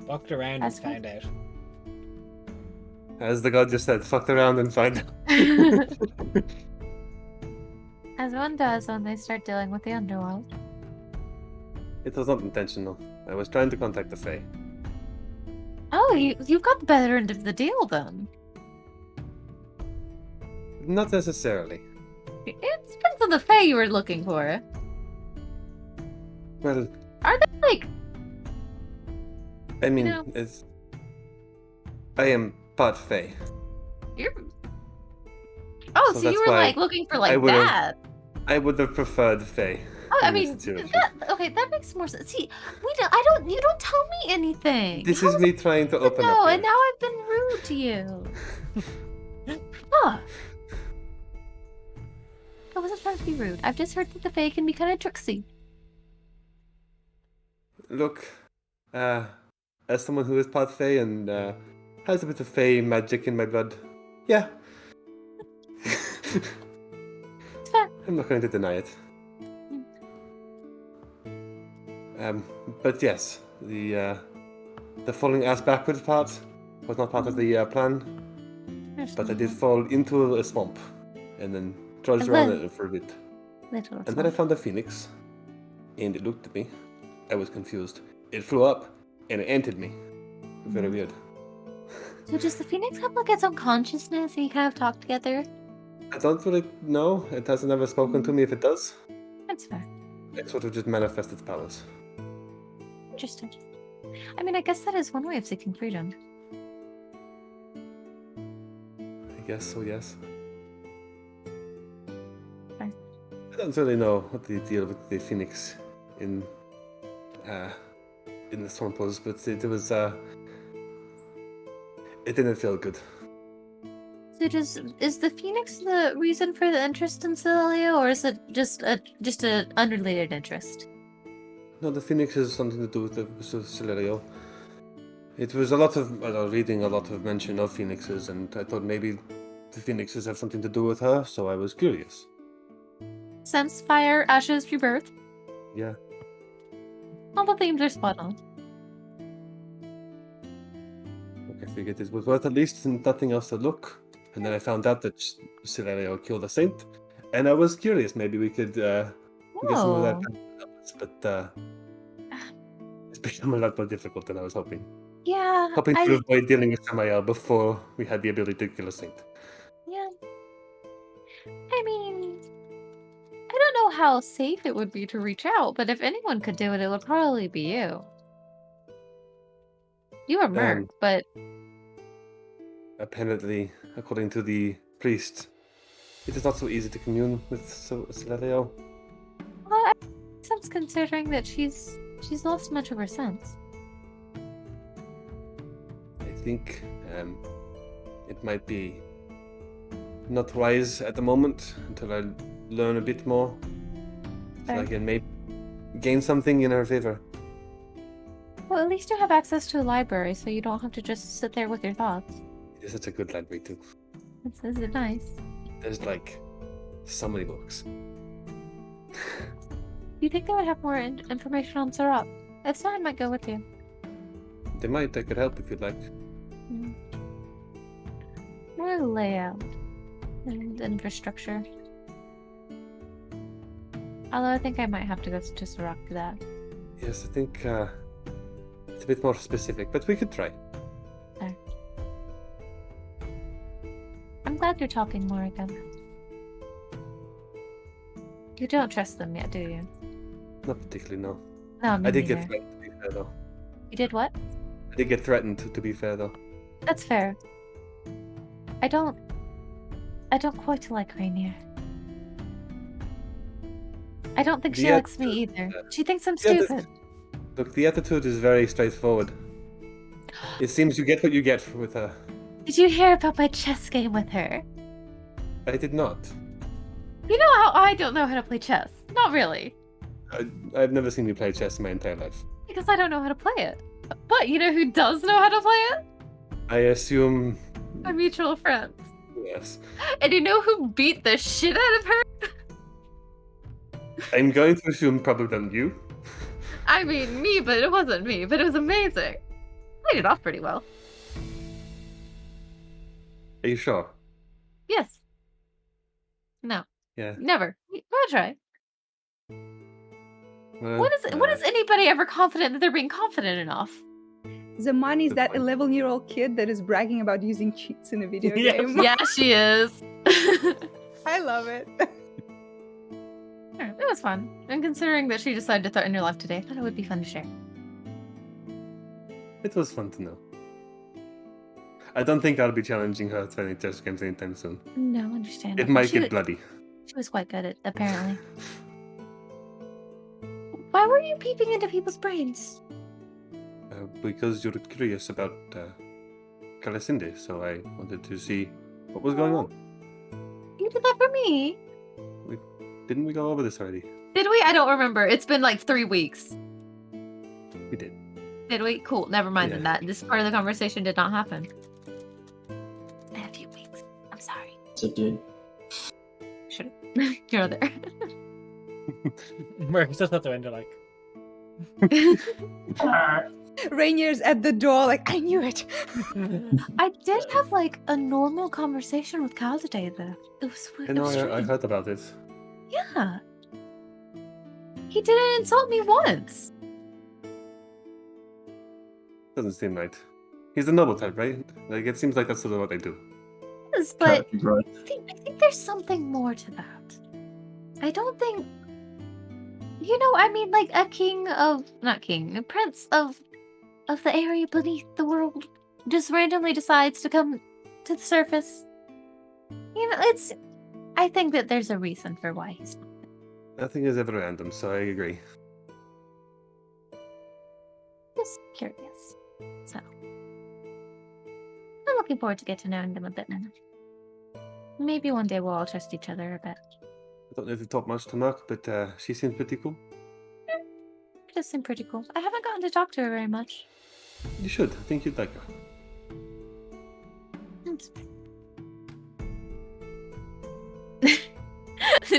Fucked around and That's found out. As the god just said, fucked around and find out. As one does when they start dealing with the underworld. It was not intentional. I was trying to contact the Fae. Oh, you got the better end of the deal then. Not necessarily. It depends on the Fae you were looking for. Well, Are they I mean, No. I am part Fae. you're? Oh, So so you that's were why looking for I would've- that? I would have preferred Fae. Oh, I in this mean, situation. that makes more sense. See, you don't tell me anything. This How is me trying to open no, up. and here. now I've been rude to you. Huh. I wasn't trying to be rude. I've just heard that the Fae can be kind of tricksy. Look, as someone who is part Fae and has a bit of Fae magic in my blood, yeah. fair. I'm not going to deny it. But yes, the falling ass backwards part was not part of the plan, but I did fall into a swamp and then trudged And around then- it for a bit. Little. And then I found a phoenix, and it looked at me. I was confused. It flew up, and it entered me. Very weird. So does the Phoenix have its own consciousness and you kind of talk together? I don't really know. It hasn't ever spoken to me if it does. That's fair. It sort of just manifests its powers. Interesting. I mean, I guess that is one way of seeking freedom. I guess so, yes. Okay. I don't really know what the deal with the phoenix in the swamp was, but it was it didn't feel good. So is the Phoenix the reason for the interest in Celelia, or is it just an unrelated interest? No, the phoenix has something to do with the Celerio. It was a lot of reading, a lot of mention of phoenixes, and I thought maybe the phoenixes have something to do with her, so I was curious. Sense, fire, ashes, rebirth. Yeah. All the themes are spot on. I figured it was worth at least nothing else to look. And then I found out that Celerio killed a saint, and I was curious. Maybe we could get some of that. But it's become a lot more difficult than I was hoping. Yeah, Hoping to avoid dealing with Samael before we had the ability to kill a saint. yeah. I mean, I don't know how safe it would be to reach out, but if anyone could do it, it would probably be you. You are Merk, but Apparently, according to the priest, it is not so easy to commune with Celerio. well, it makes sense considering that she's lost much of her sense. I think it might be not wise at the moment until I learn a bit more. So I Fair. can maybe gain something in her favor. Well, at least you have access to a library, so you don't have to just sit there with your thoughts. It is such a good library too. Is it nice? There's like so many books. Do you think they would have more information on Sarap? If so, I might go with you. They might. I could help if you'd like. More layout and infrastructure. Although I think I might have to go to Sarap for that. Yes, I think it's a bit more specific, but we could try. There. I'm glad you're talking more again. You don't trust them yet, do you? Not particularly, no. No, me I did neither. get threatened, to be fair, though. You did what? I did get threatened, to be fair, though. That's fair. I don't quite like Rainier. I don't think she The likes me either. She thinks I'm Yeah, stupid. Look, the attitude is very straightforward. It seems you get what you get with her. Did you hear about my chess game with her? I did not. You know how I don't know how to play chess? Not really. I've never seen you play chess in my entire life. Because I don't know how to play it. But you know who does know how to play it? I assume... My mutual friend. Yes. And you know who beat the shit out of her? I'm going to assume probably than you. I mean, me, but it wasn't me. But it was amazing. Played it off pretty well. Are you sure? Yes. No. Yeah. Never. I'll try. Well, When is anybody ever confident that they're being confident enough? Zaman is Good that point. 11-year-old kid that is bragging about using cheats in a video Yes. game. Yeah, she is. I love it. It was fun. And considering that she decided to threaten your life today, I thought it would be fun to share. It was fun to know. I don't think I'll be challenging her to any chess games anytime soon. No, understandable. It might She get bloody. She was quite good at apparently. Why were you peeping into people's brains? Because you're curious about Kalasinde, so I wanted to see what was going on. You did that for me. Didn't we go over this already? Did we? I don't remember. It's been like 3 weeks. We did. Did we? Cool. Never mind then. Yeah. That this part of the conversation did not happen. In a few weeks. I'm sorry. So did. Should you're there. Merk just out the window like, Rainier's at the door, like, I knew it. I did have like a normal conversation with Cal today though. It was I know, I strange. heard about it. Yeah. He didn't insult me once. Doesn't seem right. He's the noble type, right? Like, it seems like that's sort of what they do. Yes, but Character growth. I think there's something more to that. I don't think, you know, I mean, like a prince of the area beneath the world just randomly decides to come to the surface. You know, I think that there's a reason for why he's. Nothing is ever random, so I agree. Just curious. So, I'm looking forward to get to knowing them a bit more. Maybe one day we'll all trust each other a bit. I don't know if you talk much to Merk, but she seems pretty cool. It does seem pretty cool. I haven't gotten to talk to her very much. You should. I think you'd like her. That's fine.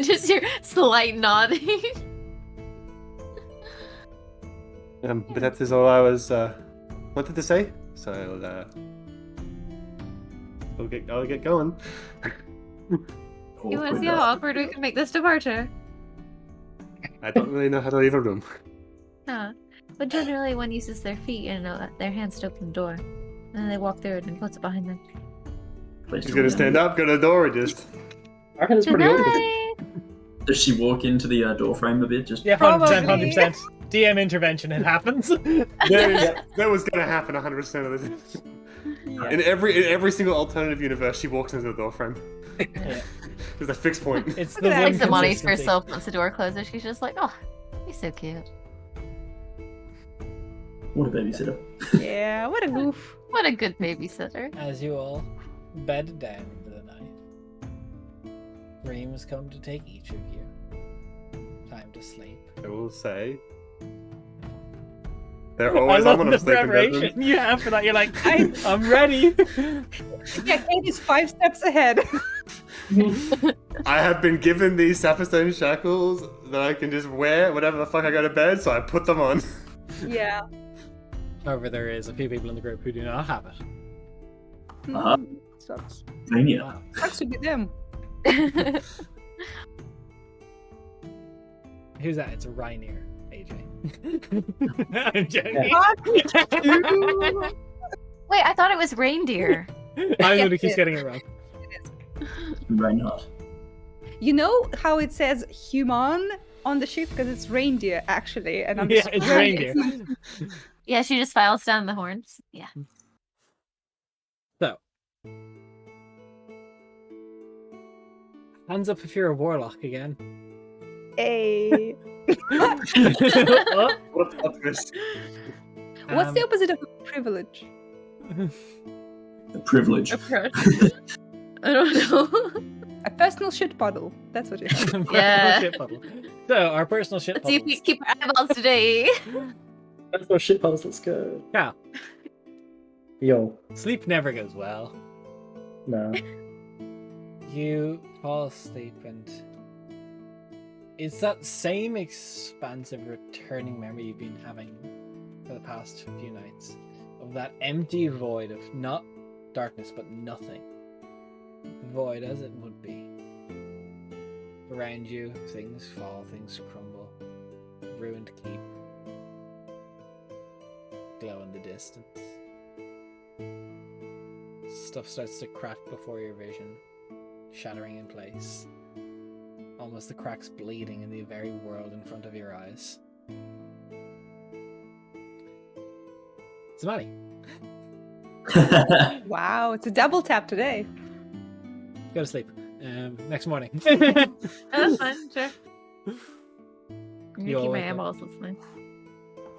Just your slight nodding. But that is all I was wanted to say. So I'll get going. You want to see how awkward we can make this departure? I don't really know how to leave a room. Huh. But generally, one uses their feet and their hands to open the door. And then they walk through it and close it behind them. She's gonna stand up, go to the door, or just. Arcane is Good pretty open. night! Does she walk into the door frame a bit? Just yeah, 100%, Probably. 100%. DM intervention, it happens. That was gonna happen 100% of the time. Yeah. In every single alternative universe, she walks into the door frame. Yeah. There's a fixed point. It's Look the at that. one Takes the money for consistency. herself once the door closes. She's just like, oh, he's so cute. what a babysitter. Yeah, what a goof. What a good babysitter. As you all bed down for the night, dreams come to take each of you. Time to sleep. I will say. They're I always love on when the I'm sleeping. preparation you have for that. You're like, I'm ready. Yeah, Kate is 5 steps ahead. I have been given these sapphire shackles that I can just wear whenever the fuck I go to bed, so I put them on. Yeah. However, there is a few people in the group who do not have it. Uh-huh. Sucks. Mania. Sucks to be them. Who's that? It's a Rainier, AJ. I'm joking. Wait, I thought it was reindeer. I'm gonna keep getting it wrong. Right not. You know how it says human on the ship? Because it's reindeer, actually. And I'm Yeah, just it's wondering- reindeer. Yeah, she just files down the horns. Yeah. So, hands up if you're a warlock again. Hey. Oh, What a plot twist. What's the opposite of privilege? The privilege. I don't know. A personal shit puddle. That's what it is. personal Yeah. shit puddle. So, our personal shit Let's see if puddles. we keep our eyeballs today. That's our shit puzzles. Let's go. Yeah. Yo, Sleep never goes well. no. You fall asleep and it's that same expansive returning memory you've been having for the past few nights of that empty void of not darkness but nothing. Void as it would be. Around you, things fall, things crumble. Ruined keep. Glow in the distance. Stuff starts to crack before your vision, shattering in place. Almost the cracks bleeding in the very world in front of your eyes. Somebody, Wow, it's a double tap today. go to sleep. Next morning. That's fine, sure. I'm gonna You all keep my wake up. eyeballs listening.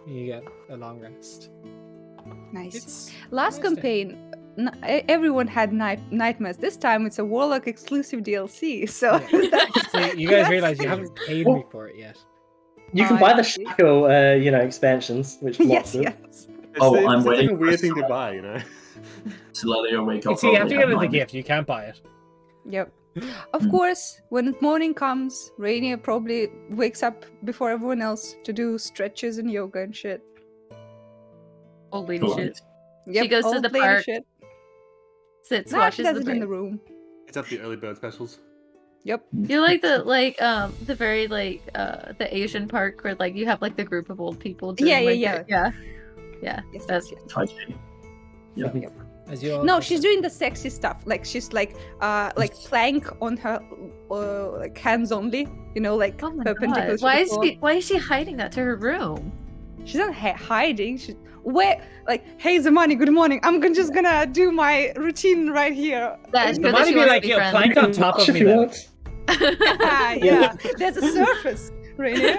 You get a long rest. Nice. It's Last nice day. campaign, everyone had nightmares. This time it's a Warlock exclusive DLC. So So you guys realize you haven't paid me for it yet. You can I buy the see. Shackle, expansions, which yes, lots of. yes. It's waiting like a for weird us thing to- to buy, you know? Slowly wake You up. see, you have to probably get it as a mine. gift. You can't buy it. Yep. Of course, when morning comes, Rainier probably wakes up before everyone else to do stretches and yoga and shit. Old lady Cool. shit. Yep, goes to old the lady park, Shit. Sits, Nah, she watches does the it in the bird. room. It's up the early bird specials. Yep. You like the very the Asian park where like you have like the group of old people doing Yeah, like yeah, yeah. Yes, That's yes, yes. Tai Chi. Yeah. As you all No, she's doing the sexy stuff. Like she's like plank on her like hands only. You know, like Oh my perpendicular. god. to the floor. Why is she hiding that to her room? She's not hiding. She's where like, hey Zamani, good morning. Just gonna do my routine right here. That's The good that money she be wants like, to be yo, friends. plank on top Watch of if me you then. want. Yeah, there's a surface, Rainier.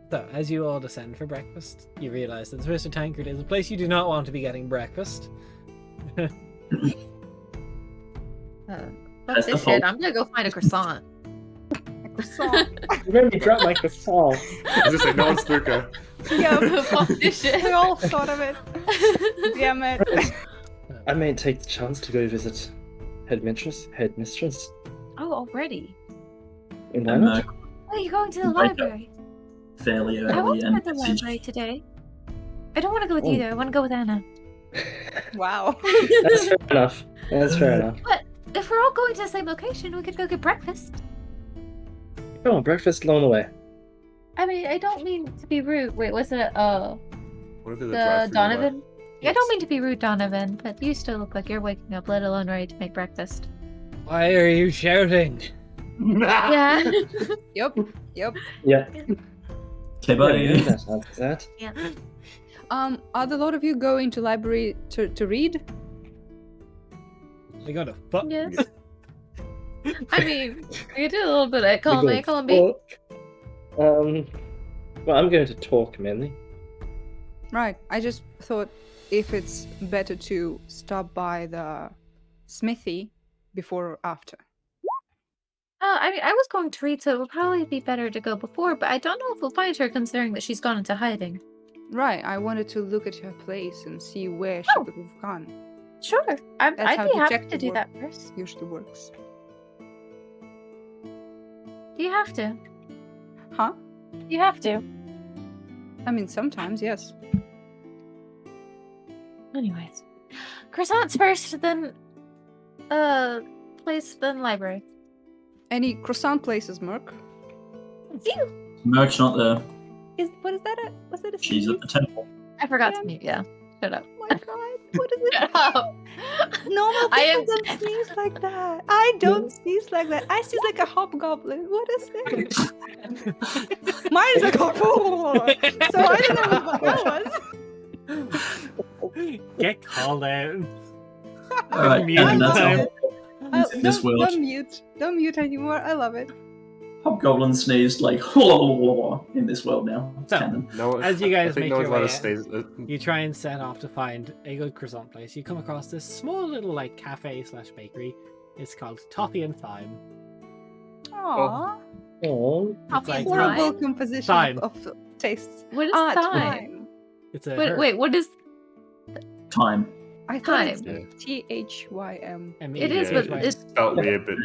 So, as you all descend for breakfast, you realize that the Twisted Tankard is a place you do not want to be getting breakfast. Fuck That's the this shit. fault. I'm gonna go find a croissant. Croissant. Remember, you dropped my croissant. I was just like, no one's Luca. Yeah, Fuck this shit. we all thought of it. Damn it. I may take the chance to go visit headmistress. Oh, already? And why And not? Oh, you're going to the Right up. library. Fairly I early want to go and to the library today. I don't want to go with Oh. you though. I want to go with Anna. Wow. That's fair enough. That's fair enough. But if we're all going to the same location, we could go get breakfast. Come on, breakfast along the way. I mean, I don't mean to be rude. Wait, was it What if there's a the drive-thru Donovan? I Yes. don't mean to be rude, Donovan, but you still look like you're waking up, let alone ready to make breakfast. Why are you shouting? Yeah. Yep. Yep. Yeah. Okay, bye. Yeah, that answers that. Are the lot of you going to library to read? They go to fuck. Yes. I mean, we do a little bit of We're column A, going column B. talk. Well, I'm going to talk mainly. Right. I just thought if it's better to stop by the smithy before or after. I mean, I was going to read, so it would probably be better to go before, but I don't know if we'll find her considering that she's gone into hiding. Right. I wanted to look at her place and see where she Oh. could have gone. Sure. That's I'd how be happy to detective do work that first. usually works. Do you have to? Huh? You have to. I mean, sometimes, yes. Anyways. Croissants first, then place, then library. Any croissant places, Merk? Merk's not there. What is that? Was that a She's sneeze? at the temple. I forgot Yeah. to mute, yeah. Shut up. Oh my god, what is it? Shut up. Normal I people am- don't sneeze like that. I don't sneeze like that. I sneeze like a hobgoblin. What is this? Mine is like a so I don't know what that was. Get called out. Alright, Mute and that's I all. love it. In this world, Don't mute anymore. I love it. Hobgoblin sneezed like in this world now. It's So, canon. No, As you guys I think make no your one's way allowed to stay. You try and set off to find a good croissant place. You come across this small little like cafe / bakery. It's called Toffee and Thyme. Aww. Oh, Coffee like and Horrible thyme? composition Thyme. of tastes. What is Ah, thyme? It's a Wait, wait, what is Time. I thought Thyme? it's THYM. It is, but It's spelled weird, but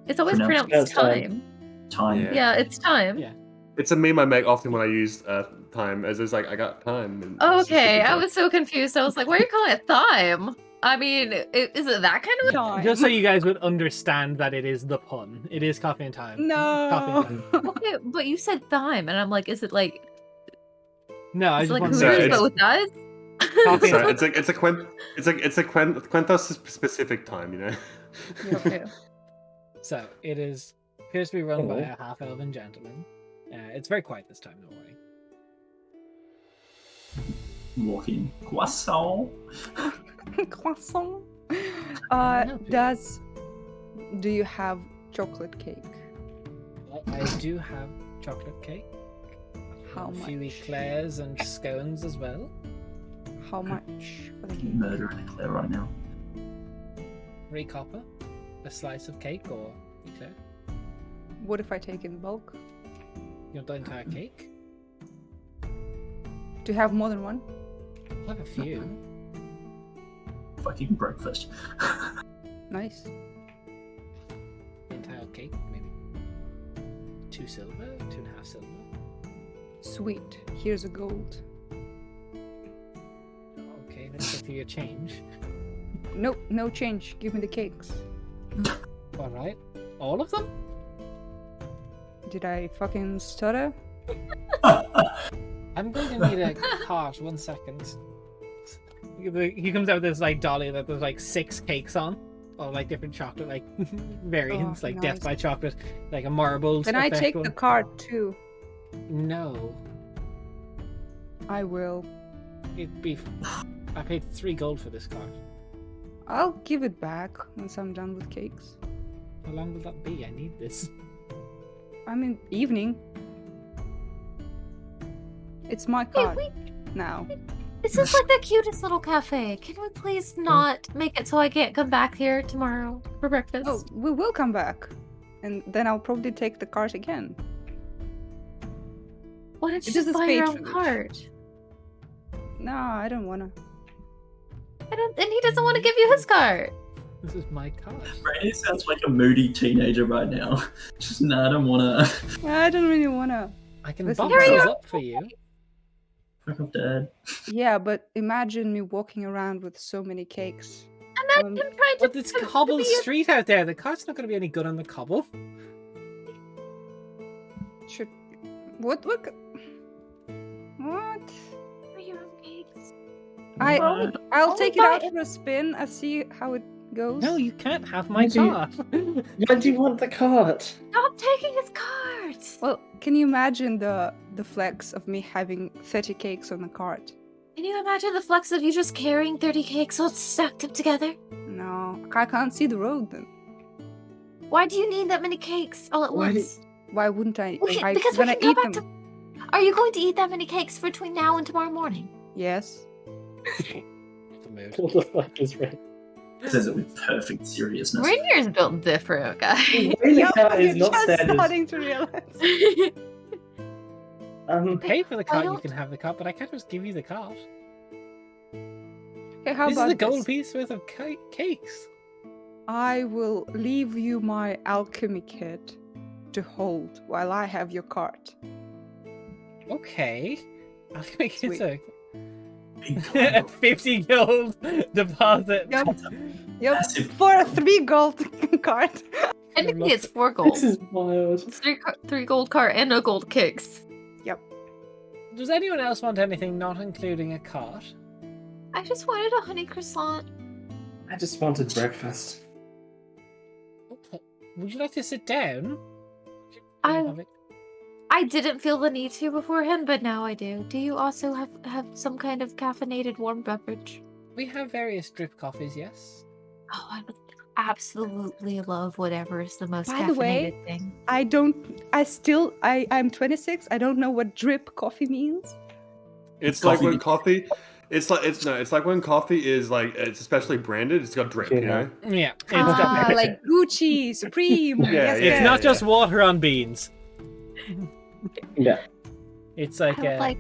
it's always Pronounced pronounced thyme. time. Time. Yeah. Yeah, it's time. Yeah. it's a meme I make often when I use time, as it's like I got time. And Oh, it's just a okay, good I joke. was so confused. I was like, why are you calling it thyme? I mean, is it that kind of Time. Just so you guys would understand that it is the pun. It is Coffee and Time. Coffee and No. Thyme. Okay, but you said thyme, and I'm like, is it like, No, I is it just like want So Hooters, to but with us? Coffee So and it's a Quentos specific time, you know. Okay. So it is appears to be run by Oh. a half-elven gentleman. It's very quiet this time, don't worry. Walking. Croissant. Croissant. No, Do you have chocolate cake? I do have chocolate cake. How a few much? eclairs and scones as well. How much for the cake? Murdering Eclair right now. 3 copper, a slice of cake or eclair. What if I take in bulk? You want the entire cake? Do you have more than one? I have a few. Fucking breakfast. Nice. The entire cake, maybe 2 silver, 2.5 silver. Sweet. Here's a gold. Okay, let's go through your change. Nope, no change. Give me the cakes. All right, all of them. Did I fucking stutter? I'm going to need a cart. 1 second. He comes out with this like dolly that there's like 6 cakes on, all like different chocolate like variants, Oh, like nice. Death by Chocolate, like a marbled. Can I effect take one. the card too? No, I will. it'd be. I paid 3 gold for this cart. I'll give it back once I'm done with cakes. How long will that be? I need this. I mean, evening. It's my card wait. now. This is like the cutest little cafe. Can we please not make it so I can't come back here tomorrow for breakfast? Oh, we will come back. And then I'll probably take the cart again. Why don't you it just is a buy your own patronage. cart? No, I don't wanna. And he doesn't want to give you his cart. This is my cart. Brady sounds like a moody teenager right now. Just, nah, I don't wanna. I don't really wanna. I can Listen, box Here those you up for you. Fuck off, Dad. Yeah, but imagine me walking around with so many cakes. Imagine him trying to. But it's to cobbled be a- street out there. The cart's not going to be any good on the cobble. Should what? What? What? Buy your own cakes. I'll only take it buy out it- for a spin. I see how it goes. No, you can't have my Why do you- cart. why do you want the cart? Stop taking his cart. Well, can you imagine the flex of me having 30 cakes on the cart? Can you imagine the flex of you just carrying 30 cakes all stacked up together? No, I can't see the road then. Why do you need that many cakes all at Why do- once? Why wouldn't I? Because we when I can go eat back them. to. Are you going to eat that many cakes between now and tomorrow morning? Yes. The mood. What the fuck is right? Says it with perfect seriousness. Reindeer's built different, guys. Really, cart is I'm not just standard. starting to realize. Pay for the Why cart, you don't- can have the cart, but I can't just give you the cart. Okay, how This is about a gold this? piece worth of cakes. I will leave you my alchemy kit to hold while I have your cart. Okay. I'll make it Sweet. a Big time. 50 gold deposit. Yep. Massive. For a 3 gold cart. Technically, it's 4 gold. This is wild. It's three gold cart and no gold kicks. Does anyone else want anything not including a cart? I just wanted a honey croissant. I just wanted breakfast. Okay. Would you like to sit down? I didn't feel the need to beforehand, but now I do. Do you also have some kind of caffeinated warm beverage? We have various drip coffees, yes. Oh, I would absolutely love whatever is the most By the way, caffeinated thing. I'm 26. I don't know what drip coffee means. It's like when Coffee. coffee. It's like when coffee is like it's especially branded. It's got drip, you know. Yeah. It's, Ah, Like Gucci, Supreme. Yeah, yes, it's yeah. not just water on beans. Yeah. It's I like, would like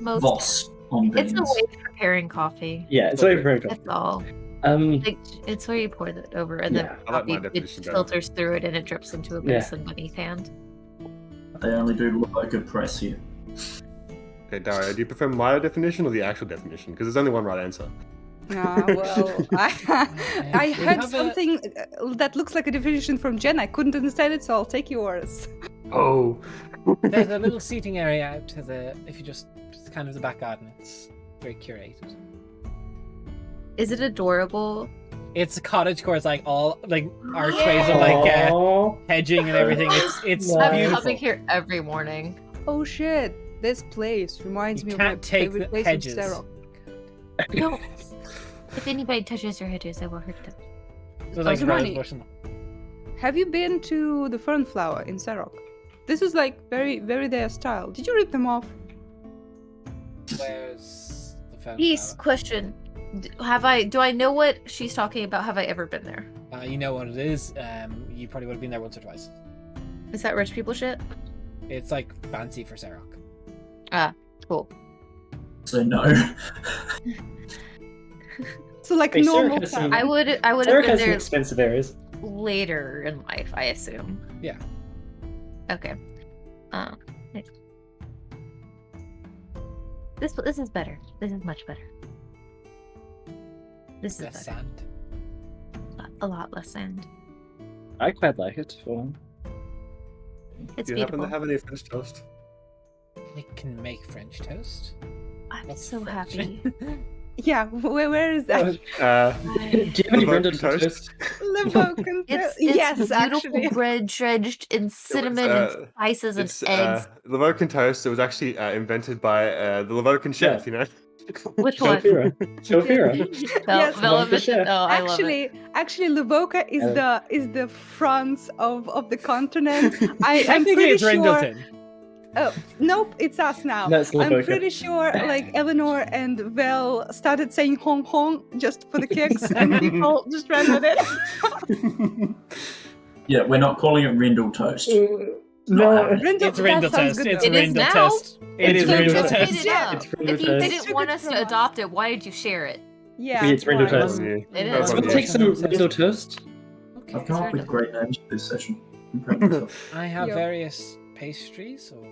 most. Voss on beans. It's a way of preparing coffee. Yeah, it's very, very good. That's all. Like, it's where you pour it over, and Yeah, then I like my coffee, it definition better. filters through it, and it drips into a Yeah. basin beneath hand. They only do local press here. Okay, Dario, do you prefer my definition or the actual definition? Because there's only one right answer. Well, I We heard have a- something that looks like a definition from Jen. I couldn't understand it, so I'll take yours. Oh. there's a little seating area out to the, if you just kind of the back garden. It's very curated. Is it adorable? It's a cottage core. It's like all like archways and like Aww. hedging and everything. It's Wow. I'm beautiful. coming here every morning. Oh shit! This place reminds You me of my can't take favorite the place hedges. in Sarok. No. If anybody touches your hedges, I will hurt them. So like Zumani. rose bush and- Have you been to the Fernflower in Sarok? This is like very, very their style. Did you rip them off? Where's the fern Peace. flower? Question: Do I know what she's talking about? Have I ever been there? You know what it is. You probably would have been there once or twice. Is that rich people shit? It's like fancy for Sarok. Cool. So no. So like Hey, Sarok normal has town. some- I would have Sarah been has some there expensive areas. later in life, I assume. Yeah. Okay. This is better. This is much better. This is Less better. sand. A lot less sand. I quite like it for one. It's Do you happen beautiful. to have any French toast? We can make French toast. I'm That's so French. happy. Yeah, where is that? Do you have any Lavocan rendered toast? toast? Lavocan It's yes, beautiful actually. bread dredged in cinnamon and spices and It's eggs. Lavocan toast. It was actually invented by the Lavocan chef. You know. Which one? Shofira. Shofira. Yes, love the chef. Oh, I love it. Actually, Lavoca is Yeah. the France of the continent. I'm Technically, pretty it's sure. Rindleton. Oh, nope, it's us now. No, it's I'm Lavoca. pretty sure like Eleanor and Vel started saying Hong Hong just for the kicks, and people just ran with it. Yeah, we're not calling it Rindle toast. No. Rindle, It's Rindle that sounds toast. good It's It though. is Rindle now. toast. It It's is Rindle Rindle toast. Made toast. it up. It's Rindle If you toast. didn't want us to adopt it, why did you share it? Yeah, It's Rindle why? toast. Yeah. It That's is. We'll on take you. some Rindle toast. Okay. I've come up with Rindle. great names for this session. I'm proud of myself. I have Yep. various pastries, so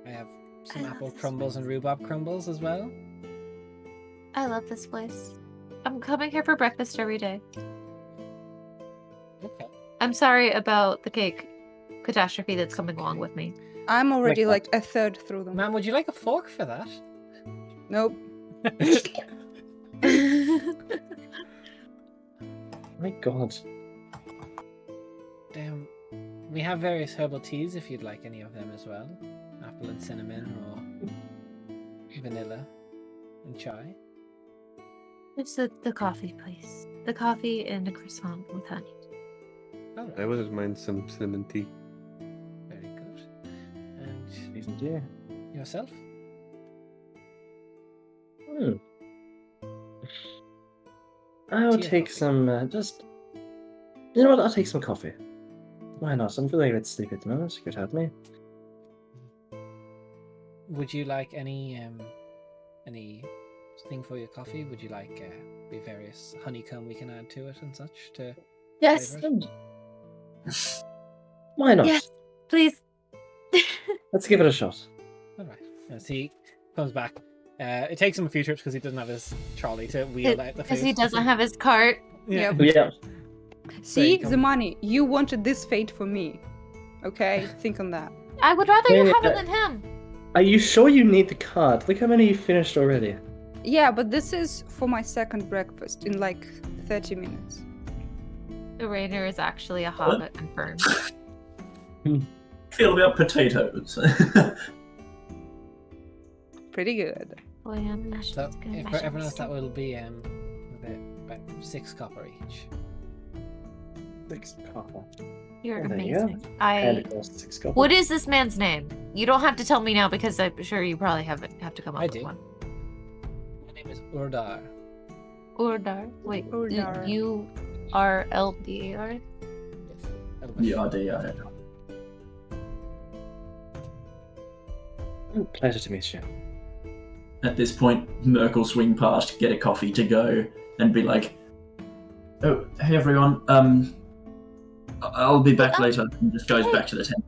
I have some I love apple this crumbles and rhubarb crumbles as well. I love this place. I'm coming here for breakfast every day. Okay. I'm sorry about the cake catastrophe that's coming along with me. I'm already Like like a third through them. Ma'am, would you like a fork for that? Nope. My God. We have various herbal teas if you'd like any of them as well. Apple and cinnamon or vanilla and chai. It's the coffee place. The coffee and a croissant with honey. All right. I wouldn't mind some cinnamon tea. Very good. And Even dear. yourself? I'll Tea or take coffee? some, just... You know what, I'll take some coffee. Why not? I'm feeling a bit sleepy at the moment. You could have me. thing for your coffee? Would you like the various honeycomb we can add to it and such to Yes. flavor Why not? Yes, please. Let's give it a shot. All right. As he comes back, it takes him a few trips because he doesn't have his trolley to wheel out the food. Because he doesn't have his cart. Yeah. Yeah. See, come- the money. You wanted this fate for me. Okay, think on that. I would rather you Yeah. have it than him. Are you sure you need the card? Look how many you finished already. Yeah, but this is for my second breakfast in like 30 minutes. The Rainer is actually a hobbit, confirmed. Feel about potatoes. Pretty good. Oh, yeah, mashed So, is good. for Mashed everyone is else, that good. will be about 6 copper each. 6 copper. You're Oh, there you go. amazing. And I. it costs 6 copper. What is this man's name? You don't have to tell me now because I'm sure you probably have to come up I with do. one. My name is Urdar. Urdar. Wait, Urdar. URLDAR? Yes. Yeah. Pleasure to meet you. At this point, Merk will swing past, get a coffee to go, and be like, "Oh, hey everyone. I'll be back later." And just goes back to the tent.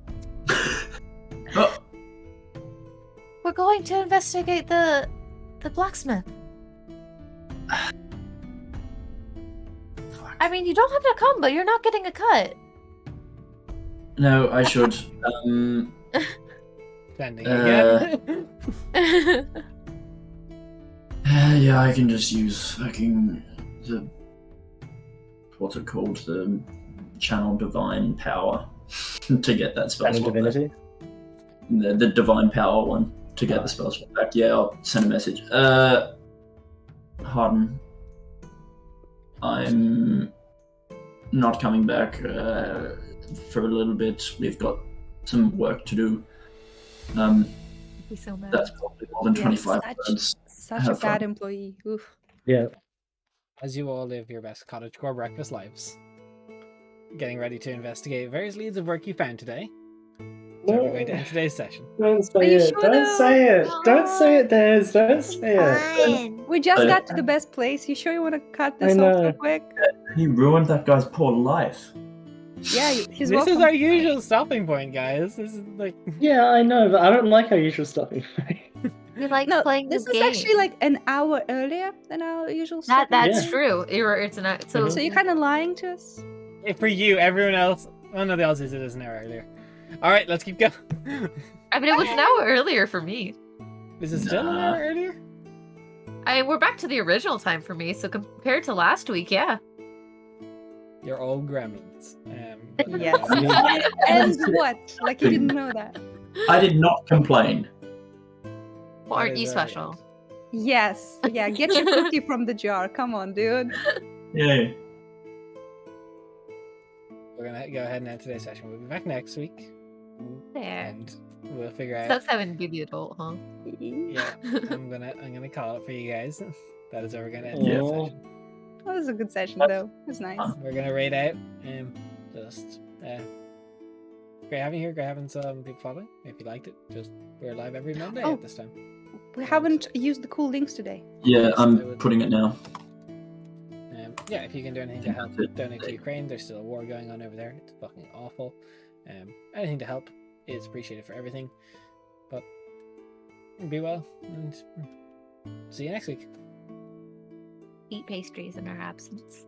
Oh, We're going to investigate the blacksmith. I mean, you don't have to come, but you're not getting a cut. no, I should. Standing Uh, again. Yeah, I can just use fucking the what's it called, the channel divine power to get that spell And slot back. divinity. The divine power one to get the spell slot back. Yeah, I'll send a message. Harden, I'm not coming back for a little bit. We've got some work to do. Be so mad. That's probably more than Yeah, 25 such- words. Such a Have fun. bad employee. Oof. Yeah. As you all live your best cottagecore breakfast lives, getting ready to investigate various leads of work you found today. So we're going to end today's session. Don't Are say you it. sure Don't though? say it. Don't say it, Des. Don't say it. Fine. We just Uh, got to the best place. You sure you want to cut I this off so know. quick? He ruined that guy's poor life. Yeah, he's This welcome. is our usual stopping point, guys. This is like Yeah, I know, but I don't like our usual stopping. We like No, playing this the is game. actually like an hour earlier than our usual That's stopping Yeah. point. true. It's not so. So you're kind of lying to us? for you, everyone else. Oh no, the Aussies it is an hour earlier. All right, let's keep going. I mean, it was an hour earlier for me. Is it still an hour earlier? We're back to the original time for me. So compared to last week, yeah. You're all gremlins. But, Yes. And what? Like you didn't know that? I did not complain. Well, aren't That you is alright. special? Yes. Yeah, get your cookie from the jar. Come on, dude. Yay. We're gonna go ahead and end today's session. We'll be back next week, There. and we'll figure out. That's having to be the adult, huh? Yeah, I'm gonna call it for you guys. That is where we're gonna end today's Aw. session. That was a good session, though. It was nice. We're gonna raid out. Just great having you here. Great having some people following. If you liked it, just we're live every Monday Oh. at this time. We haven't used the cool links today. Yeah, Yes, I I'm would- putting it now. Yeah, if you can do anything to help donate to Ukraine, there's still a war going on over there. It's fucking awful. Anything to help is appreciated for everything. But be well, and see you next week. Eat pastries in our absence.